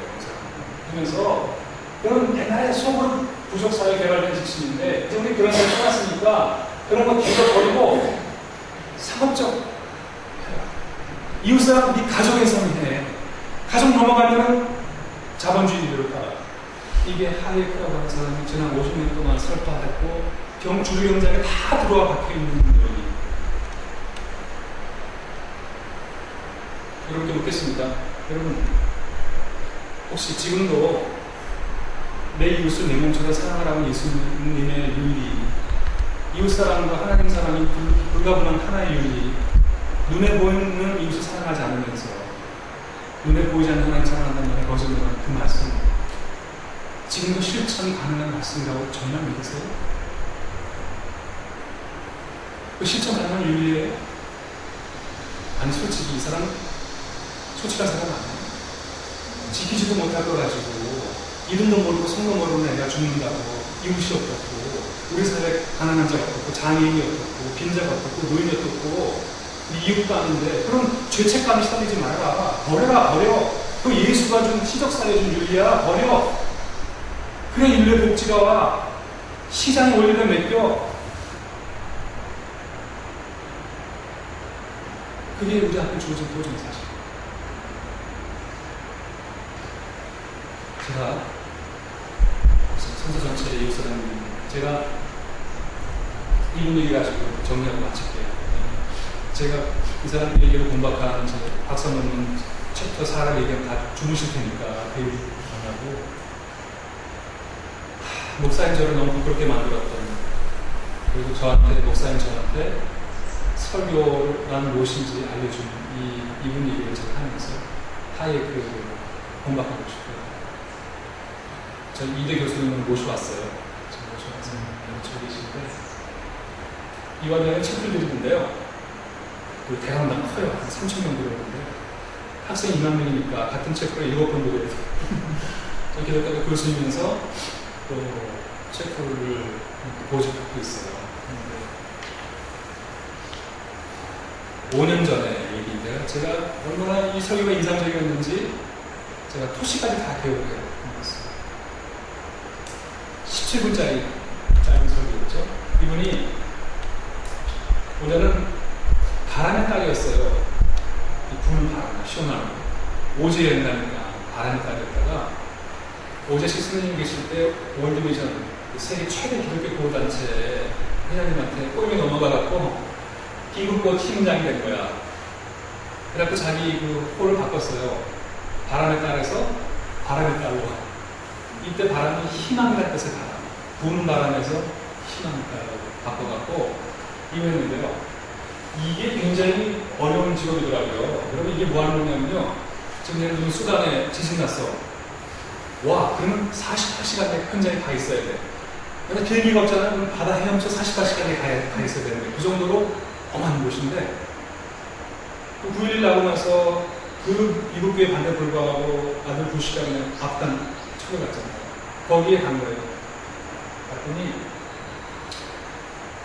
그러면서 그건 옛날에 속으로 부족사회 개발된 지침인데 이제 우리 그런 걸 떠났으니까 그런 거 뒤져버리고 상업적 이웃사람 네 가족에서는 해. 가족 넘어가면 자본주의대로 따라. 이게 하이에크라고 하는 사람이 지난 50년 동안 설파했고 주류 경제에 다 들어와 박혀있는 내용이. 여러분께 묻겠습니다. 여러분 혹시 지금도 내 이웃을 내 몸처럼 사랑하라는 예수님의 윤리, 이웃사랑과 하나님 사랑이 불가분한 하나의 윤리, 눈에 보이는 이웃을 사랑하지 않으면서 눈에 보이지 않는 하나님 사랑한다는 말에 거짓말하는 그 말씀 지금도 실천 가능한 말씀이라고 정말 믿으세요? 그 실천 가능한 윤리에 아니 솔직히 이 사람 솔직한 사람 아니에요. 지키지도 못할 거 가지고 이름도 모르고 성도 모르는 애가 죽는다고 이웃이 어떻고 우리 사회에 가난한 자가 어떻고 장애인이 어떻고 빈자가 어떻고 노인이 어떻고 이웃도 아닌데 그런 죄책감이 시달리지 말아라. 버려. 그 예수가 준 시적사회 준 윤리야. 버려. 그래 인류의 복지가 와. 시장의 원리를 맡겨. 그게 우리 앞에 주어진 도전 사실. 제가 선서 전체의 이웃사람님 제가 이분 얘기 가지고 정리하고 마칠게요. 제가 이 사람 얘기를 공박한 제 박사 논문 챕터 4를 얘기하면 다 주무실 테니까 배우지 말라고 목사님 저를 너무 부끄럽게 만들었던 그리고 저한테 목사님 저한테 설교란 무엇인지 알려준 이분 얘기를 제가 하면서 하이에크 공부하고 싶어요. 저 이대 교수님을 모셔왔어요. 모셔와서 저기 계신데 이화대학에 책을 드리는데요. 그 대강당 커요. 한 3,000명 들어오는데 학생 2만 명이니까 같은 책으로 7번 들어야 돼요. 저기다가 교수이면서 또 책을 보직하고 있어요. 5년 전에 얘기인데요. 제가 얼마나 이 설교가 인상적이었는지 제가 토시까지 다 배우게 됐어요. 17분짜리 짧은 설교였죠. 이분이 원래는 바람의 딸이었어요. 부는 바람, 시원하고 오제 여행 가니까 바람의 딸이었다가 오제 스님 계실 때 월드비전 세계 최대 기독교 보호단체 회장님한테 꼬임에 넘어가갖고 기국고 팀장이 된 거야. 그래갖고 자기 그 홀을 바꿨어요. 바람에 따라서 바람에 따로. 이때 바람이 희망이라는 뜻의 바람. 부는 바람에서 희망을 따라고 바꿔갖고 이랬는데요. 이게 굉장히 어려운 직업이더라고요. 여러분 이게 뭐 하는 거냐면요. 지금 예를 들면 수단에 지진 났어. 와, 그러면 48시간에 현장에 가 있어야 돼. 근데 비행기가 없잖아요. 그럼 바다 헤엄쳐 48시간에 가 있어야 되는데 그 정도로 엄한 곳인데 그 9.11 나고 나서 그 미국교회 반대 불구하고 아들 부시가 그냥 앞단 쳐들어갔잖아요. 거기에 간 거예요. 갔더니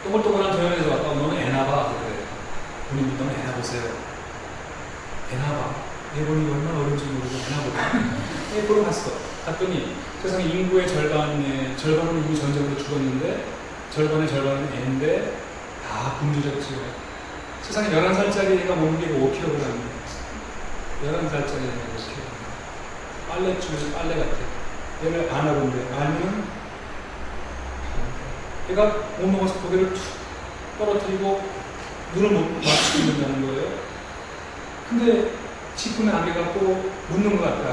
또글또글한 조연에서 왔다 너는 애나 봐. 그래. 본인이 너는 애나 보세요. 애나 봐. 내 본인이 얼마나 어려운지 모르고 애나 보다. 보러 갔어. 갔더니 세상에 인구의 절반은 이미 전쟁으로 죽었는데 절반은 애인데 다 굶주렸지요. 세상에 11살짜리 애가 먹는 게 5kg이에요. 11살짜리 애가 5kg. 빨래줄에서 빨래 같아. 얘를 안아본데 알면 얘가 못 먹어서 고개를 툭 떨어뜨리고 눈을 못 맞추고 있는다는 거예요. 근데 지품에 안겨갖고 묻는 것 같아.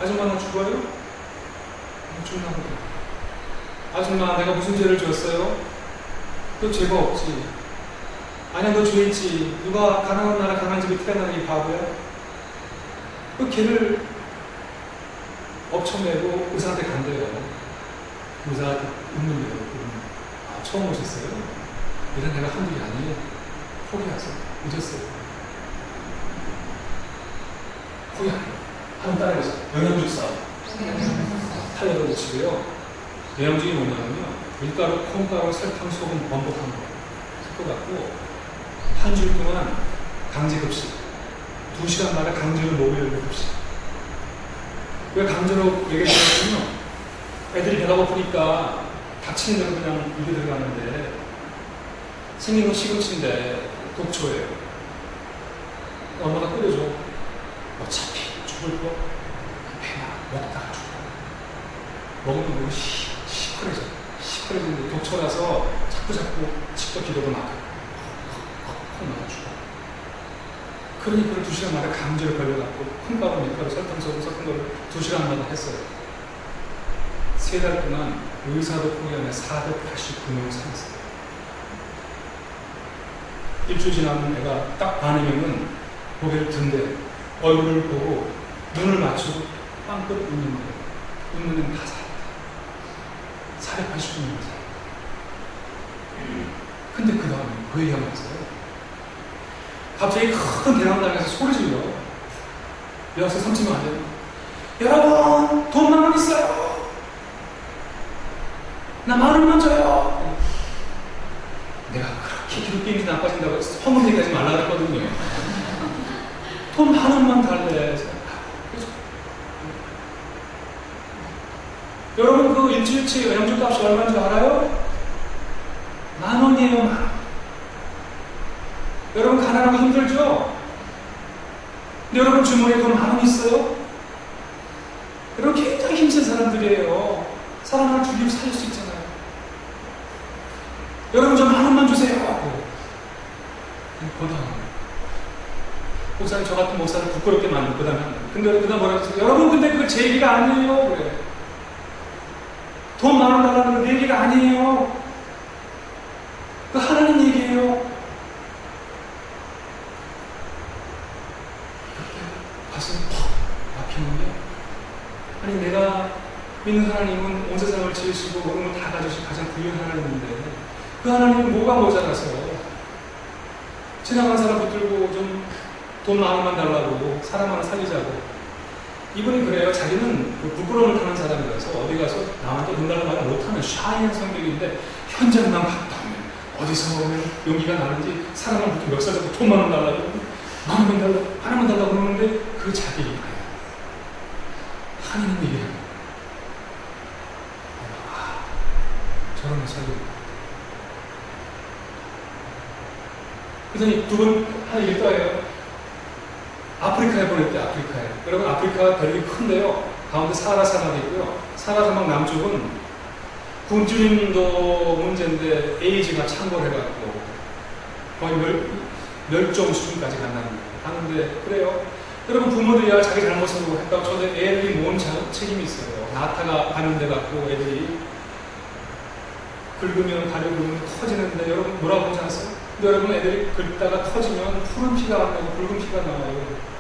아줌마 나 죽어요? 죽나보다. 아줌마 내가 무슨 죄를 지었어요? 너 죄가 없지. 아니야 너 죄 있지. 누가 가난한 나라 가난한 집에 태어나는 이 바보야? 그 걔를 엎쳐내고 의사한테 간대요. 의사가 웃는 거예요. 아 처음 오셨어요? 이런 애가 한둘이 아니에요. 포기하세요. 늦었어요. 포기 안 해요. 한번 따라해보세요. 영양죽 싸움. 탄력을 붙이고요. 영양죽이 뭐냐면요. 밀가루, 콩가루, 설탕, 소금 번복한 거 섞어갖고 한 줄 동안 강제급식. 2시간마다 강제로 먹으려는 급식. 왜 강제로 얘기했냐면요. 애들이 배가 고프니까 다치는 대로 그냥 입에 들어가는데 생긴 건 시금치인데 독초예요. 엄마가 끓여줘. 어차피 죽을 거 배나 먹다가 죽어. 먹으면 몸이 시커래지는데 독초라서 자꾸 직접 기도가 막혀. 콕 죽어. 그러니 그걸 2시간마다 강제로 걸려갖고 콩가루, 밀가루, 설탕, 소금 섞은 걸 2시간마다 했어요. 3달 동안 의사도 포기하며 489명 살았어요. 일주일 지나면 애가 딱 반응하면 고개를 든대. 얼굴을 보고 눈을 맞추고 빵긋 웃는 거예요. 웃는 애는 다 살았다. 489명 살았다. 근데 그 다음에 그 얘기하면서요. 갑자기 큰 대강당에서 소리 질러. 여학생 30명 안 돼요. 여러분 돈 10,000원 있어요. 나 10,000원만 줘요. 내가 그렇게 기독교인이 나빠진다고 허물 얘기하지 말라 그랬거든요. 돈 10,000원만 달래. 여러분 그 일주일치 영양주 값이 얼마인지 알아요? 10,000원이에요. 10,000원. 여러분 가난하고 힘들죠? 근데 여러분 주머니에 돈 10,000원 있어요? 여러분 굉장히 힘센 사람들이에요. 사람 하나 죽이고 살릴 수 있잖아요. 여러분 저 10,000원만 주세요. 그 다음 목사님 저 같은 목사를 부끄럽게 만들고 그 다음에 근데 그 다음 뭐라 그랬어요? 여러분 근데 그거 제 얘기가 아니에요. 그래. 돈 10,000원 달라는 건 내 얘기가 아니에요. 그 하나님 얘기예요. 가슴이 퍽 막히는 게, 아니 내가 믿는 하나님은 온 세상을 지으시고 모든 걸 다 가지신 가장 부유한 하나님인데 그 하나님은 뭐가 모자라서 지나간 사람 붙들고 좀 돈 많으면 달라고 사람 하나 살리자고. 이분이 그래요. 자기는 그 부끄러움을 타는 사람이라서 어디 가서 남한테 돈 달라고 말 못하는 샤이한 성격인데 현장만 갔다 오면 어디서 오면 용기가 나는지 사람을 붙들고 멱살 잡고 돈만 원 달라고 하나만 달라고 그러는데 그 자기 아니야. 하나님 얘기해요. 저런 살고. 그래서 두 분 한 얘기 또 해요. 아프리카에 보냈대, 아프리카에. 여러분, 아프리카 대륙이 큰데요. 가운데 사하라 사막이 있고요. 사하라 사막 남쪽은 굶주림도 문제인데 에이즈가 창궐해갖고 거의 멸종 수준까지 하는데 그래요. 여러분, 부모들이야 자기 잘못을 했다고 저도 애들이 뭔 책임이 있어요. 나타가 감염돼갖고 애들이 긁으면 가려고 터지는데 여러분 뭐라고 하지 않았어요? 근데 여러분 애들이 긁다가 터지면 푸른 피가 안 나고 붉은 피가 나와요.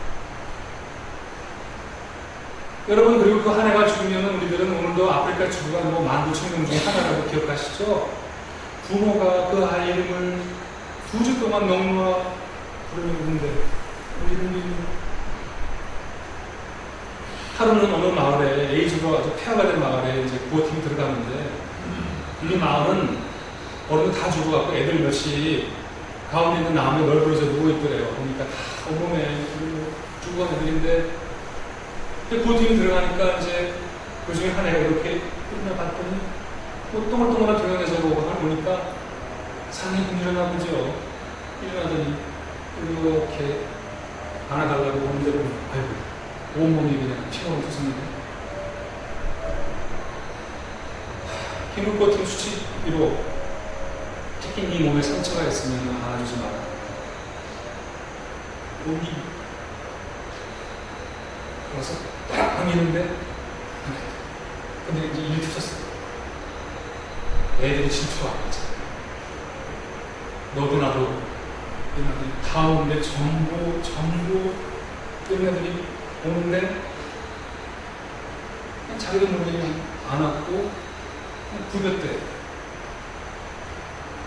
여러분 그리고 그 한 해가 죽으면 우리들은 오늘도 아프리카 지구가 19,000명 중에 하나라고 기억하시죠? 부모가 그 아이 이름을 2주 동안 명로와 부르는데 우리는 하루는 어느 마을에 에이즈로 아주 폐하가 된 마을에 이제 구호팀이 들어가는데 이 마을은 어른들 다 죽어갖고 애들 몇이 가운데 있는 나무에 널브러져 누워있더래요. 그러니까 다 온몸에 죽어간 애들인데 구호팀이 들어가니까 이제 그 중에 한 애가 이렇게 끝나봤더니 동글동글한 동양에서 보니까 상당히 일어나 보죠. 일어나더니 이렇게 안아달라고 하는데 아이고 온몸이 그냥 피가 없었습니다. 기물꽃은 수치로 특히 네 몸에 상처가 있으면 안아주지 마라. 여기 그래서 딱 안기는데 근데 이제 일이 터졌어. 애들이 질투하고 있잖아. 너도 나도 얘네들이 다 오는데 전부 얘네들이 오는데 자기도 모르게 안았고 부볐대.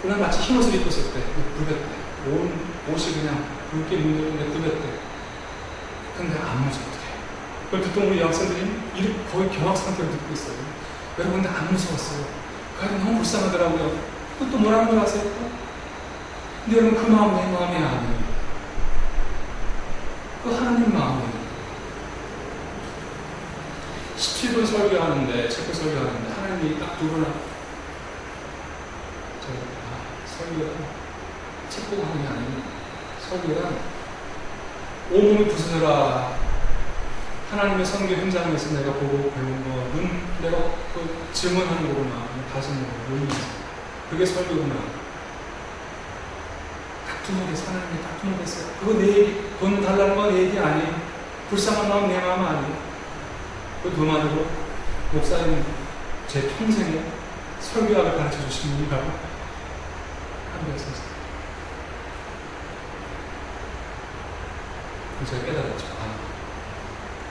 그날 마치 흰옷을 입고 있었대. 부볐대. 온 옷이 그냥 붉게 물렸는데 부볐대. 근데 안 무서웠대. 그걸 듣던 우리 여학생들이 거의 경악 상태로 듣고 있어요. 여러분, 근데 안 무서웠어요. 그 아이가 너무 불쌍하더라고요. 또 뭐라는 줄 아세요? 근데 여러분, 그 마음은 내 마음이 아니에요. 그 하나님 마음이에요. 17분 설교하는데, 체크 설교하는데, 하나님이 딱 두 분 설교가 책 보고 하는 게 아니고 설교가 온몸이 부서져라. 하나님의 선교 현장에서 내가 보고 배운 거는 내가 그 증언하는 거구나. 가슴으로 놀리면서 그게 설교구나. 다툼하겠어. 하나님이 다툼하겠어요. 그거 내 얘기, 돈 달라는 건 내 얘기 아니에요. 불쌍한 마음 내 마음 아니에요. 그 두 마디로 목사님 제 평생에 설교학을 가르쳐 주신 분이라고 한 말씀이었어요. 제가 깨달았죠.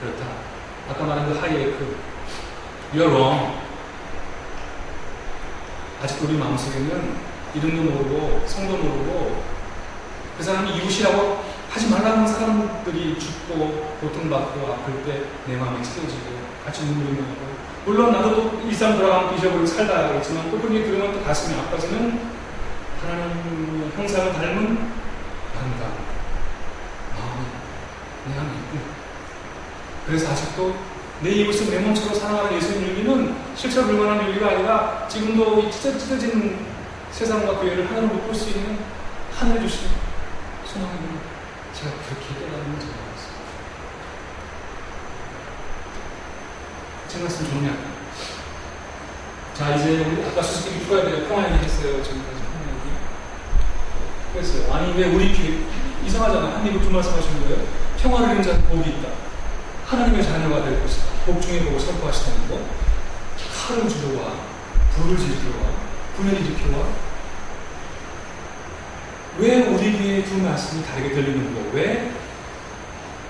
그렇다. 아까 말한 그 하이에크, you're wrong. 아직도 우리 마음속에는 이름도 모르고 성도 모르고 그 사람이 이웃이라고 하지 말라는 사람들이 죽고 고통받고 아플 때 내 마음이 찢어지고 같이 눈물이 나고 물론 나도 일상 돌아가면 잊어버리고 살다 하겠지만 또 그게 들으면 또 가슴이 아파지는 하나님 형상을 닮은 아름다움 마음이 내 안에 있고 그래서 아직도 내 이웃을 내 몸처럼 사랑하는 예수님 윤리는 실체로 불만한 윤리가 아니라 지금도 이 찢어진 세상과 교회를 하나로 묶을 수 있는 하늘 주신 소망입니다. 제가 그렇게 깨달은 적이 없어요. 제 말씀 정리할게요. 자, 이제 우리 아까 수수께끼 풀어야 돼요. 평화 얘기 했어요. 지금까지 평화 얘기. 그랬어요. 아니, 왜 우리 교회, 이상하잖아요. 한 입을 두 말씀 하시는 거예요. 평화를 이룬 자는 복이 있다. 하나님의 자녀가 될 것이다. 복중의 복을 선포하시다는 거. 칼을 주러와, 불을 지르러와, 분열을 일으켜와. 왜 우리 교회의 두 말씀이 다르게 들리는 거? 왜?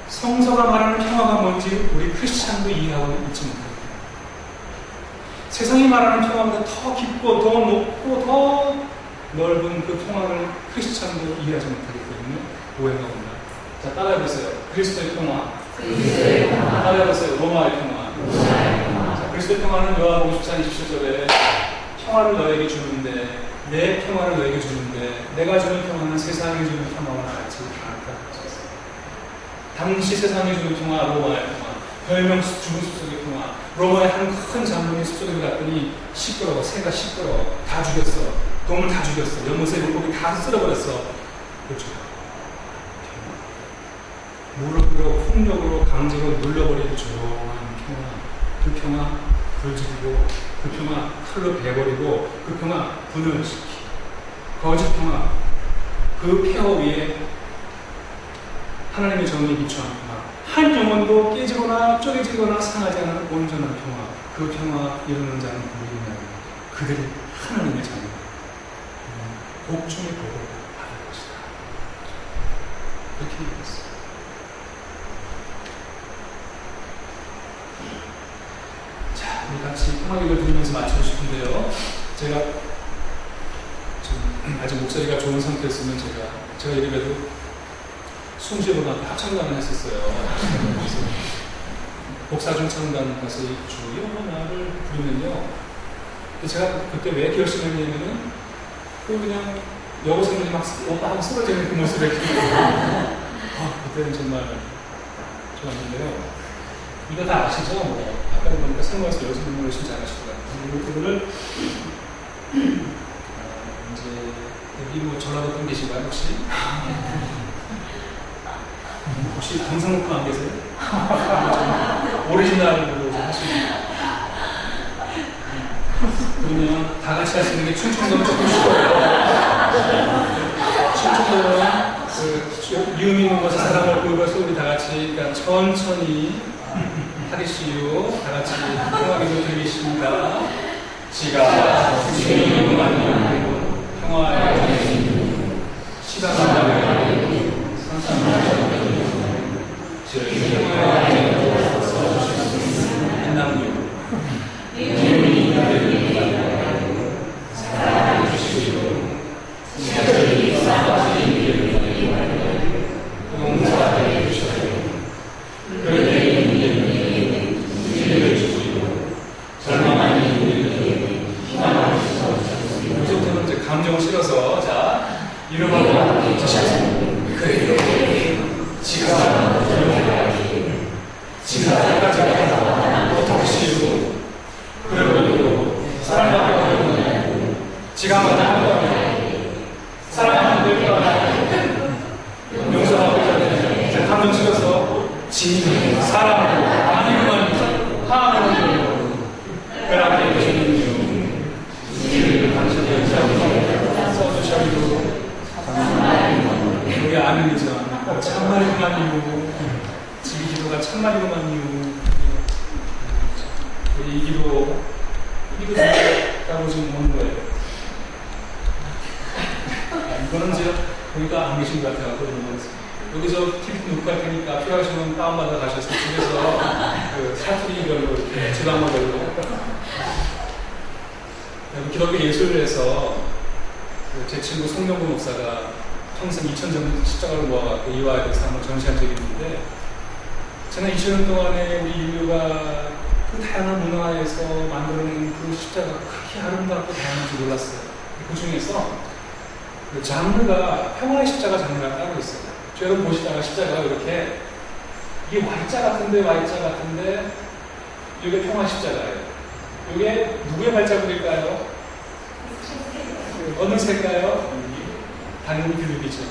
성서가 말하는 평화가 뭔지 우리 크리스찬도 이해하고 있지 못합니다. 세상이 말하는 평화보다 더 깊고 더 높고 더 넓은 그 평화를 크리스찬도 이해하지 못하기 때문에 오해가 온다. 자, 따라해보세요. 그리스도의 평화. 따라해보세요. 로마의 평화. 자, 그리스도의 평화는 요한복음 14장 27절에 평화를 너에게 주는데 내 평화를 너에게 주는데 내가 주는 평화는 세상이 주는 평화와 같지 않다. 당시 세상이 주는 평화, 로마의 평화, 별명 죽은 숲속의 평화. 로마의 한 큰 장군이 숲속에 갔더니 시끄러워, 새가 시끄러워, 다 죽였어, 동물 다 죽였어, 연못의 물고기 다 쓸어버렸어. 그렇죠. 무릎으로 폭력으로 강제로 눌러버리는 조용한 평화. 그 평화 불지르고, 그 평화 칼로 베버리고, 그 평화 분열시키, 거짓 평화, 그 폐허 위에 하나님의 정의에 비추한 평화, 한 영혼도 깨지거나 쪼개지거나 상하지 않은 온전한 평화, 그 평화 이루는 자는 누구냐? 그들이 하나님의 자녀, 복종의 복을 받을 것이다. 이렇게 얘기했어요. 자, 우리 같이 평화기도를 드리면서 마치고 싶은데요. 제가 좀 아직 목소리가 좋은 상태였으면 제가 이래봬도 숭실고등학교 합창단을 했었어요. 그래서 복사중 창단 가서 주요 나를 부르면요. 제가 그때 왜 이렇게 열심히 했냐면은 그냥 여고생들이 막 오빠 하고 쓰러지는 그 모습을 그때는 정말 좋았는데요. 이거 다 아시죠? 뭐 아까도 보니까 상관에서 여성분을 열심히 잘하시더라고요. 그거를 이제 여기 뭐 전라도 분 계신가요 혹시? 혹시 경상도 분 안 계세요? 오리지널로 좀 하시면 그러면 다 같이 할 수 있는 게 충청도는 조금 쉬워요. 충청도는 그 유미 있는 것에 사랑을 보여서 우리 다 같이 그러니까 천천히 하리시유 다 같이 평화기도 드리겠습니다. 지가 주님을 만나고 평화의 시간을 상상하고 감정을 실어서 자 이름하고 그래요. 지가 어떻게 쉬고 그리고 사랑하고 지가 사랑하는 들 용서하고 감정 실어서 지 사랑하고 아니면 하나님을 그렇게 되시는 써주셔도 우리 아멘이죠. 참말이구만요. 지기 기도가 참말이구만요. 이 기도 따로 지금 오는 거예요. 이거는 제가 보니까 안 계신 것 같아요. 여기서 TV 녹화할 테니까 필요하시면 다운받아 가셔서 집에서 그 사투리별로 이렇게 지방마별로 기독교 예술에서 제 친구 송명구 목사가 평생 2,000점 십자가를 모아갖고 이와야 될 삶을 전시한 적이 있는데 지난 20년 동안에 우리 인류가 그 다양한 문화에서 만들어낸 그 십자가가 그렇게 아름답고 다양한지 몰랐어요. 그 중에서 그 장르가 평화의 십자가 장르가 따로 있어요. 여러분 보시다가 십자가가 이렇게 이게 Y자 같은데 이게 평화 십자가예요. 이게 누구의 발자국일까요? 어느 새일까요? 당연히 비둘기죠.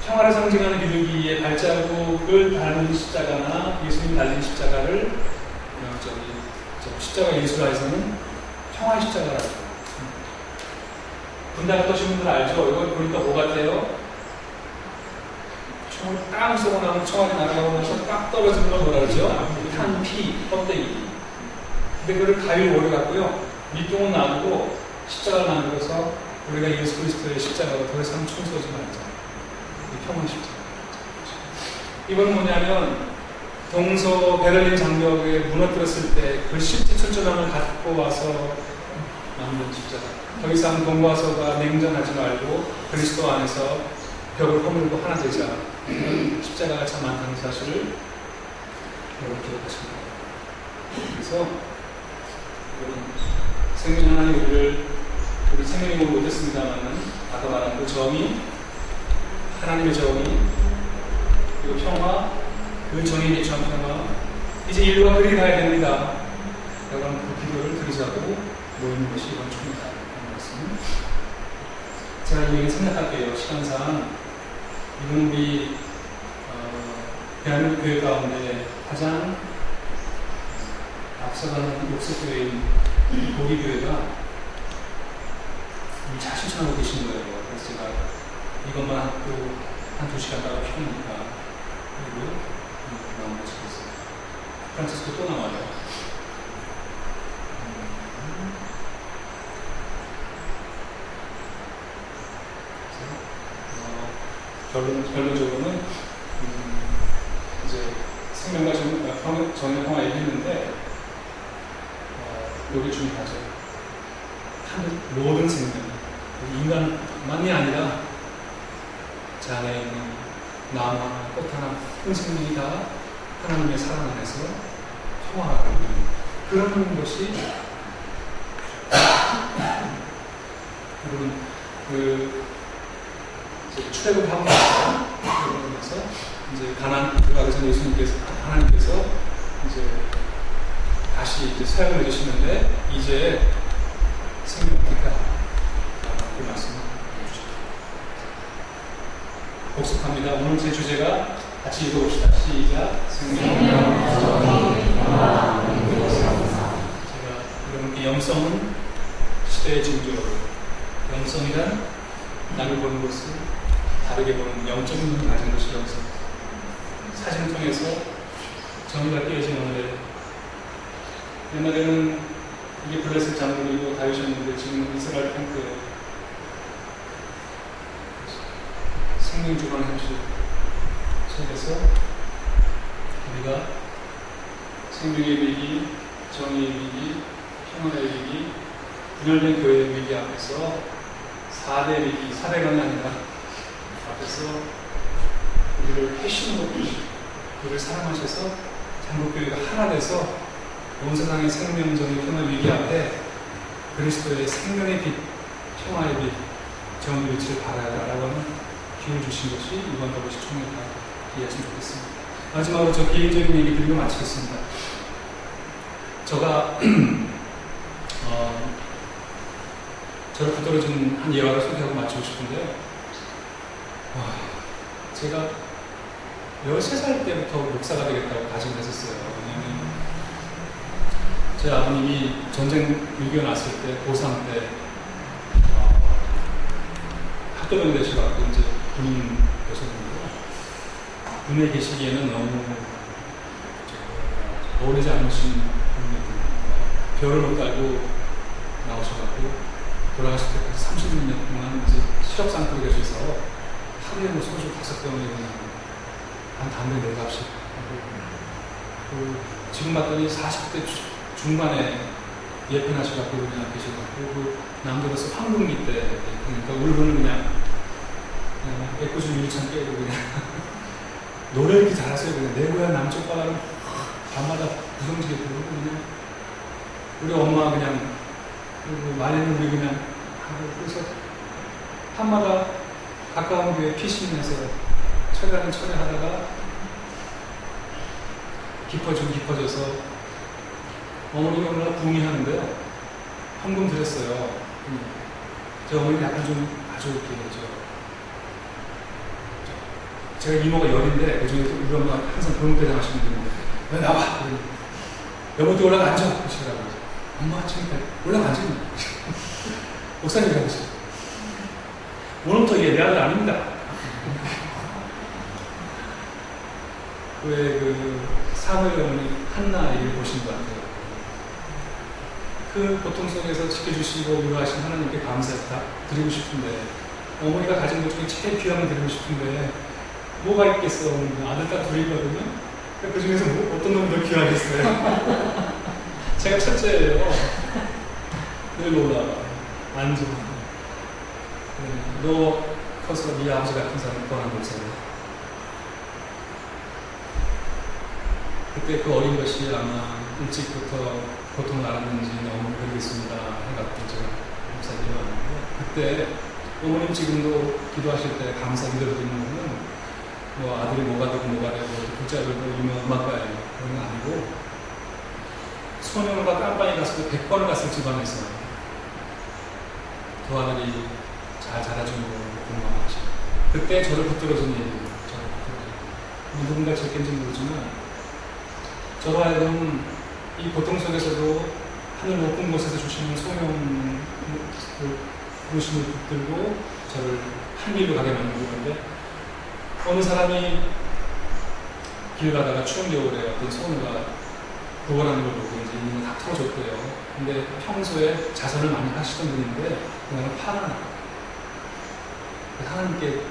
평화를 상징하는 비둘기의 발자국을 닮은 십자가나 예수님이 달린 십자가를 십자가 예술화에서는 평화의 십자가라고. 군대 갔다 오신 분들 알죠? 이거 보니까 뭐 같아요? 총을 딱 쏘고 나면 총알이 날아가면서 딱 떨어지는 걸 뭐라 그러죠? 탄피, 껍데기. 근데 그걸 가위로 오려갖고요. 밑동은 놔두고 십자가를 만들어서 우리가 예수 그리스도의 십자가로 더 이상 청소하지 말자. 이 평화의 십자가. 이건 뭐냐면 동서 베를린 장벽에 무너뜨렸을 때 그 실제 철조망을 갖고 와서 만든 십자가. 더 이상 동과서가 냉전하지 말고 그리스도 안에서 벽을 허물고 하나 되자. 십자가가 참 많다는 사실을 여러분 기억하십니다. 그래서 여러분 생명 하나님 우리 생명이고 못했습니다만은 아까 말한 그 정의, 하나님의 정의, 그리고 평화, 그 정의에 대한 평화, 이제 인류가 그리 가야 됩니다. 여러분 그 기도를 드리자고 모이는 것이 이번 총회다. 제가 이 얘기 생각할게요. 시간상 이건 우리 대한민국 교회 가운데 가장 앞서가는 녹색교회인 보리교회가 잘 실천하고 계신 거예요. 그래서 제가 이것만 또 한 2시간 따라 피우니까 그리고 마음을 지켰어요. 프란치스코 또 나와요. 결론적으로는 이제 생명과 정의 평화 얘기했는데 여기 중요하죠. 모든 생명, 인간만이 아니라 제 안에 있는 나무 하나, 꽃 하나, 큰 생명이 다 하나님의 사랑 안에서 평화하고 있는 그런 것이 여러분 출애굽 하고 나서 이제 가나안 들어가기 전에 하나님께서 이제 다시 이제 사역을 해주시는데 이제 생명을 택하라 그 말씀을 해주셨습니다. 복습합니다. 오늘 제 주제가 같이 읽어봅시다. 시작. 생명. 제가 여러분께 영성은 시대의 징조로 영성이란 남을 보는 것을 다르게 보는 영적인 눈을 가진 것이 영성. 사진을 통해서 정의가 띄어진 오늘에 옛날에는 이게 블레셋 장군이고 다윗이었는데 지금은 이스라엘 탱크에 생명주관 현실 속에서 우리가 생명의 위기, 정의의 위기, 평화의 위기, 분열된 교회의 위기 앞에서 4대 위기, 4대강이 아니라 앞에서 우리를 회심으로 우리를 사랑하셔서 장국교회가 하나 돼서 온 세상의 생명, 정의, 평화 위기 앞에 그리스도의 생명의 빛, 평화의 빛, 정의의 빛을 발하라라고 하는 기회를 주신 것이 이번 더보시 총회가 이해하시면 좋겠습니다. 마지막으로 저 개인적인 얘기 드리고 마치겠습니다. 제가 저를 붙들어준 한 예화를 소개하고 마치고 싶은데요. 제가 13살 때부터 목사가 되겠다고 다짐을 했었어요. 왜냐하면 제 아버님이 전쟁 6.25 났을 때 고3 때 학교병 되셔가지고 이제 군인 되셨는데요. 군에 계시기에는 너무 어울리지 않으신 분입니다. 별을 못 달고 나오셔가지고 돌아가실 때까지 36년 동안 이제 실업 상태로 계셔서 하루에 뭐 소주 5병이나 한 담배 4갑씩 지금 봤더니 40대 중반에 예편하셔갖고 그냥 계셔갖고 그 남들어서 황금기 때 그러니까 울분을 그냥 애꿎은 유리창 깨고 그냥 노래 이렇게 잘하세요. 그냥 내 고향 남쪽 바다로 밤마다 구성지게 부르고 그냥 우리 엄마 그냥 그리고 말에는 우리 그냥 하고 그래서 밤마다 가까운 교회 피신해서 철야는 철야하다가 깊어져서 어머니가 오늘 부흥이 하는데요. 헌금 드렸어요. 제 어머니 약간 좀 아주 이렇게 제가 이모가 열인데 그중에 우리 엄마 항상 병원대 당하시는 분인데 왜 나와? 여보도 올라가 앉아 그러시더라고요. 엄마 지금 올라가 앉아 목사님이 하시죠. 오늘부터 이게 내 아들 아닙니다. 왜 사무엘 어머니 한나 얘기를 보신 것 같아요. 그 고통 속에서 지켜주시고 위로하신 하나님께 감사 드리고 싶은데 어머니가 가진 것 중에 제일 귀한 걸 드리고 싶은데 뭐가 있겠어. 아들 딱 둘이거든요. 그 중에서 어떤 놈이 더 귀하겠어요. 제가 첫째예요. 늘 놀라워. 완전. 너 커서 네 아버지 같은 사람 구하는 거잖아. 그때 그 어린 것이 아마 일찍부터 고통을 알았는지 너무 모르겠습니다 해갖고 제가 목사님이 왔는데, 그때 어머님 지금도 기도하실 때 감사 기도를 드리는 거는 뭐 아들이 뭐가 되고 뭐가 되고 둘째들도 유명한 음악가예요. 그런 건 아니고 소년과 깜빵이 갔을 때 100번을 갔을 집안에서 두 아들이 잘 자라주는 걸 공감하시. 그때 저를 붙들어준 얘기예요. 저를 붙들어준. 누군가 적겠는지 모르지만 저로 하여금 이 고통 속에서도 하늘 높은 곳에서 주시는 소명 부르심을 붙들고 저를 한 길로 가게 만들고 있는데, 어느 사람이 길 가다가 추운 겨울에 어떤 소녀가 구걸하는 걸 보고 이제 있는 거 다 털어줬대요. 근데 평소에 자선을 많이 하시던 분인데 그날은 화가 나요. 하나님께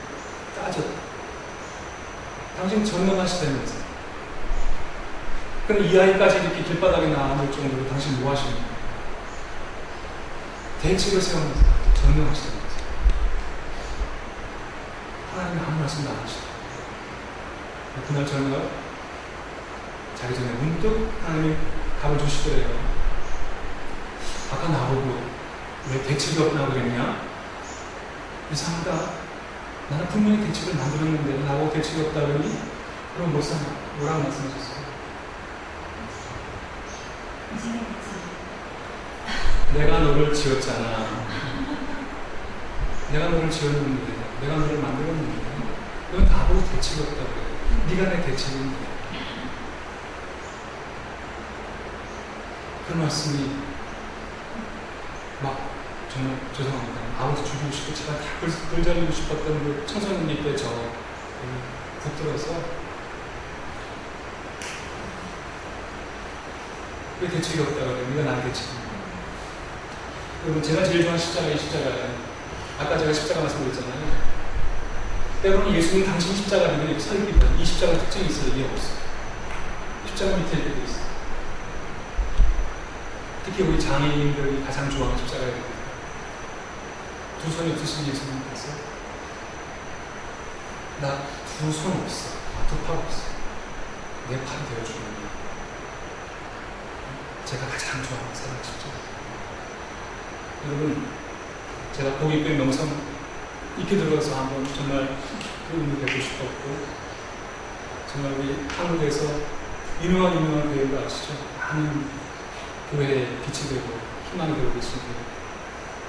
따졌다. 당신 전능하시다면서. 근데 이 아이까지 이렇게 길바닥에 나앉을 정도로 당신 뭐 하시는 거예요? 대책을 세우면서 전능하시다면서. 하나님이 아무 말씀도 안 하시다. 그날 저녁 자기 전에 문득 하나님이 답을 주시더래요. 아까 나보고 왜 대책이 없다고 그랬냐? 이상하다. 나는 분명히 대책을 만들었는데 나보고 대책이 없다 그러니? 그럼 뭐라고 말씀하셨어요? 내가 너를 지었잖아. 내가 너를 지었는데, 내가 너를 만들었는데 넌 나보고 대책이 없다고 그래. 네가 내 대책인데. 그 말씀이 막 정말 죄송합니다. 아버지 죽이고 싶고 제가 다 글 잘리고 싶었던 그 청소년 밑에 저 붙들어서 왜 대책이 없다고 그래. 네가 나의 대책입니다. 여러분, 제가 제일 좋아하는 십자가 이 십자가예요. 아까 제가 십자가 말씀드렸잖아요. 때로는 예수님 당신 십자가 믿는 설립이다. 이 십자가 특징이 있어요. 이게 없어요. 십자가 밑에 이렇게 있어요. 특히 우리 장애인들이 가장 좋아하는 십자가예요. 두 손이 없으신 예수님 봤어요? 나 두 손 없어. 두 팔 없어. 내 팔이 되어주는 거예요. 제가 가장 좋아하는 사랑 십자가. 여러분, 제가 고깃배 명성 익히 들어서 한번 정말 그분을 뵙고 싶었고, 정말 우리 한국에서 유명한 교회가 아시죠? 많은 교회에 빛이 되고 희망이 되고 계신데,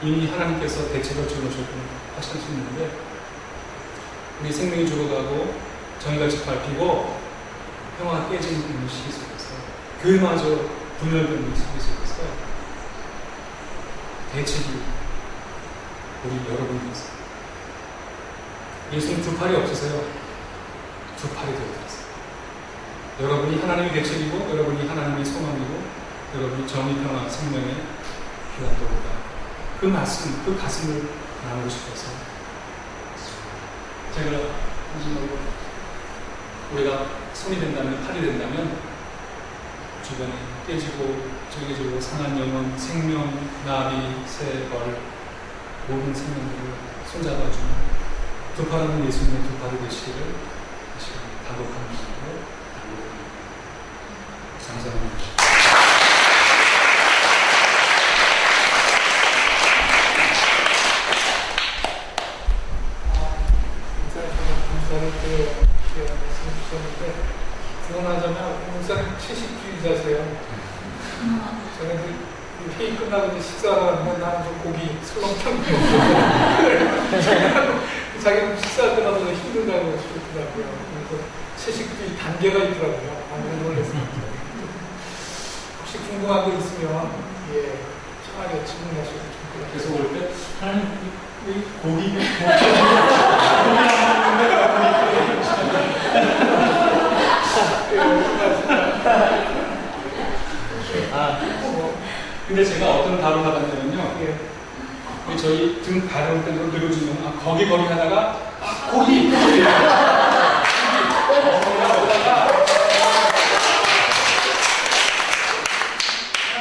이미 하나님께서 대책을 지어놓으셨고 하셨는데, 우리 생명이 죽어가고 정의가 짓밟히고 평화가 깨지는 이 시기 속에서, 교회마저 분열되는 이 시기 속에서 대책이 우리 여러분이 있어요. 예수님 두 팔이 없으세요. 두 팔이 되어드렸어요. 여러분이 하나님의 대책이고, 여러분이 하나님의 소망이고, 여러분이 정의, 평화, 생명의 귀한 도구다. 그 말씀, 그 가슴을 나누고 싶어서 제가 마지막으로 우리가 손이 된다면, 팔이 된다면 주변에 깨지고 저기지고 상한 영혼, 생명, 나비, 새, 벌 모든 생명들을 손잡아주는 두 팔은 예수님의 두 팔이 되시기를 다시 단독한 마음으로 감사합니다. 결혼하자면 목사님 채식주의자세요. 저는 그 회의 끝나고 이제 식사하면 나는 좀 고기 설렁탕 자기는 식사 끝나서 힘들다고 그러더라고요. 그래서 채식주의 단계가 있더라고요. 아무래도 놀랐습니다. 혹시 궁금한 거 있으면 편하게 질문하셔도 좋을 것 같아요. 그래서 올 때 하나님 이 고기 근데 제가 어떤 답을 받았냐면요. 저희 등 가려울 때로 늙어주면 거기 하다가 고기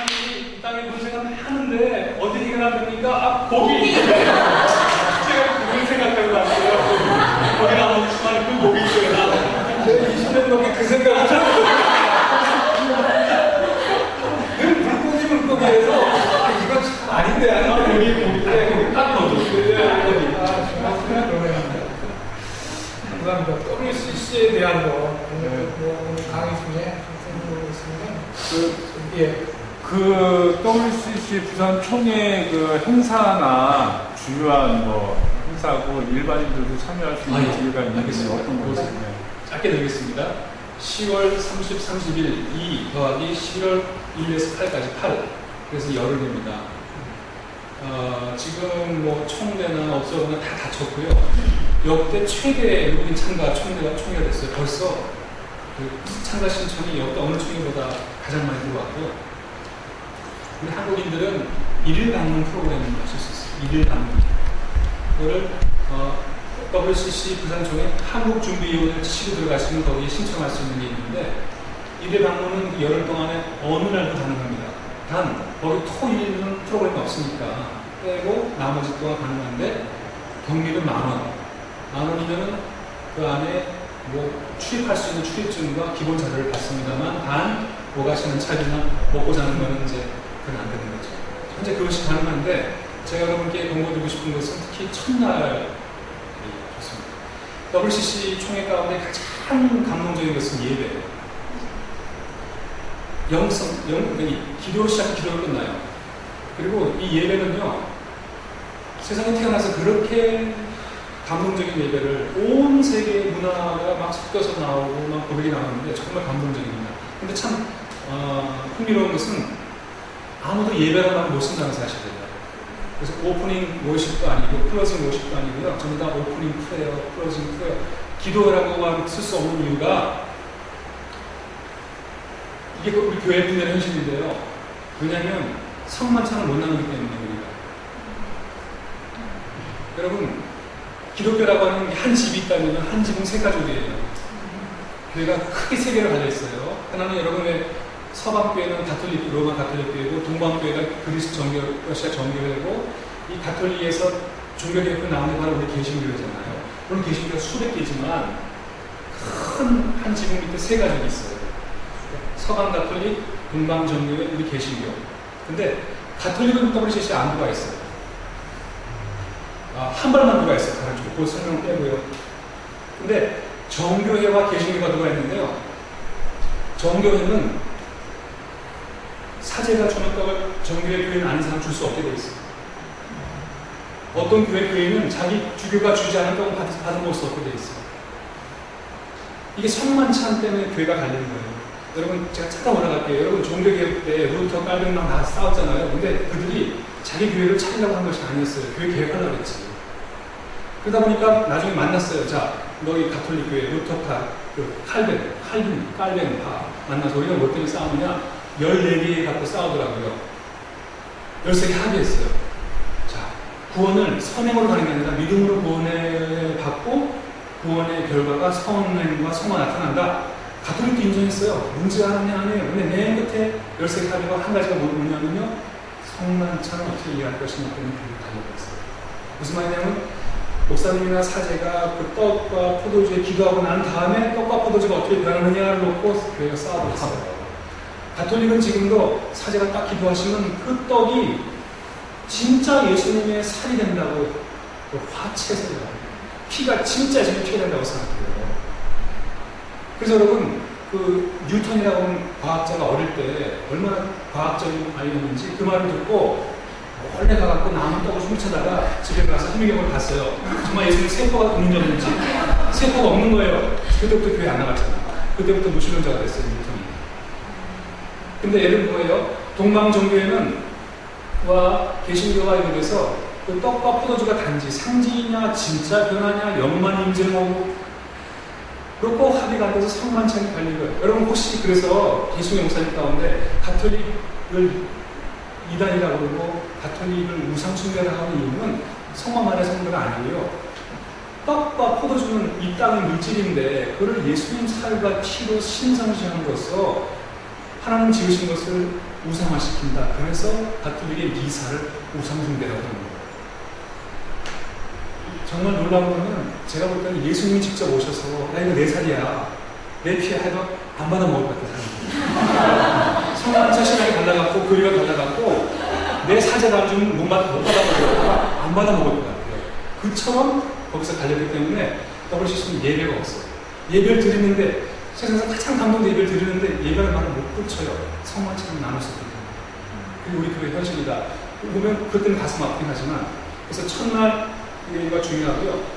이 땅에 문제가 많은데 어디 해결합니까? 아, 고기! 제가 고기 생각하고 왔어요. 거기 나오지만 그 고기 쪽에 나와요. 제가 20년 넘게 그 생각을 늘 물고기에서 이거 참 아닌데 고기 딱 넣어줘. 감사합니다. WCC에 대한 거 오늘 강의 중에 선생님으로 있으면 그 WCC 부산 총회 그 행사나 주요한 뭐 행사고 일반인들도 참여할 수 있는 기회가 있는데 어떤 것이 짧게 드리겠습니다. 10월 30, 31, 2 더하기 11월 1에서 8까지 8. 그래서 열흘입니다. 지금 뭐 총대나 업소나 다 다쳤고요. 역대 최대 외국인 참가 총회가 됐어요. 벌써 그 참가 신청이 역대 어느 총회보다 가장 많이 들어왔고요. 우리 한국인들은 1일 방문 프로그램을 하실 수 있어요. 1일 방문. 이거를 WCC 부산총회 한국준비위원회 치고 들어가시면 거기에 신청할 수 있는 게 있는데 1일 방문은 열흘 동안에 어느 날도 가능합니다. 단 거기 토일은 프로그램이 없으니까 빼고 나머지 동안 가능한데 경비는 10,000원. 10,000원이면은 그 안에 뭐 출입할 수 있는 출입증과 기본 자료를 받습니다만 단 오가시는 차비나 먹고 자는 거는 이제 그건 안 되는 거죠. 현재 그것이 가능한데 제가 여러분께 권고드리고 싶은 것은 특히 첫날 좋습니다. WCC 총회 가운데 가장 감동적인 것은 예배예요. 기도로 시작해 기도로 끝나요. 그리고 이 예배는요, 세상에 태어나서 그렇게 감동적인 예배를 온 세계의 문화가 막 섞여서 나오고 막 고백이 나오는데 정말 감동적입니다. 근데 참 흥미로운 것은 아무도 예배라는 말을 못 쓴다는 사실이에요. 그래서 오프닝 워십도 아니고 클로징 워십도 아니고요. 전부 다 오프닝 프레어, 클로징 프레어. 기도라고만 쓸 수 없는 이유가 이게 우리 교회 분들의 현실인데요. 왜냐하면 성만찬을 못 나누기 때문에 우리가. 여러분, 기독교라고 하는 게 한 집이 있다면 한 집은 세 가족이에요. 교회가 크게 세 개로 갈려 있어요. 하나는 여러분의 서방교회는 가톨릭, 로마 가톨릭교회고 동방교회가 그리스 정교, 러시아 정교회고 이 가톨릭에서 종교개혁이 나오는 게 바로 우리 개신교회잖아요. 물론 개신교가 수백 개지만 큰 한 지붕 밑에 세 가족이 있어요. 서방 가톨릭, 동방 정교회, 우리 개신교. 근데 가톨릭은 WCC 안 들어가 있어요. 한 발만 들어가 있어요. 다른 쪽. 그 설명 빼고요. 근데 정교회와 개신교가 들어가 있는데요. 정교회는 사제가 주는 떡을 정교회 교회는 아닌 사람 줄 수 없게 돼 있어요. 어떤 교회는 자기 주교가 주지 않은 떡을 받아먹을 수 없게 돼 있어요. 이게 성만찬 때문에 교회가 갈리는 거예요. 여러분, 제가 찾아 올라갈게요. 여러분, 종교개혁 때 루터, 깔뱅랑 다 싸웠잖아요. 근데 그들이 자기 교회를 차리려고 한 것이 아니었어요. 교회 개혁하려고 했지. 그러다 보니까 나중에 만났어요. 자, 너희 가톨릭 교회, 루터파, 깔뱅파 만나서 우리가 뭐 때문에 싸우느냐? 14개 갖고 싸우더라고요. 13개 합의했어요. 자, 구원을 선행으로 가는 게 아니라 믿음으로 구원을 받고 구원의 결과가 선행과 성화 나타난다. 가톨릭도 인정했어요. 문제가 하나냐 아니에요. 근데 맨 끝에 13개 합의가 한 가지가 뭐냐면요. 성만찬을 어떻게 이해할 것이냐 때문에 교육을 다녀버렸어요. 무슨 말이냐면 목사님이나 사제가 그 떡과 포도주에 기도하고 난 다음에 떡과 포도주가 어떻게 변하느냐를 놓고 교회가 싸워버렸어요. 가톨릭은 지금도 사제가 딱 기도하시면 그 떡이 진짜 예수님의 살이 된다고 화채세요. 피가 진짜 지금 피가 된다고 생각해요. 그래서 여러분, 그 뉴턴이라고 하는 과학자가 어릴 때 얼마나 과학적인 아이였는지 그 말을 듣고 원래 가갖고 남은 떡을 훔쳐다가 집에 가서 희미경을 봤어요. 정말 예수님 세포가 없는 적인지 세포가 없는 거예요. 그때부터 교회 안 나갔잖아. 그때부터 무신론자가 됐어요, 뉴턴이. 근데 얘는 뭐예요? 동방정교회는 와 개신교와 연결해서 그 떡과 포도주가 단지 상징이냐 진짜 변화냐 영만 인증하고 그렇고 합의가 안 돼서 성만찬이 갈린 거예요. 여러분 혹시 그래서 개신교 목사님 가운데 가톨릭을 이단이라고 그러고 가톨릭을 우상숭배를 하는 이유는 성화 말의 성도가 아니에요. 떡과 포도주는 이 땅의 물질인데 그걸 예수님 살과 피로 신성시함으로써 하나님 지으신 것을 우상화시킨다. 그래서 가톨릭의 미사를 우상숭배라고 하는 거예요. 정말 놀라운 거는 제가 볼 때는 예수님이 직접 오셔서 야 이거 4살이야. 내 피에 해도 안 받아 먹을 것 같아. 성한 자신에게 달라갖고 교리가 달라갖고 내 사제가 좀 못 받아 먹을 것 같아. 안 받아 먹을 것 같아요. 그처럼 거기서 달렸기 때문에 WCC는 예배가 없어요. 예배를 드리는데 세상에서 가장 감동된 예배를 드리는데 예배를 말을 못 붙여요. 성만처럼 나눴었기 때문에. 그리고 우리 교회 현실이다. 보면 그것 때문에 가슴 아프긴 하지만 그래서 첫날 예배가 중요하고요.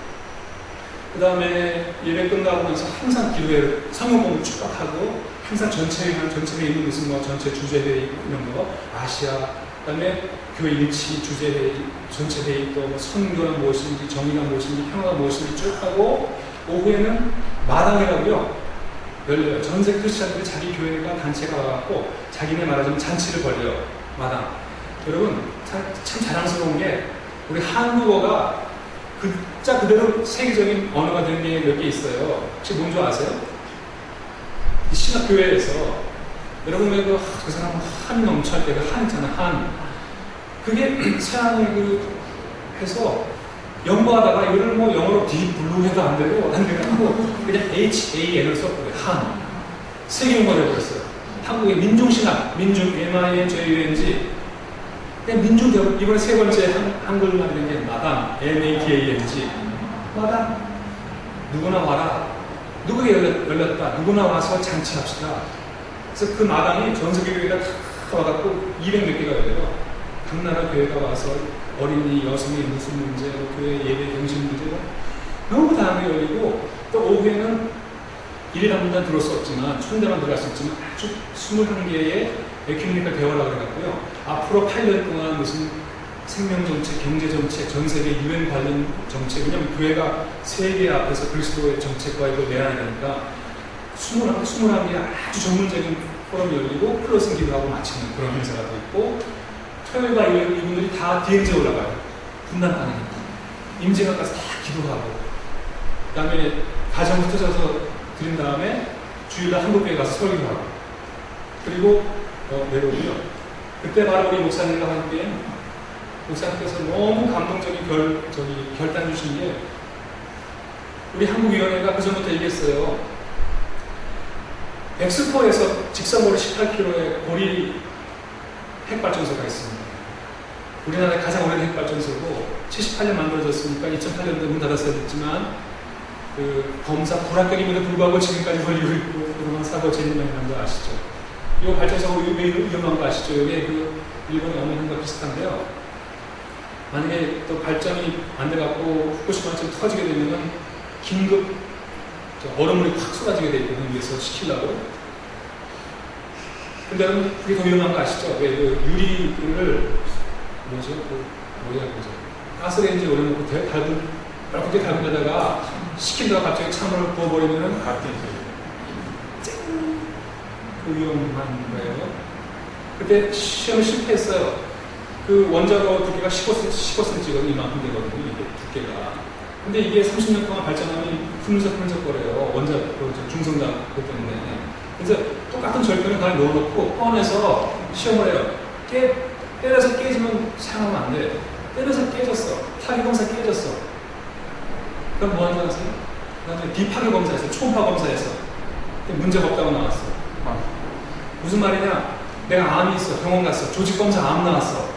그 다음에 예배 끝나고 나서 항상 기도회 성경 공부 쭉 하고 항상 전체에 있는 무슨 뭐 전체 주제회의 이런 거 아시아 그 다음에 교회 일치 주제회의 전체회의 또 선교가 무엇인지 정의가 무엇인지 평화가 무엇인지 쭉 하고 오후에는 마당이라고요. 열려요. 전세 크리스찬들이 자기 교회가 단체가 와갖고 자기네 말하자면 잔치를 벌여요. 마당. 여러분 참 자랑스러운 게 우리 한국어가 글자 그대로 세계적인 언어가 되는 게 몇 개 있어요. 혹시 뭔지 아세요? 신학교회에서 여러분 왜 그 사람 한이 넘쳐할 때 그 한 있잖아. 한 그게 서양이 해서 연구하다가 이거를 뭐 영어로 딥블루 해도 안 되고 그냥 HAN을 썼거든요. 한 세계 용어를 해버렸어요. 한국의 민중신학 민중 MINJUNG 그냥 민중대학 이번에 세 번째 한글만 된 게 마당 MADANG 마당 누구나 와라 누구에게 열렸다 누구나 와서 잔치합시다. 그래서 그 마당이 전 세계 교회가 다 와갖고 200몇 개가 열려요. 각 나라 교회가 와서 어린이 여성의 무슨 문제 교회 예배 경신 문제 너무 다양하게 열리고 또 오후에는 1일 한 분단 들어올 수 없지만 천대만 들어갈 수 있지만 아주 21개의 에큐메니컬 대화라고 해갖고요. 앞으로 8년 동안 무슨 생명정책, 경제정책, 전세계 유엔 관련 정책 왜냐하면 교회가 세계 앞에서 그리스도의 정책과 이걸 내야 되니까 21개의 아주 전문적인 포럼이 열리고 클로징 기도하고 마치는 그런 행사가 또 있고 토요일과 일요일 이분들이 다 DMZ에 올라가요. 분단단이니까 임재가 가서 다 기도하고 그 다음에 가정 흩어져서 드린 다음에 주일날 한국교회 가서 설교하고 그리고 내려오고요. 그때 바로 우리 목사님과 함께 목사님께서 너무 감동적인 결단 주신 게 우리 한국위원회가 그 전부터 얘기했어요. 엑스포에서 직선거리 18km의 고리 핵발전소가 있습니다. 우리나라의 가장 오래된 핵발전소고 78년 만들어졌으니까 2008년도에 문 닫았어야 됐지만 그 검사 불합격임에도 불구하고 지금까지 걸리고 있고 그동안 사고 제일 많이 난 거 아시죠? 이 발전소가 왜 위험한 거 아시죠? 이게 그 일본의 어느 한과 비슷한데요. 만약에 또 발전이 안 돼갖고 후쿠시마처럼 터지게 되면은 긴급 얼음물이 확 쏟아지게 돼 있거든요. 위에서 시키려고. 근데 여러분 그게 더 위험한 거 아시죠? 왜 그 유리를 뭐죠? 가스레인지에 올려놓고 넓게 닮은 데다가 식힌다가 갑자기 찬물을 부어버리면은 그 위험한 거예요. 그때 시험을 실패했어요. 그 원자로 두께가 15cm거든요. 이만큼 되거든요. 이게 두께가. 근데 이게 30년 동안 발전하면 흐느적거려요. 중성장 그것 때문에. 그래서 똑같은 절편을 가에 넣어놓고 꺼내서 시험을 해요. 때려서 깨지면 사용하면 안 돼. 때려서 깨졌어. 파괴검사 깨졌어. 그럼 뭐 하는 줄 아세요? 나중에 비파괴 검사했어. 초음파 검사했어. 문제가 없다고 나왔어. 무슨 말이냐? 내가 암이 있어. 병원 갔어. 조직검사 암 나왔어.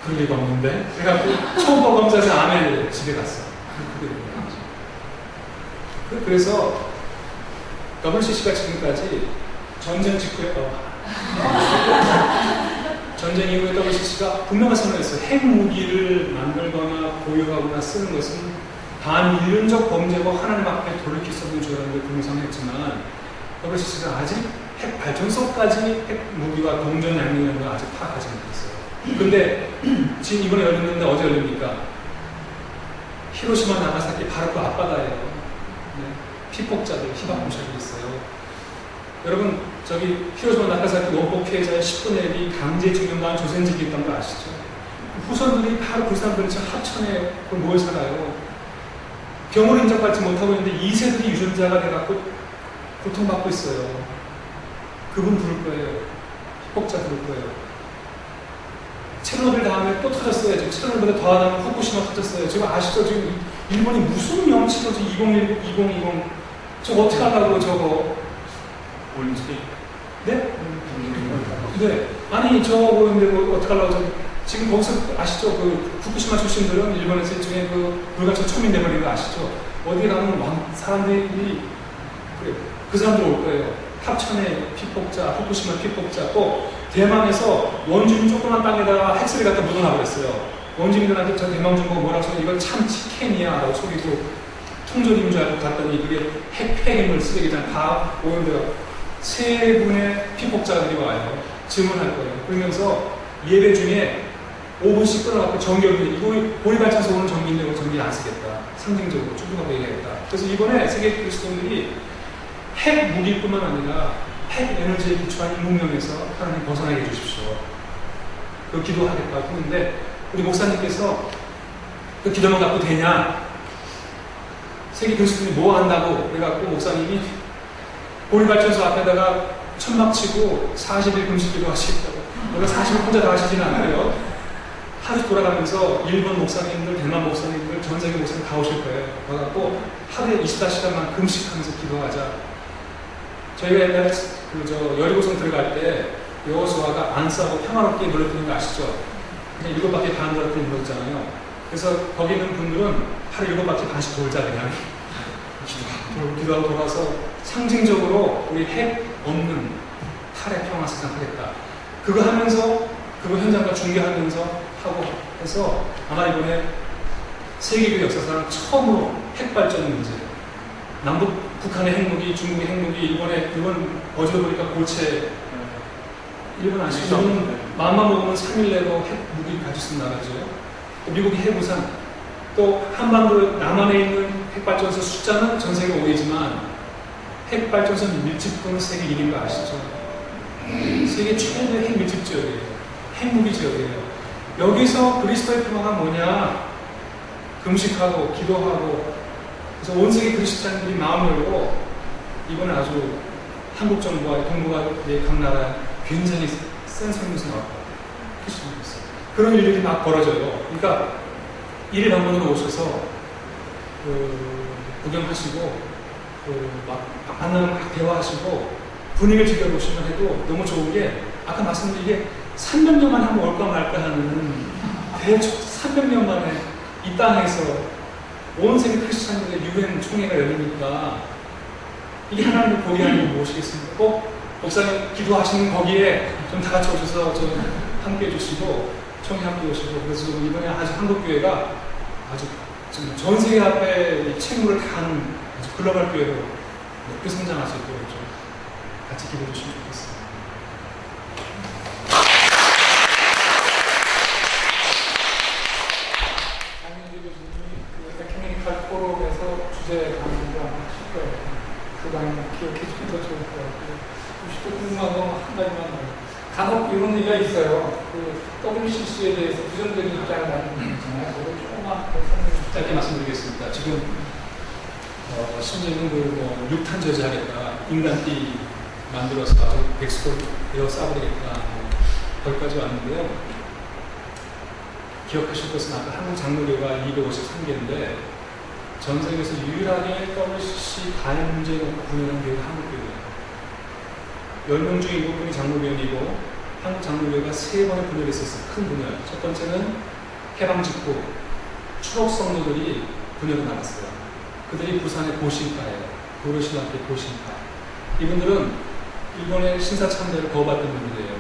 그럴 리가 없는데. 그래갖고 초음파 검사에서 암에 집에 갔어. 그래서 WCC가 지금까지 전쟁 직후에 전쟁 이후에 WCC가 분명한 선언을 했어요. 핵무기를 만들거나 보유하거나 쓰는 것은 반인륜적 범죄고 하나님 앞에 돌이킬 수 없는 죄라는 걸 공상했지만 WCC가 아직 핵 발전소까지 핵무기와 동전 양육이라는 걸 아직 파악하지 못했어요. 근데 지금 이번에 열렸는데 어제 열립니까? 히로시마 나가사키 바로 그 앞바다예요. 네. 피폭자들, 희박공작이 있어요. 여러분 저기 히로시마 나가사키 원폭 피해자의 10분의 1이 강제징용당한 조선직이 있던 거 아시죠? 후손들이 바로 그 사람들이 합천에 모여 살아요. 병으로 인정받지 못하고 있는데 2세들이 유전자가 돼갖고 고통받고 있어요. 그분 부를 거예요. 피폭자 부를 거예요. 체르노빌 다음에 또 터졌어요. 지금 체르노빌에 더하다가 후쿠시마 터졌어요. 지금 아시죠? 지금 일본이 무슨 명치로 지금 2019, 2020 저거 어떻게 하려고 저거 올림픽. 네? 네. 아니 저거 근데 뭐 어떻게 하려고 지금 거기서 아시죠? 그 후쿠시마 출신들은 일본에서 일종의 그 불가처 초민 돼버리는 거 아시죠? 어디 가면 사람들이 그래 그 사람들 올 거예요. 합천의 피폭자, 후쿠시마 피폭자, 또 대만에서 원주민 조그만 땅에다가 핵슬이 갖다 묻어놔버렸어요. 원주민들한테 저 대만 좀 보고 뭐라고 해서 이건 참 치킨이야라고 속이고 통조림인 줄 알고 갔더니 그게 핵폐기물 쓰레기장 다 오는데요. 세 분의 피폭자들이 와요. 질문할 거예요. 그러면서 예배 중에 5분씩 끊어갖고 전기를 이거 보리발전소 오는 전기인데 전기 안 쓰겠다. 상징적으로 축구하고 얘기하겠다. 그래서 이번에 세계 그리스도인들이 핵 무기뿐만 아니라 핵 에너지에 기초한 인문명에서 하나님 벗어나게 해주십시오. 그 기도하겠다고 했는데 우리 목사님께서 그 기도만 갖고 되냐? 세계 그리스도인이 뭐 한다고 그래갖고 목사님이 보리발전소 앞에다가 천막 치고 40일 금식 기도하시겠다고. 물론 40일 혼자 다 하시지는 않고요. 하루 돌아가면서 일본 목사님들, 대만 목사님들, 전 세계 목사님 다 오실 거예요. 와갖고 하루에 24시간만 금식하면서 기도하자. 저희가 옛날에 여리고성 들어갈 때 여호수아가 안 싸고 평화롭게 놀랬던 거 아시죠? 그냥 7바퀴 반 돌았더니 놀았잖아요. 그래서 거기 있는 분들은 하루 7바퀴 반씩 돌자 그냥 기도하고 돌아서 상징적으로 우리 핵 없는 탈핵 평화 세상 하겠다. 그거 하면서 그거 현장과 중계하면서 하고 해서 아마 이번에 세계교 역사상 처음으로 핵발전 문제, 남북 북한의 핵무기, 중국의 핵무기, 이번 어제도 보니까 골체 일본 아시죠? 일본은 마음만 먹으면 3일 내로 핵무기 가질 수 있는 나라죠. 미국이 핵우산, 또 한반도 남한에 있는 핵발전소 숫자는 전 세계 5위지만 핵발전소 밀집도는 세계 1위인 거 아시죠? 세계 최대의 핵밀집 지역이에요. 핵무기 지역이에요. 여기서 그리스도의 평화가 뭐냐? 금식하고 기도하고 그래서 온 세계 그리스도인들이 마음을 열고 이번에 아주 한국 정부와 동북아 각 나라에 굉장히 센 설명서 나왔고 그런 일들이 막 벌어져요. 그러니까 1일 방문으로 오셔서 구경하시고 막 만나면 막 대화하시고 분위기를 즐겨보시면 해도 너무 좋은 게 아까 말씀드린 게 300년 만에 한번 올까 말까 하는 300년 만에 이 땅에서 온 세계 크리스찬들의 유엔 총회가 열리니까 이게 하나님을 보게 하는 게 무엇이겠습니까? 꼭 목사님 기도하시는 거기에 좀 다 같이 오셔서 좀 함께 해주시고 총회 함께 오시고 그래서 이번에 아주 한국교회가 아주 전 세계 앞에 책무를 다하는 아주 글로벌 교회로 높게 성장할 수 있도록 좀 같이 기도해 주시면 좋겠습니다. 에큐메니컬 포럼에서 주제 강의를 아마 하실 거예요. 그 강의 기억해 주면 더 좋을 것 같고요. 혹시 또 궁금한 거 한 가지만 더. 간혹 이런 얘기가 있어요. 그 WCC에 대해서 부정적인 입장을 가지고 있잖아요. 그걸 조금만 더 설명해 주세요. 짧게 말씀드리겠습니다. 지금 심지어는 뭐 6탄 저지하겠다, 인간띠 만들어서 아주 백스콜 에어 쏴버리겠다, 거기까지 왔는데요. 기억하실 것은 아까 한국 장로교가 253개인데 전 세계에서 유일하게 WCC 가해 문제에 놓고 분열한 교회가 한국교회예요. 10명 중에 7분이 장로교인이고 한국 장로교가 3번의 분열이 있었어요. 큰 분열. 첫 번째는 해방 직후 추록 성도들이 분열을 나갔어요. 그들이 부산의 고신파예요. 고려신학교 고신파. 이분들은 일본의 신사참배를 거부했던 분들이에요.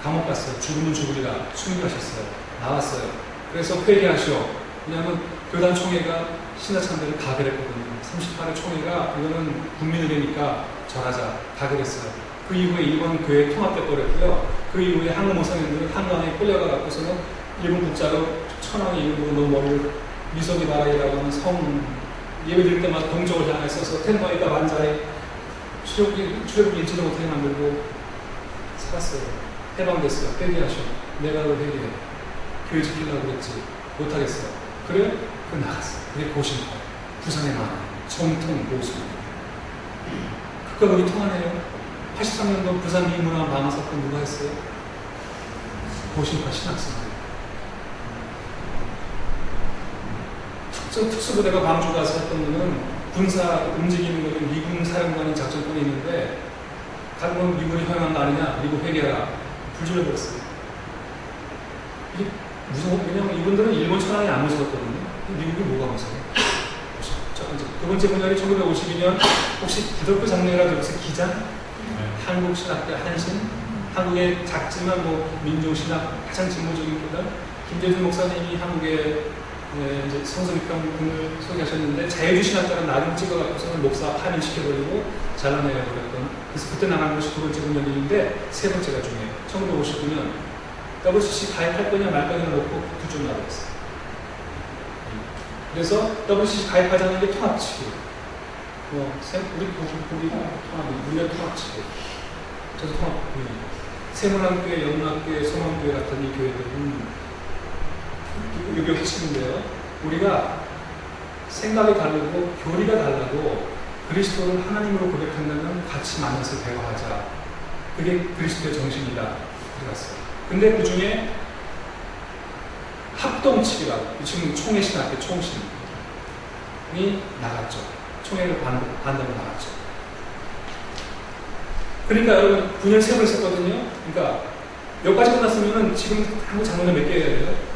감옥 갔어요. 죽으면 죽으리라 순교하셨어요. 나왔어요. 그래서 회개하시오. 왜냐하면 교단 총회가 신사참배를 가결했거든요. 38회 총회가 이거는 국민의례니까 절하자 가결했어요. 그 이후에 일본 교회 통합돼 버렸고요. 그 이후에 한국 목사님들은 한강에 끌려가 갖고서는 일본 국자로 천황의 이름으로 너 머리를 미소니 바라이라고 하는 성 예배 드릴 때마다 동족을 향해 써서 텐바이다 만자에 출애굽 읽지도 못하게 만들고 살았어요. 해방됐어요. 회개하셔. 내가 너 회개해. 교회 지키려고 그랬지. 못하겠어요. 그래? 그 나갔어요. 그게 고신파. 부산의 만 정통 보수. 극과 극이 통하네요. 83년도 부산 미문화 방화 사건 누가 했어요? 보신파 신학생들. 특수부대가 광주 가서 했던 거는 군사 움직이는 거는 미군 사령관이 작전권이 있는데 가면 미군이 허용한 거 아니냐? 미국 회개하라. 불질러버렸어요. 이게 무서워. 왜냐면 이분들은 일본 천황이 안 무서웠거든요. 미국이 뭐가 무서워? 첫 번째. 두 번째 분야이 1952년 혹시 기독교 장례라 들어서 기장? 한국신학대 한신? 한국의 작지만 민족신학 가장 진보적인 교단? 김재준 목사님이 한국의 이제 성서비평을 소개하셨는데 자유주신학자는 나름 찍어갖고서는 목사 파면시켜버리고 잘라내버렸던. 그래서 그때 나간 것이 두 번째 분야인데 세 번째가 중요해요. 1959년 WCC 가입할 거냐 말 거냐를 놓고 두 쪽 나눠봤어요. 그래서 WCC 가입하자는 게 통합치기. 우리 통합이 물려 통합치기. 저도 통합이. 세문학교회, 영문학교회, 소망교회 같은 이 교회들은 이게 핵심인데요. 우리가 생각이 다르고 교리가 달라도 그리스도를 하나님으로 고백한다면 같이 만나서 대화하자. 그게 그리스도의 정신이다. 들어갔어요. 근데 그 중에 합동치기라고 지금 총회신학교 총신이 나갔죠. 총회를 반대로 나갔죠. 그러니까 여러분 9년 세월을 썼거든요. 그러니까 여기까지 끝났으면 지금 한국 장로는 몇 개 해야 돼요?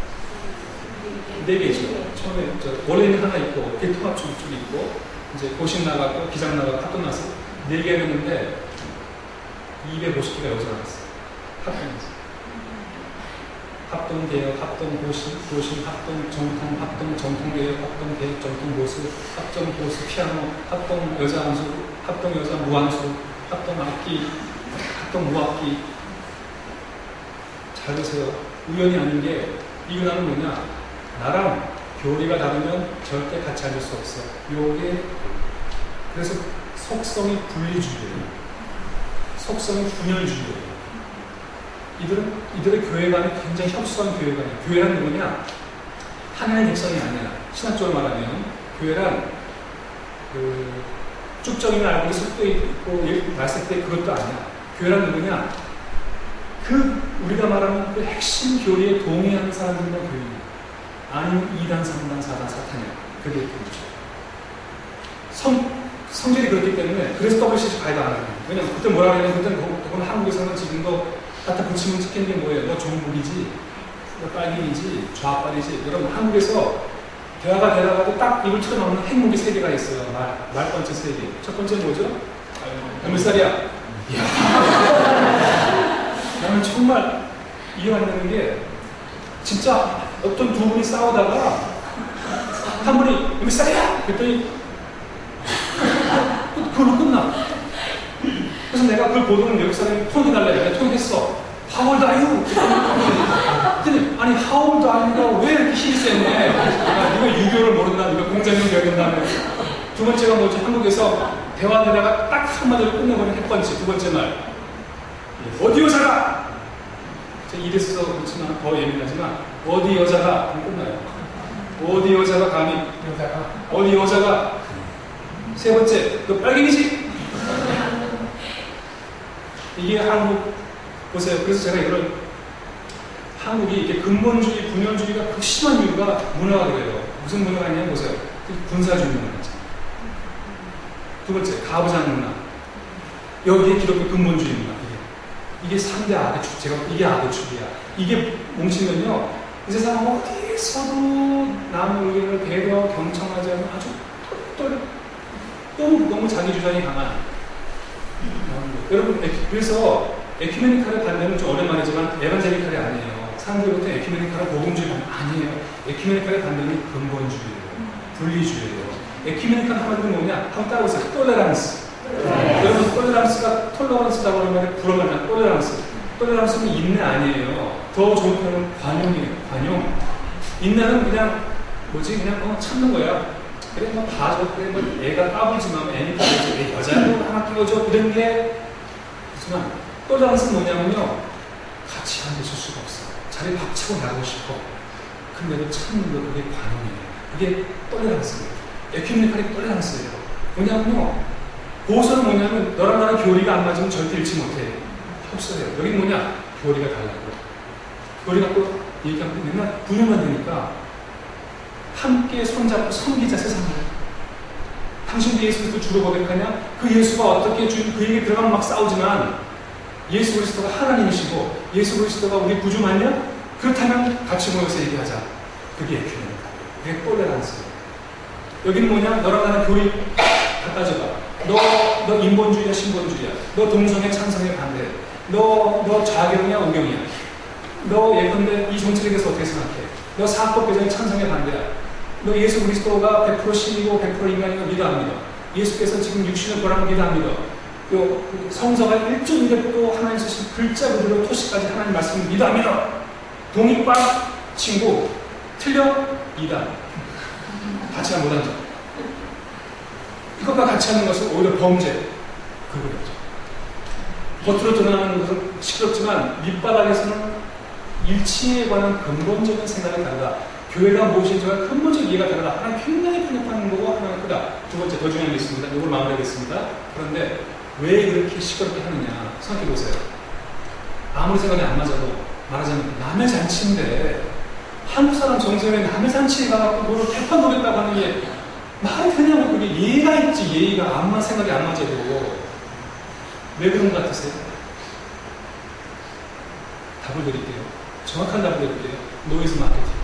4개죠. 처음에 원래는 하나 있고 대통합 쪽이 있고 이제 고신 나가고 기장 나가고 합동 나서 4개 했는데 250개가 여기서 나갔어요. 합동에서. 합동개혁, 합동고신, 합동 정통, 합동 정통개혁, 합동 개혁, 정통 보수, 합동 보수 피아노, 합동 여자 암수, 합동 여자 무암수, 합동 악기, 합동 무악기. 잘 보세요. 우연이 아닌 게 이유는 뭐냐? 나랑 교리가 다르면 절대 같이 앉을 수 없어. 요게 그래서 속성이 분리주의예요. 속성이 분열주의예요. 이들의 교회관이 굉장히 협소한 교회관이에요. 교회란 뭐냐? 하나의 백성이 아니야. 신학적으로 말하면 교회란 쭉정이나 알고 속도 있고 말씀 때 그것도 아니야. 교회란 누구냐? 우리가 말하는 그 핵심 교리에 동의하는 사람들만 교회입니다. 아니면 2단, 3단, 4단, 사탄이야. 그게 교회죠. 성질이 그렇기 때문에 그래서 WCC 가입 안 하는 거예요. 왜냐면 그때 뭐라 그러냐면 그건 한국에서는 지금도 갖다 붙이면 찍히는 게 뭐예요? 너 종북이지, 너 빨갱이지, 좌빨이지. 여러분 한국에서 대화가 되다가도 딱 입을 틀어놓는 핵무기 3개가 있어요. 말번째 3개. 첫 번째 뭐죠? 몇 살이야? 이야. 나는 정말 이해가 안 되는 게 진짜 어떤 두 분이 싸우다가 한 분이 몇 살이야? 그랬더니 그걸로 끝나. 그래서 내가 그걸 보더니 외국 사람이 통역해달래. 내가 통역했어. How old are you? 그랬더니 아니 How old are you가 왜 이렇게 힘이 세네? 네가 유교를 모른다. 네가 공자님 배운다며. 두 번째가 뭐지? 한국에서 대화되다가 딱 한마디로 끝내버린 핵번째. 두 번째 말. 어디 여자가? 제가 이래서 그렇지만 더 예민하지만 어디 여자가? 그럼 끝나요. 어디 여자가 감히? 어디 여자가? 세 번째, 너 빨갱이지? 이게 한국, 보세요. 그래서 제가 이런 한국이 이게 근본주의, 분열주의가 극심한 이유가 문화가 그래요. 무슨 문화가 있냐면 보세요. 군사주의 문화가 있잖아요. 두 번째, 가부장 문화. 여기에 기독교 근본주의 문화. 이게 3대 악의 축, 이게 악의 축이야. 이게 뭉치면요. 이 세상 어디에서도 남의 의견을 배려, 경청하지 않는 아주 너무 자기 주장이 강한. 여러분, 그래서 에큐메니칼의 반대는 좀 오랜만이지만 에반젤리칼이 아니에요. 사람들부터 에큐메니칼은 복음주의 반대 아니에요. 에큐메니칼의 반대는 근본주의예요. 분리주의예요. 에큐메니칼 한마디로 뭐냐? 한번 따라오세요. 톨레란스. 여러분, 톨레란스라고 하면 불어가면 톨레란스. 톨레란스는 인내 아니에요. 더 좋은 표현은 관용이에요. 관용. 인내는 그냥 그냥 참는 거야. 그래, 봐줘. 그래, 애가 까불지만 애니까 애 여자를 하나 끼워줘. 이런 게 있지만, 톨레란스는 뭐냐면요. 같이 앉아줄 수가 없어. 자리 박차고 나가고 싶어. 근데도 참는 거 그게 관용이에요. 그게 톨레란스예요. 에큐메니칼이 똘레랑스예요. 뭐냐면요. 보호서는 뭐냐면 너랑 나랑 교리가 안 맞으면 절대 읽지 못해. 협서예요. 여기는 뭐냐? 교리가 달라고. 교리 갖고 얘기하면 맨날 분열만 되니까 함께 손잡고 섬기자 세상을. 당신도 예수 그리스도 주로 고백하냐? 그 예수가 어떻게 그에게 들어가면 막 싸우지만 예수 그리스도가 하나님이시고 예수 그리스도가 우리 구주 맞냐? 그렇다면 같이 모여서 얘기하자. 그게 에큐메니칼. 그게 똘레란스예요. 여기는 뭐냐? 너랑 나랑 교리 다 따져봐. 너 인본주의야, 신본주의야. 너 동성애, 찬성애 반대. 너 좌경이야, 우경이야. 너 예컨대 이 정책에 대해서 어떻게 생각해? 너 사법 개정에 찬성애 반대야. 너 예수 그리스도가 100% 신이고 100% 인간이고 믿어 안 믿어? 예수께서 지금 육신을 보라고 믿어 안 믿어? 그 성서가 1.1획도 하나님 쓰신 글자 그대로 토시까지 하나님 말씀을 믿어 안 믿어? 동의 꽝 친구 틀려? 이단 같이 못 앉아. 이것과 같이 하는 것은 오히려 범죄 그거죠. 겉으로 드러나는 것은 시끄럽지만 밑바닥에서는 일치에 관한 근본적인 생각이 다르다. 교회가 무엇인지와 근본적 이해가 다르다. 하나는 굉장히 편협한 거고 하나는 크다. 두 번째 더 중요한 게 있습니다. 이걸 마무리하겠습니다. 그런데 왜 그렇게 시끄럽게 하느냐 생각해 보세요. 아무리 생각이 안 맞아도 말하자면 남의 잔치인데 한국 사람 정서에 남의 잔치에 가서 뭐를 개판 보겠다고 하는 게 말이 되냐고. 그게 예의가 있지. 예의가 아무나 생각이 안 맞아도. 왜 그런 것 같으세요? 답을 드릴게요. 정확한 답을 드릴게요. 노이즈 마케팅.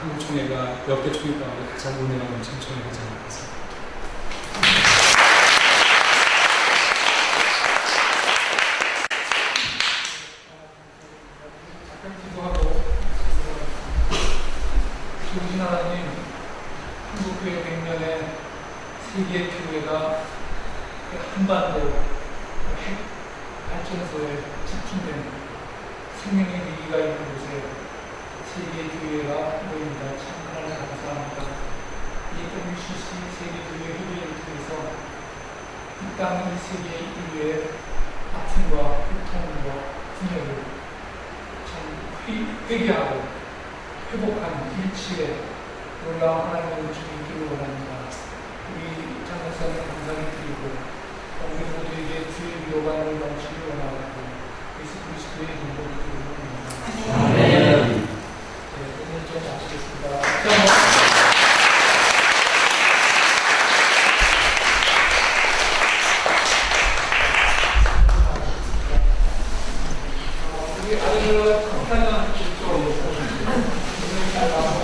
한국 총회가 역대 총회 가운데 가장 은혜가 넘치는 총회가 되지 않았습니다. 잠깐 기도하고 주신 하나님, 한국교회 100년의 세계 교회가 한반도 핵 발전소에 집중된 생명의 위기가 있는 곳에 세계 교회가 모입니다. 참 하나님 감사합니다. 이 WCC 세계 교회 협의회를 통해서 이 땅, 이 세계 인류의 아픔과 고통과 분열을 참 회개하고 회복하는 일치에 놀라운 하나님의 움직임이 있기를 원합니다. 우리 장목사님 감사를 드리고 우리 모두에게 주의 위로가 넘치기를 원하고 예수 그리스도의 이름으로 기도합니다. 아멘. 오늘 좀 마치겠습니다. 우리 아이들 하나만 좀 대박.